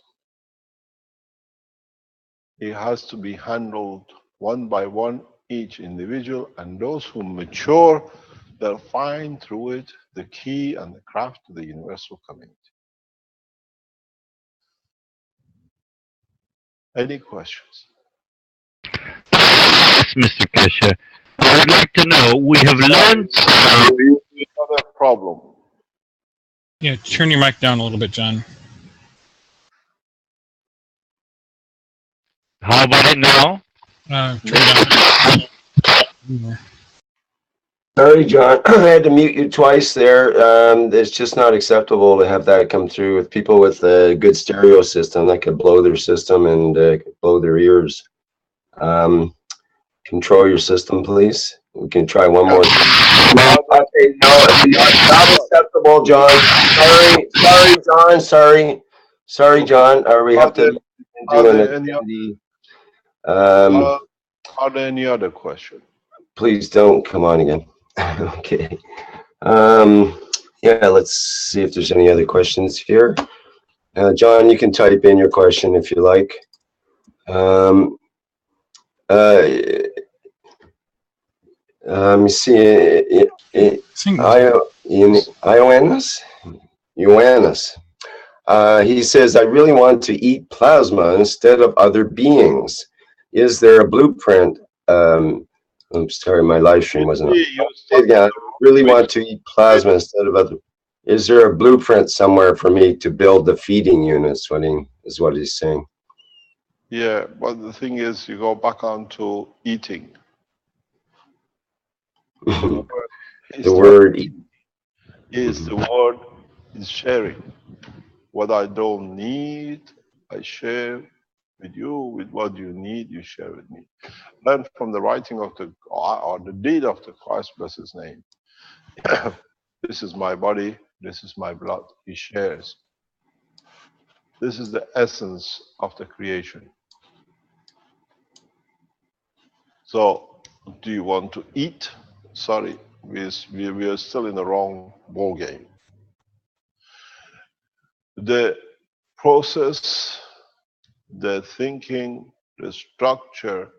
It has to be handled one by one, each individual, and those who mature, they'll find through it the key and the craft to the universal community. Any questions?
Yes, Mr. Keshe. I would like to know, we have learned...
Another problem.
Yeah, turn your mic down a little bit, John.
How about it now?
Turn it down.
Sorry, John. I had to mute you twice there. It's just not acceptable to have that come through with people with a good stereo system that could blow their system and blow their ears. Control your system, please. We can try one more time. Okay, no, not acceptable, John. Sorry, John. Sorry, John. We have to do an attendee.
Are there any other questions?
Please don't come on again. Okay. Yeah, let's see if there's any other questions here. John, you can type in your question if you like. Let me see. Ioannis. He says, I really want to eat plasma instead of other beings. Is there a blueprint? I'm sorry, my live stream wasn't on. I really want to eat plasma instead of other. Is there a blueprint somewhere for me to build the feeding units? Is what he's saying.
Yeah, but the thing is, you go back on to eating.
The word
is the word is sharing. What I don't need, I share with you. With what you need, you share with me. Learn from the writing of the, or the deed of the Christ, bless his name. This is my body, this is my blood. He shares. This is the essence of the creation. So, do you want to eat? Sorry, we are still in the wrong ball game. The process, the thinking, the structure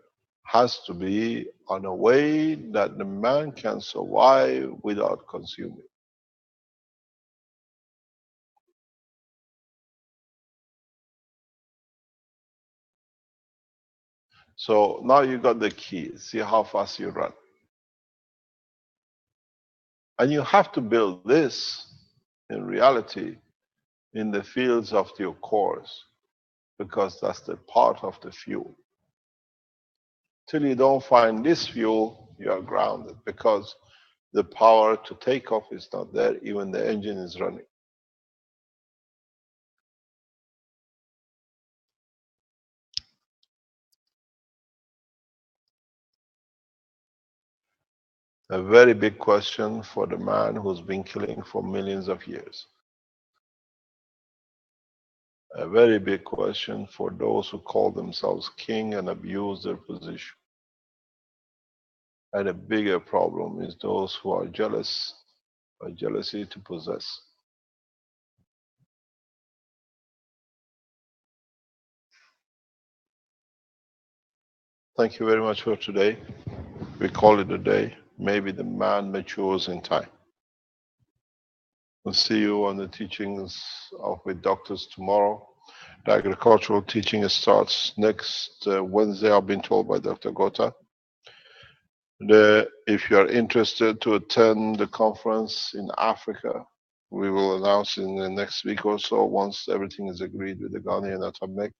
has to be on a way that the man can survive without consuming. So now you got the key. See how fast you run. And you have to build this in reality in the fields of your cores, because that's the part of the fuel. Till you don't find this fuel, you are grounded, because the power to take off is not there, even the engine is running. A very big question for the man who's been killing for millions of years. A very big question for those who call themselves king and abuse their position. And a bigger problem is those who are jealous, by jealousy to possess. Thank you very much for today. We call it a day. Maybe the man matures in time. We'll see you on the teachings with doctors tomorrow. The agricultural teaching starts next Wednesday, I've been told by Dr. Gota. If you are interested to attend the conference in Africa, we will announce in the next week or so once everything is agreed with the Ghanaian Atomic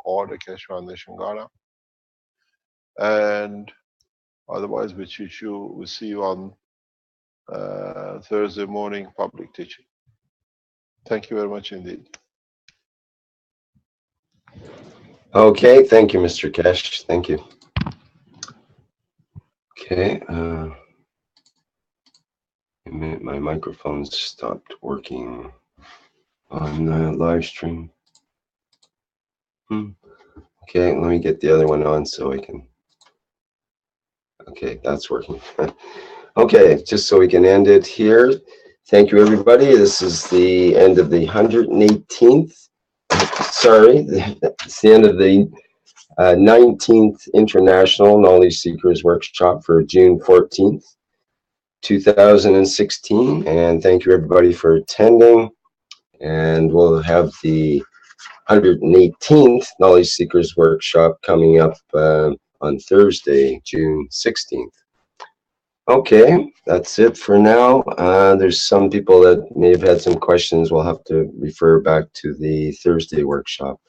or the Keshe Foundation Ghana. And otherwise, we see you on Thursday morning public teaching. Thank you very much indeed.
Okay, thank you, Mr. Keshe. Thank you. Okay, my microphone stopped working on the live stream. Okay, let me get the other one on so I can. Okay, that's working. Okay, just so we can end it here. Thank you, everybody. This is the end of the 118th. Sorry, it's the end of the 19th International Knowledge Seekers Workshop for June 14th, 2016. And thank you, everybody, for attending. And we'll have the 118th Knowledge Seekers Workshop coming up on Thursday, June 16th. Okay, that's it for now. There's some people that may have had some questions. We'll have to refer back to the Thursday workshop.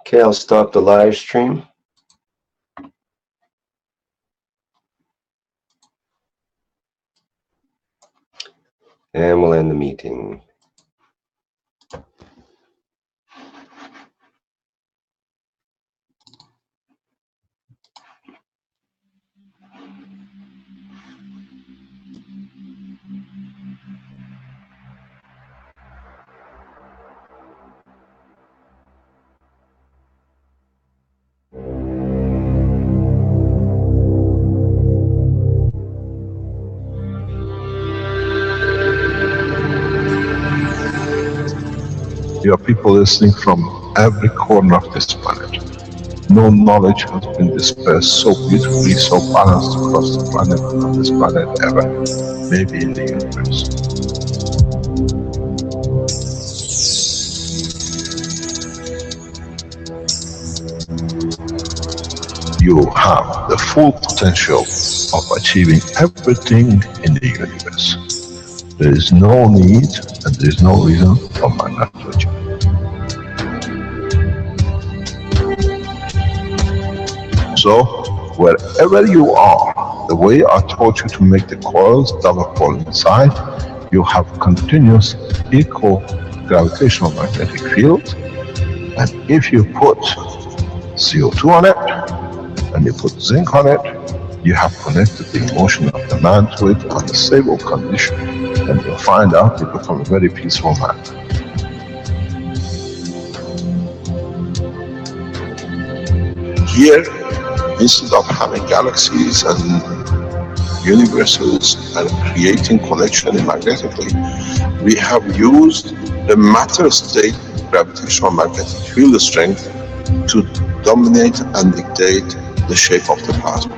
Okay, I'll stop the live stream. And we'll end the meeting.
You are people listening from every corner of this planet. No knowledge has been dispersed so beautifully, so balanced across the planet, on this planet ever, maybe in the universe. You have the full potential of achieving everything in the universe. There is no need and there is no reason for man not to achieve. So, wherever you are, the way I taught you to make the coils double fall inside, you have continuous equal gravitational magnetic field, and if you put CO2 on it, and you put zinc on it, you have connected the emotion of the man to it on a stable condition, and you'll find out you become a very peaceful man. Here, instead of having galaxies and universes and creating connection magnetically, we have used the matter state gravitational magnetic field strength to dominate and dictate the shape of the plasma.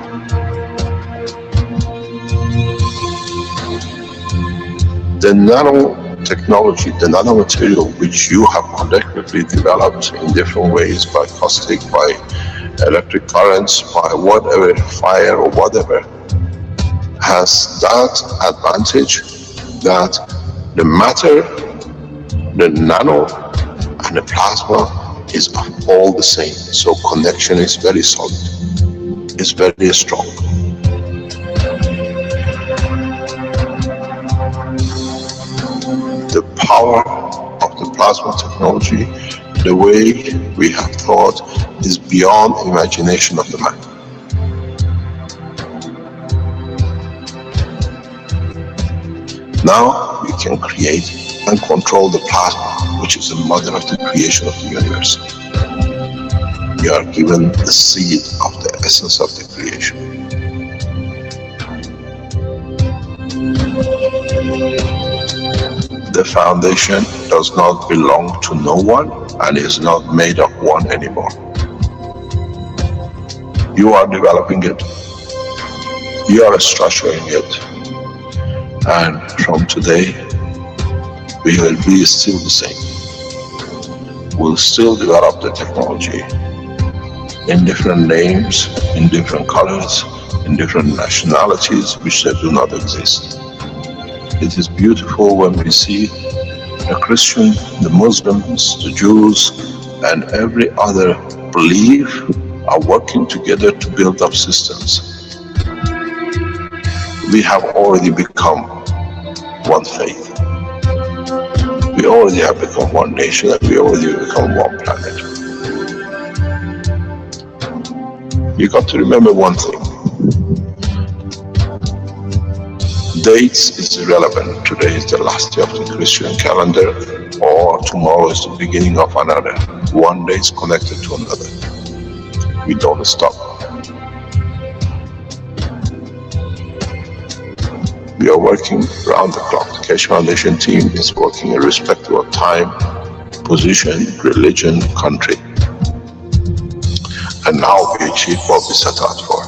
The nanotechnology, the nanomaterial which you have collectively developed in different ways, by caustic, by electric currents, by whatever, fire or whatever, has that advantage that the matter, the nano and the plasma is all the same. So connection is very solid, it's very strong. The power of the plasma technology, the way we have thought, is beyond imagination of the man. Now we can create and control the plasma, which is the mother of the creation of the universe. We are given the seed of the essence of the creation. The foundation does not belong to no one and is not made of one anymore. You are developing it. You are structuring it. And from today, we will be still the same. We'll still develop the technology in different names, in different colors, in different nationalities which they do not exist. It is beautiful when we see the Christian, the Muslims, the Jews, and every other belief are working together to build up systems. We have already become one faith. We already have become one nation, and we already become one planet. You got to remember one thing. Dates is irrelevant. Today is the last day of the Christian calendar, or tomorrow is the beginning of another. One day is connected to another. We don't stop. We are working round the clock. The Keshe Foundation team is working irrespective of time, position, religion, country. And now we achieve what we set out for.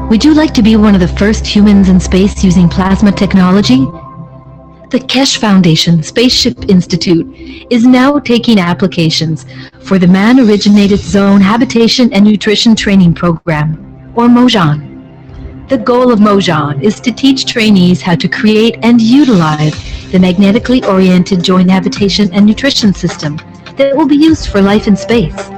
Would you like to be one of the first humans in space using plasma technology? The Keshe Foundation Spaceship Institute is now taking applications for the Man-Originated Zone Habitation and Nutrition Training Program, or MOJAN. The goal of MOJAN is to teach trainees how to create and utilize the magnetically oriented joint habitation and nutrition system that will be used for life in space.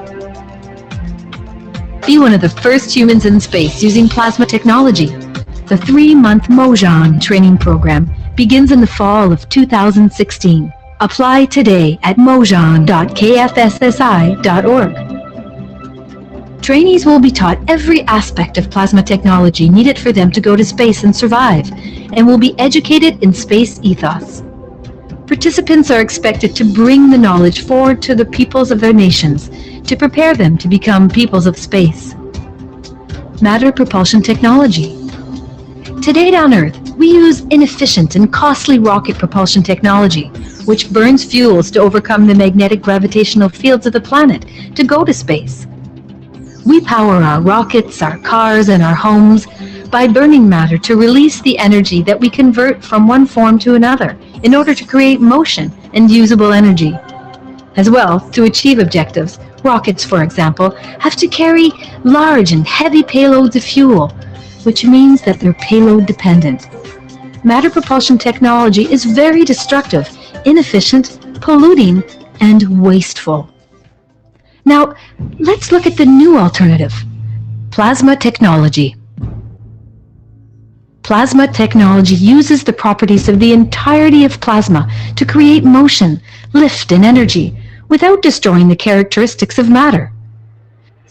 Be one of the first humans in space using plasma technology. The 3-month MOJAN training program begins in the fall of 2016. Apply today at mojan.kfssi.org. Trainees will be taught every aspect of plasma technology needed for them to go to space and survive, and will be educated in space ethos. Participants are expected to bring the knowledge forward to the peoples of their nations to prepare them to become peoples of space. Matter propulsion technology. Today on Earth, we use inefficient and costly rocket propulsion technology, which burns fuels to overcome the magnetic gravitational fields of the planet to go to space. We power our rockets, our cars, and our homes by burning matter to release the energy that we convert from one form to another in order to create motion and usable energy. As well, to achieve objectives, rockets, for example, have to carry large and heavy payloads of fuel, which means that they're payload dependent. Matter propulsion technology is very destructive, inefficient, polluting, and wasteful. Now, let's look at the new alternative, plasma technology. Plasma technology uses the properties of the entirety of plasma to create motion, lift, and energy without destroying the characteristics of matter.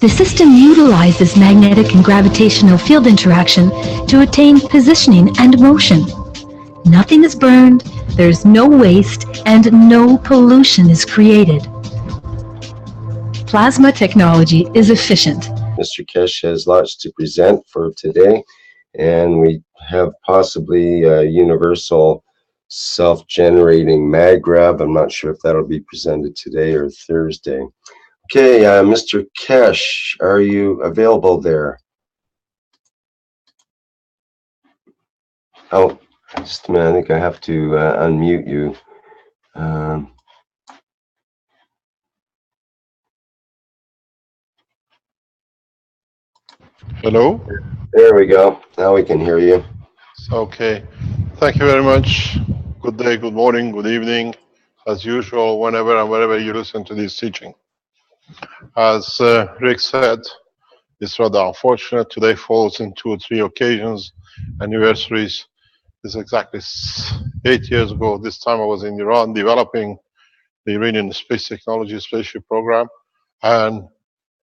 The system utilizes magnetic and gravitational field interaction to attain positioning and motion. Nothing is burned, there's no waste, and no pollution is created. Plasma technology is efficient.
Mr. Keshe has lots to present for today, and we have possibly a universal self-generating mag-grab. I'm not sure if that'll be presented today or Thursday. Okay, Mr. Keshe, are you available there? Oh, Just a minute, I think I have to unmute you.
Hello?
There we go. Now we can hear you.
Okay. Thank you very much. Good day, good morning, good evening, as usual, whenever and wherever you listen to this teaching. As Rick said, it's rather unfortunate. Today falls in 2 or 3 occasions, anniversaries. It's exactly 8 years ago. This time I was in Iran developing the Iranian space technology spaceship program. And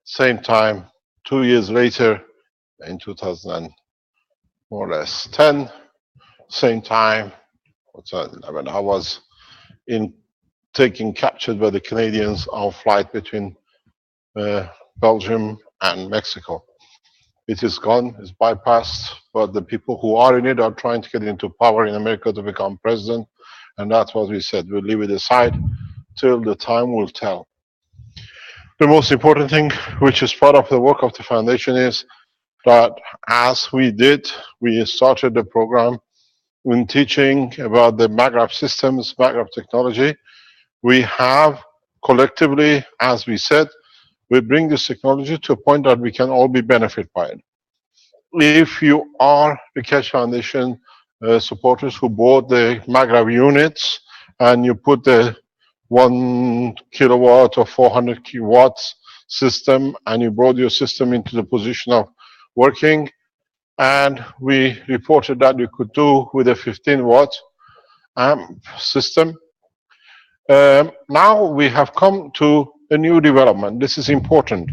same time, 2 years later, in 2000, more or less 10, same time, what's that, 11, I was captured by the Canadians on flight between Belgium and Mexico. It is gone, it's bypassed, but the people who are in it are trying to get into power in America to become president, and that's what we said. We'll leave it aside till the time will tell. The most important thing, which is part of the work of the foundation, is that as we started the program in teaching about the MAGRAPH systems, MAGRAPH technology. We have collectively, as we said, we bring this technology to a point that we can all be benefit by it. If you are the Keshe Foundation supporters who bought the MAGRAPH units and you put the 1 kilowatt or 400 kilowatts system and you brought your system into the position of working, and we reported that you could do with a 15-watt amp system. Now we have come to a new development. This is important.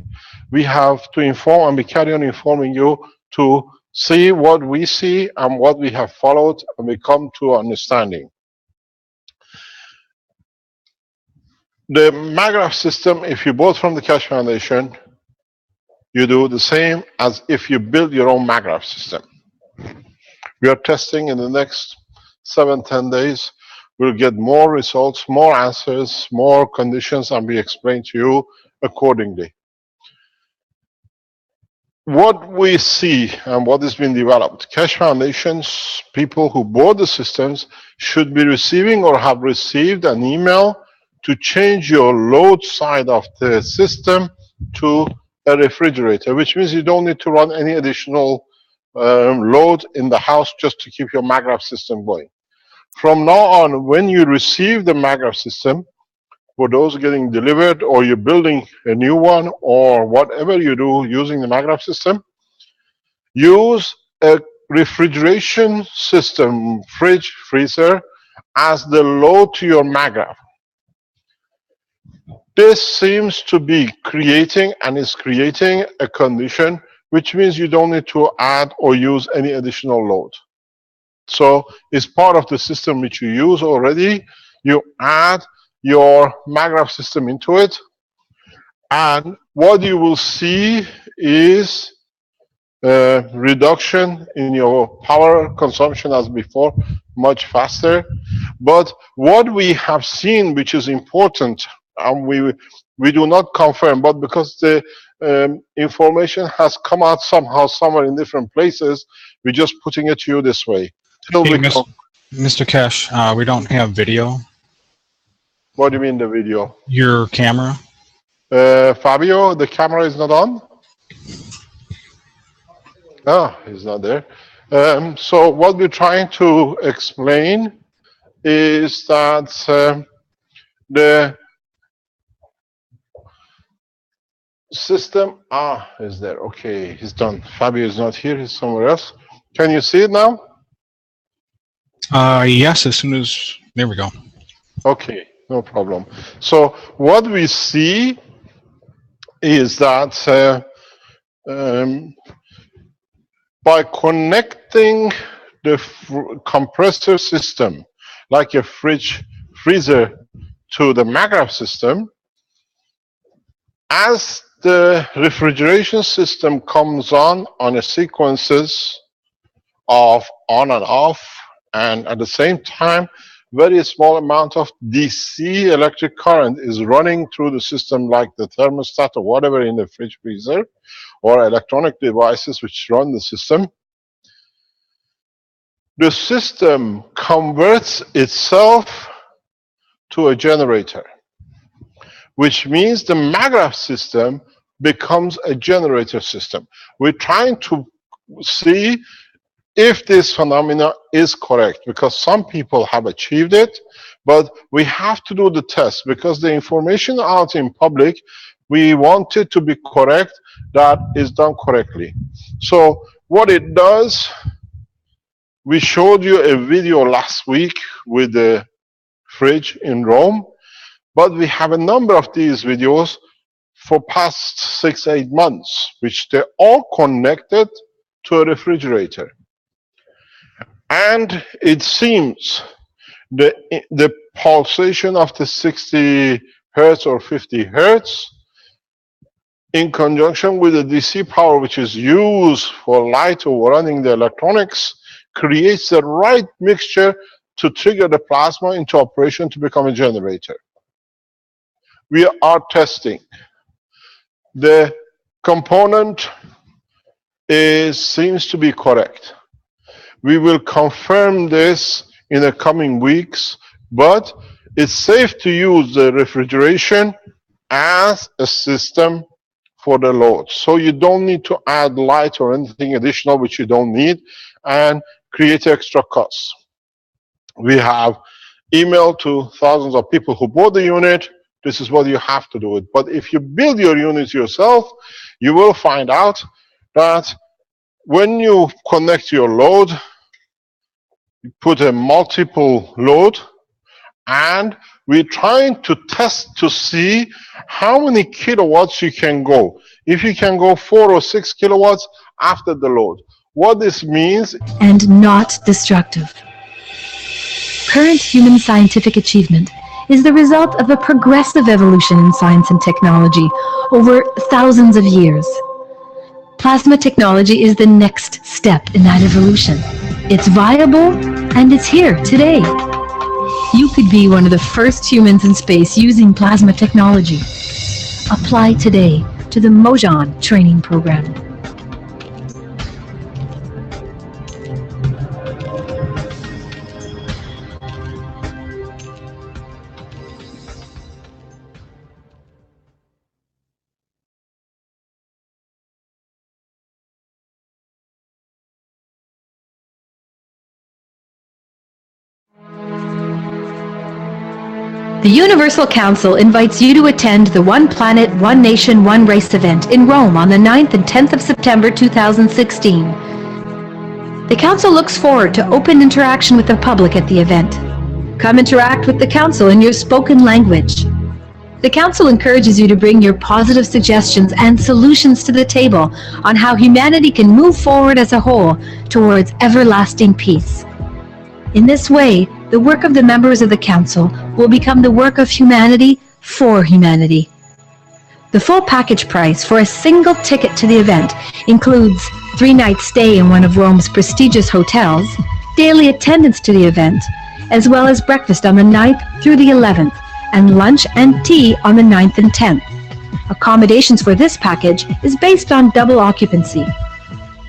We have to inform, and we carry on informing you to see what we see and what we have followed, and we come to understanding. The MAGRAPH system, if you bought from the Keshe Foundation, you do the same as if you build your own MAGRAPH system. We are testing in the next 7-10 days. We'll get more results, more answers, more conditions, and we explain to you accordingly. What we see and what has been developed, Keshe Foundation's people who bought the systems should be receiving or have received an email to change your load side of the system to a refrigerator, which means you don't need to run any additional load in the house just to keep your MAGRAPH system going. From now on, when you receive the MAGRAPH system, for those getting delivered, or you're building a new one, or whatever you do using the MAGRAPH system, use a refrigeration system, fridge, freezer, as the load to your MAGRAPH. This seems to be creating and is creating a condition which means you don't need to add or use any additional load. So it's part of the system which you use already. You add your MAGRAPH system into it, and what you will see is a reduction in your power consumption as before, much faster. But what we have seen, which is important, and we do not confirm, but because the information has come out somehow, somewhere in different places, we're just putting it to you this way.
Hey, Mr. Keshe, we don't have video.
What do you mean the video?
Your camera.
Fabio, the camera is not on? No, he's not there. So what we're trying to explain is that the system is there. Okay, he's done. Fabio is not here, he's somewhere else. Can you see it now?
Yes, as soon as, there we go.
Okay, no problem. So what we see is that by connecting the compressor system, like a fridge freezer, to the MAGRAPH system, as the refrigeration system comes on a sequences of on and off, and at the same time, very small amount of DC electric current is running through the system, like the thermostat or whatever in the fridge freezer, or electronic devices which run the system. the system converts itself to a generator, which means the MAGRAPH system becomes a generator system. We're trying to see if this phenomena is correct, because some people have achieved it, but we have to do the test because the information out in public, we want it to be correct, that is done correctly. So what it does, we showed you a video last week with the fridge in Rome, but we have a number of these videos for past 6-8 months, which they're all connected to a refrigerator. And it seems the pulsation of the 60 hertz or 50 hertz in conjunction with the DC power which is used for light or running the electronics creates the right mixture to trigger the plasma into operation to become a generator. We are testing. The component seems to be correct. We will confirm this in the coming weeks, but it's safe to use the refrigeration as a system for the load. So you don't need to add light or anything additional which you don't need and create extra costs. We have emailed to thousands of people who bought the unit. This is what you have to do it. But if you build your unit yourself, you will find out that when you connect your load, you put a multiple load, and we're trying to test to see how many kilowatts you can go. If you can go 4 or 6 kilowatts after the load. What this means,
and not destructive. Current human scientific achievement is the result of a progressive evolution in science and technology over thousands of years. Plasma technology is the next step in that evolution. It's viable, and it's here today. You could be one of the first humans in space using plasma technology. Apply today to the Mojan training program. The Universal Council invites you to attend the One Planet, One Nation, One Race event in Rome on the 9th and 10th of September 2016. The Council looks forward to open interaction with the public at the event. Come interact with the Council in your spoken language. The Council encourages you to bring your positive suggestions and solutions to the table on how humanity can move forward as a whole towards everlasting peace. In this way, the work of the members of the Council will become the work of humanity for humanity. The full package price for a single ticket to the event includes 3-night stay in one of Rome's prestigious hotels, daily attendance to the event, as well as breakfast on the 9th through the 11th, and lunch and tea on the 9th and 10th. Accommodations for this package is based on double occupancy.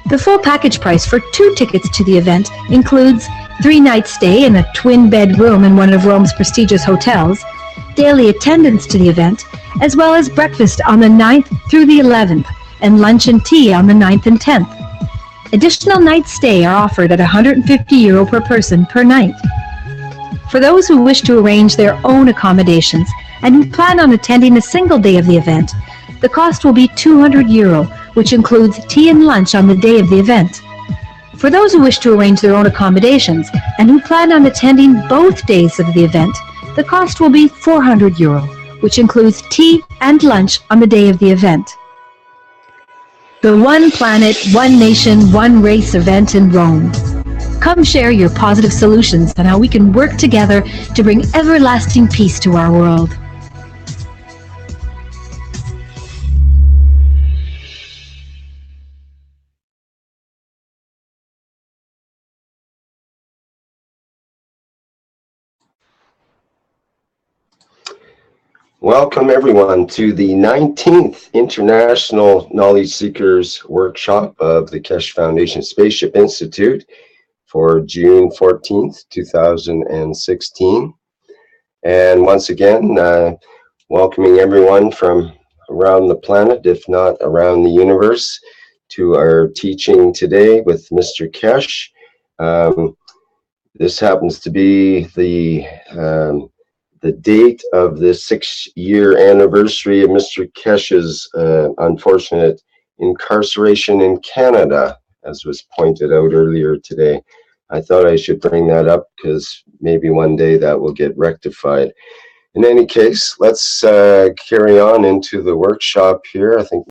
The full package price for 2 tickets to the event includes 3-night stay in a twin-bed room in one of Rome's prestigious hotels, daily attendance to the event, as well as breakfast on the 9th through the 11th, and lunch and tea on the 9th and 10th. Additional night stay are offered at €150 per person per night. For those who wish to arrange their own accommodations and who plan on attending a single day of the event, the cost will be €200, which includes tea and lunch on the day of the event. For those who wish to arrange their own accommodations and who plan on attending both days of the event, the cost will be €400, which includes tea and lunch on the day of the event. The One Planet, One Nation, One Race event in Rome. Come share your positive solutions on how we can work together to bring everlasting peace to our world.
Welcome everyone to the 19th International Knowledge Seekers Workshop of the Keshe Foundation Spaceship Institute. for June 14th, 2016. And once again, welcoming everyone from around the planet, if not around the universe, to our teaching today with Mr. Kesh. This happens to be the date of the 6-year anniversary of Mr. Kesh's unfortunate incarceration in Canada, as was pointed out earlier today. I thought I should bring that up because maybe one day that will get rectified. In any case, let's carry on into the workshop here. I think